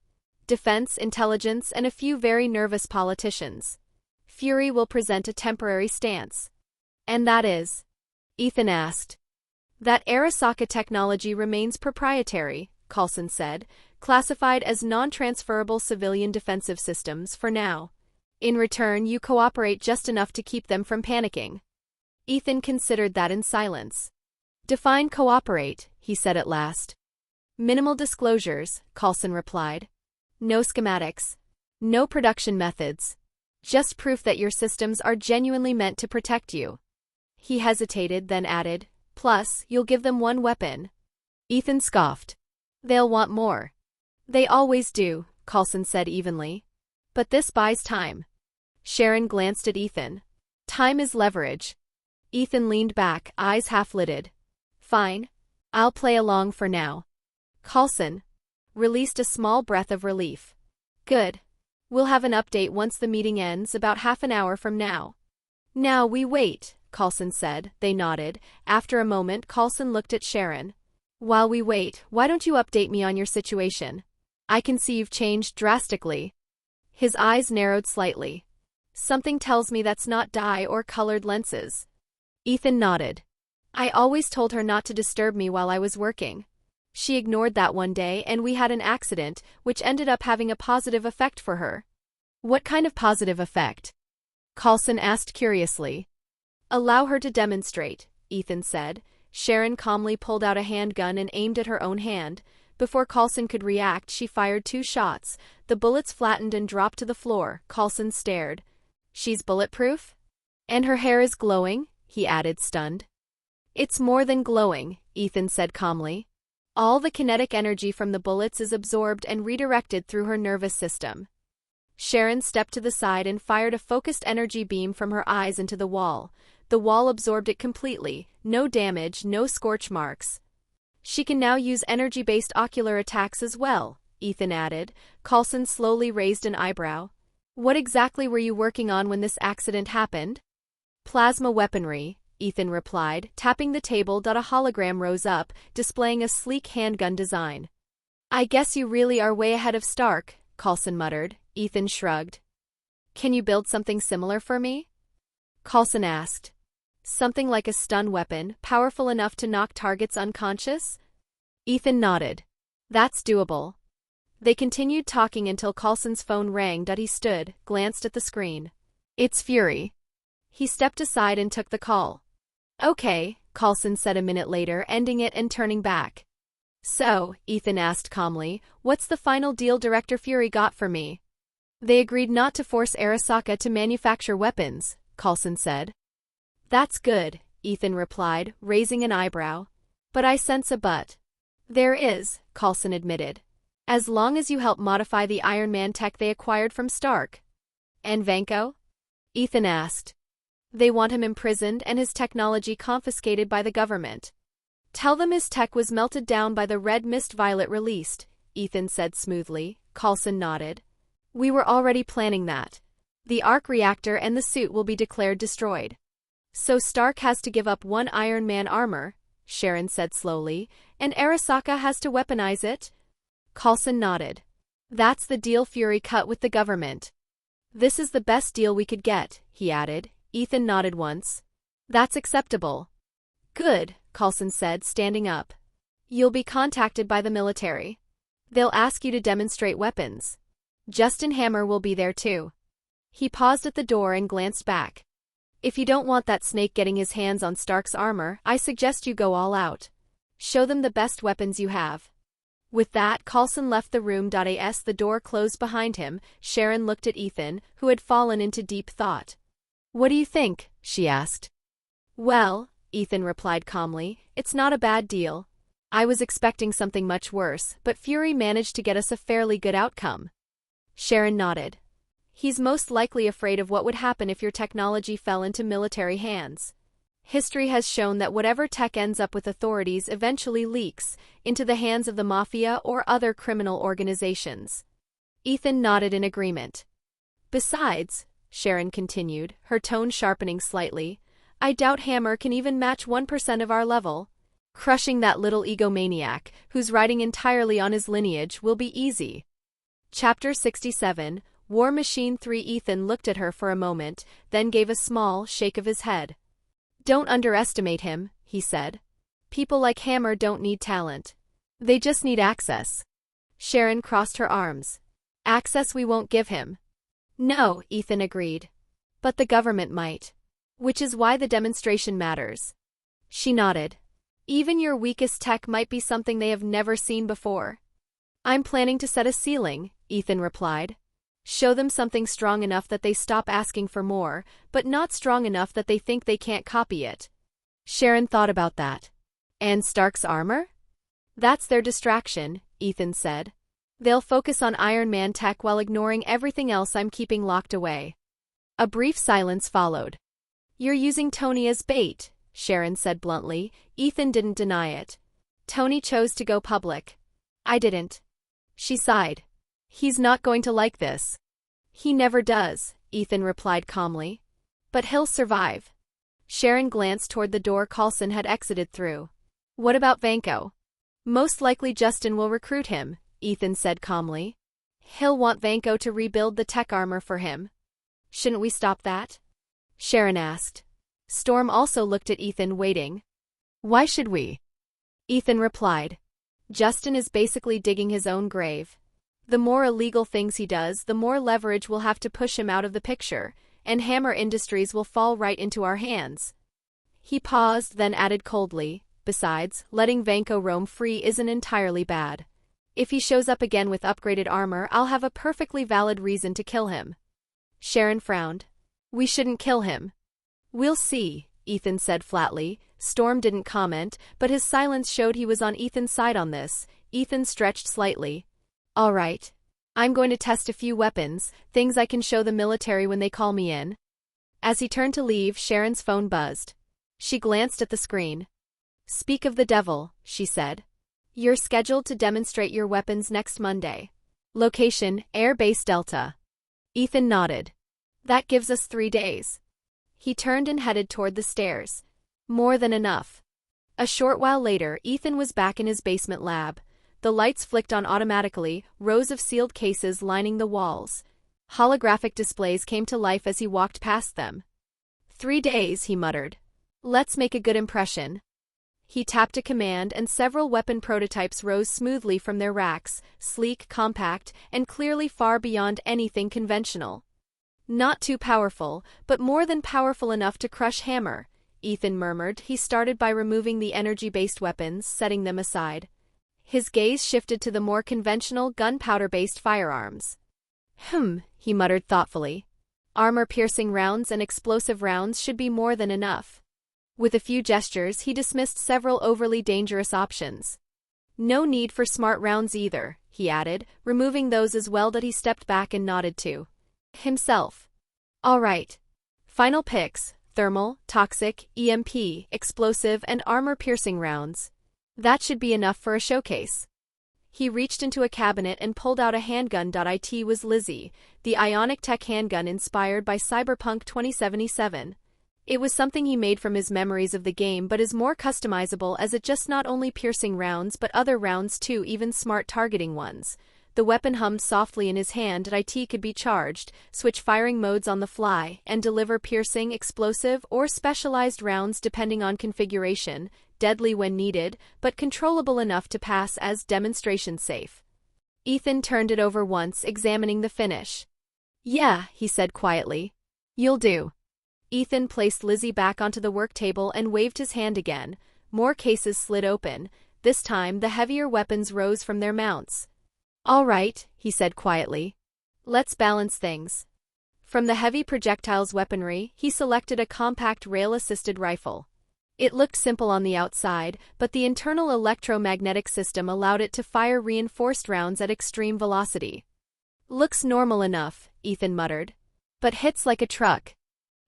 A: Defense, intelligence, and a few very nervous politicians. Fury will present a temporary stance. And that is? Ethan asked. That Arasaka technology remains proprietary, Coulson said, classified as non-transferable civilian defensive systems for now. In return, you cooperate just enough to keep them from panicking. Ethan considered that in silence. Define cooperate, he said at last. Minimal disclosures, Coulson replied. No schematics. No production methods. Just proof that your systems are genuinely meant to protect you. He hesitated, then added, plus, you'll give them one weapon. Ethan scoffed. They'll want more. They always do, Coulson said evenly. But this buys time. Sharon glanced at Ethan. Time is leverage. Ethan leaned back, eyes half-lidded. Fine. I'll play along for now. Coulson released a small breath of relief. Good. We'll have an update once the meeting ends, about half an hour from now. Now we wait, Coulson said. They nodded. After a moment, Coulson looked at Sharon. While we wait, why don't you update me on your situation? I can see you've changed drastically. His eyes narrowed slightly. Something tells me that's not dye or colored lenses. Ethan nodded. I always told her not to disturb me while I was working. She ignored that one day and we had an accident, which ended up having a positive effect for her. What kind of positive effect? Coulson asked curiously. Allow her to demonstrate, Ethan said. Sharon calmly pulled out a handgun and aimed at her own hand. Before Coulson could react, she fired 2 shots. The bullets flattened and dropped to the floor. Coulson stared. She's bulletproof? And her hair is glowing? He added, stunned. It's more than glowing, Ethan said calmly. All the kinetic energy from the bullets is absorbed and redirected through her nervous system. Sharon stepped to the side and fired a focused energy beam from her eyes into the wall. The wall absorbed it completely, no damage, no scorch marks. She can now use energy-based ocular attacks as well, Ethan added. Coulson slowly raised an eyebrow. What exactly were you working on when this accident happened? Plasma weaponry, Ethan replied, tapping the table. A hologram rose up, displaying a sleek handgun design. I guess you really are way ahead of Stark, Coulson muttered. Ethan shrugged. Can you build something similar for me? Coulson asked. Something like a stun weapon, powerful enough to knock targets unconscious? Ethan nodded. That's doable. They continued talking until Coulson's phone rang. He stood, glanced at the screen. It's Fury. He stepped aside and took the call. Okay, Coulson said a minute later, ending it and turning back. So, Ethan asked calmly, what's the final deal Director Fury got for me? They agreed not to force Arasaka to manufacture weapons, Coulson said. That's good, Ethan replied, raising an eyebrow. But I sense a but. There is, Coulson admitted. As long as you help modify the Iron Man tech they acquired from Stark. And Vanko? Ethan asked. They want him imprisoned and his technology confiscated by the government. Tell them his tech was melted down by the red mist Violet released, Ethan said smoothly. Coulson nodded. We were already planning that. The arc reactor and the suit will be declared destroyed. So Stark has to give up 1 Iron Man armor, Sharon said slowly, and Arasaka has to weaponize it? Coulson nodded. That's the deal Fury cut with the government. This is the best deal we could get, he added. Ethan nodded once. That's acceptable. Good, Coulson said, standing up. You'll be contacted by the military. They'll ask you to demonstrate weapons. Justin Hammer will be there too. He paused at the door and glanced back. If you don't want that snake getting his hands on Stark's armor, I suggest you go all out. Show them the best weapons you have. With that, Coulson left the room. As the door closed behind him, Sharon looked at Ethan, who had fallen into deep thought. What do you think? She asked. Well, Ethan replied calmly, it's not a bad deal. I was expecting something much worse, but Fury managed to get us a fairly good outcome. Sharon nodded. He's most likely afraid of what would happen if your technology fell into military hands. History has shown that whatever tech ends up with authorities eventually leaks into the hands of the mafia or other criminal organizations. Ethan nodded in agreement. Besides, Sharon continued, her tone sharpening slightly, I doubt Hammer can even match 1% of our level. Crushing that little egomaniac, who's riding entirely on his lineage, will be easy. Chapter 67, War Machine 3. Ethan looked at her for a moment, then gave a small shake of his head. Don't underestimate him, he said. People like Hammer don't need talent. They just need access. Sharon crossed her arms. Access we won't give him. No, Ethan agreed. But the government might. Which is why the demonstration matters. She nodded. Even your weakest tech might be something they have never seen before. I'm planning to set a ceiling, Ethan replied. Show them something strong enough that they stop asking for more, but not strong enough that they think they can't copy it. Sharon thought about that. And Stark's armor? That's their distraction, Ethan said. They'll focus on Iron Man tech while ignoring everything else I'm keeping locked away. A brief silence followed. You're using Tony as bait, Sharon said bluntly. Ethan didn't deny it. Tony chose to go public. I didn't. She sighed. He's not going to like this. He never does, Ethan replied calmly. But he'll survive. Sharon glanced toward the door Coulson had exited through. What about Vanko? Most likely Justin will recruit him, Ethan said calmly. He'll want Vanko to rebuild the tech armor for him. Shouldn't we stop that? Sharon asked. Storm also looked at Ethan, waiting. Why should we? Ethan replied. Justin is basically digging his own grave. The more illegal things he does, the more leverage we'll have to push him out of the picture, and Hammer Industries will fall right into our hands. He paused, then added coldly, besides, letting Vanko roam free isn't entirely bad. If he shows up again with upgraded armor, I'll have a perfectly valid reason to kill him. Sharon frowned. We shouldn't kill him. We'll see, Ethan said flatly. Storm didn't comment, but his silence showed he was on Ethan's side on this. Ethan stretched slightly. All right. I'm going to test a few weapons, things I can show the military when they call me in. As he turned to leave, Sharon's phone buzzed. She glanced at the screen. Speak of the devil, she said. You're scheduled to demonstrate your weapons next Monday. Location, Air Base Delta. Ethan nodded. That gives us 3 days. He turned and headed toward the stairs. More than enough. A short while later, Ethan was back in his basement lab. The lights flicked on automatically, rows of sealed cases lining the walls. Holographic displays came to life as he walked past them. 3 days, he muttered. Let's make a good impression. He tapped a command and several weapon prototypes rose smoothly from their racks, sleek, compact, and clearly far beyond anything conventional. Not too powerful, but more than powerful enough to crush Hammer, Ethan murmured. He started by removing the energy-based weapons, setting them aside. His gaze shifted to the more conventional gunpowder-based firearms. He muttered thoughtfully. Armor-piercing rounds and explosive rounds should be more than enough. With a few gestures, he dismissed several overly dangerous options. No need for smart rounds either, he added, removing those as well that he stepped back and nodded to himself. All right. Final picks: thermal, toxic, EMP, explosive, and armor-piercing rounds. That should be enough for a showcase. He reached into a cabinet and pulled out a handgun. It was Lizzie, the ionic tech handgun inspired by Cyberpunk 2077. It was something he made from his memories of the game but is more customizable as it just not only piercing rounds but other rounds too, even smart targeting ones. The weapon hummed softly in his hand. It could be charged, switch firing modes on the fly, and deliver piercing, explosive, or specialized rounds depending on configuration, deadly when needed, but controllable enough to pass as demonstration safe. Ethan turned it over once, examining the finish. Yeah, he said quietly. You'll do. Ethan placed Lizzie back onto the work table and waved his hand again. More cases slid open. This time, the heavier weapons rose from their mounts. All right, he said quietly. Let's balance things. From the heavy projectiles weaponry, he selected a compact rail-assisted rifle. It looked simple on the outside, but the internal electromagnetic system allowed it to fire reinforced rounds at extreme velocity. Looks normal enough, Ethan muttered. But hits like a truck.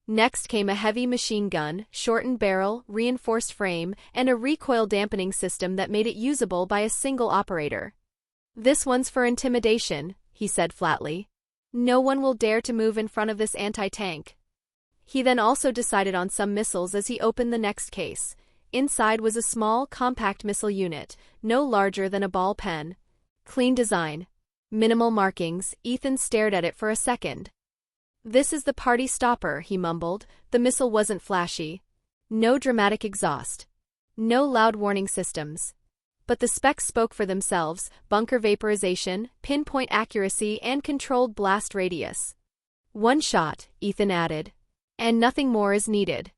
A: Next came a heavy machine gun, shortened barrel, reinforced frame, and a recoil dampening system that made it usable by a single operator. This one's for intimidation, he said flatly. No one will dare to move in front of this anti-tank. He then also decided on some missiles as he opened the next case. Inside was a small, compact missile unit, no larger than a ball pen. Clean design. Minimal markings. Ethan stared at it for a second. This is the party stopper, he mumbled. The missile wasn't flashy. No dramatic exhaust. No loud warning systems. But the specs spoke for themselves: bunker vaporization, pinpoint accuracy, and controlled blast radius. One shot, Ethan added. And nothing more is needed.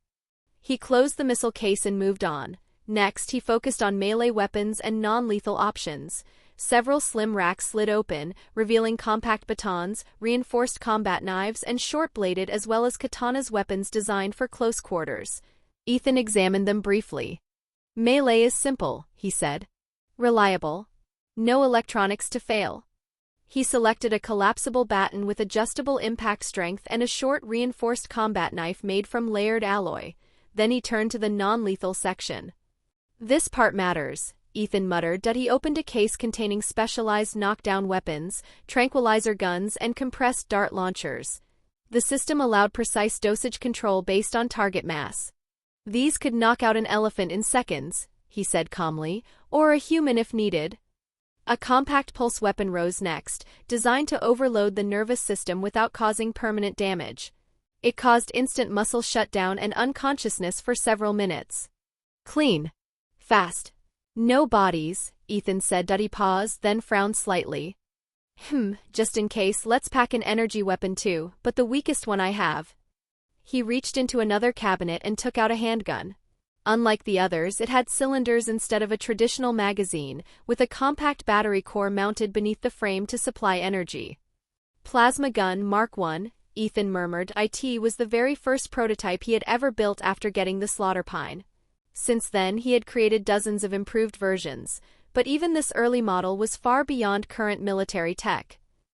A: He closed the missile case and moved on. Next, he focused on melee weapons and non-lethal options. Several slim racks slid open, revealing compact batons, reinforced combat knives, and short-bladed as well as katanas, weapons designed for close quarters. Ethan examined them briefly. Melee is simple, he said. Reliable. No electronics to fail. He selected a collapsible baton with adjustable impact strength and a short reinforced combat knife made from layered alloy. Then he turned to the non-lethal section. This part matters, Ethan muttered. He opened a case containing specialized knockdown weapons, tranquilizer guns, and compressed dart launchers. The system allowed precise dosage control based on target mass. These could knock out an elephant in seconds, he said calmly, or a human if needed. A compact pulse weapon rose next, designed to overload the nervous system without causing permanent damage. It caused instant muscle shutdown and unconsciousness for several minutes. Clean. Fast. No bodies, Ethan said. He paused, then frowned slightly. Just in case, let's pack an energy weapon too, but the weakest one I have. He reached into another cabinet and took out a handgun. Unlike the others, it had cylinders instead of a traditional magazine, with a compact battery core mounted beneath the frame to supply energy. Plasma gun Mark I, Ethan murmured. It was the very first prototype he had ever built after getting the slaughter pine. Since then, he had created dozens of improved versions, but even this early model was far beyond current military tech.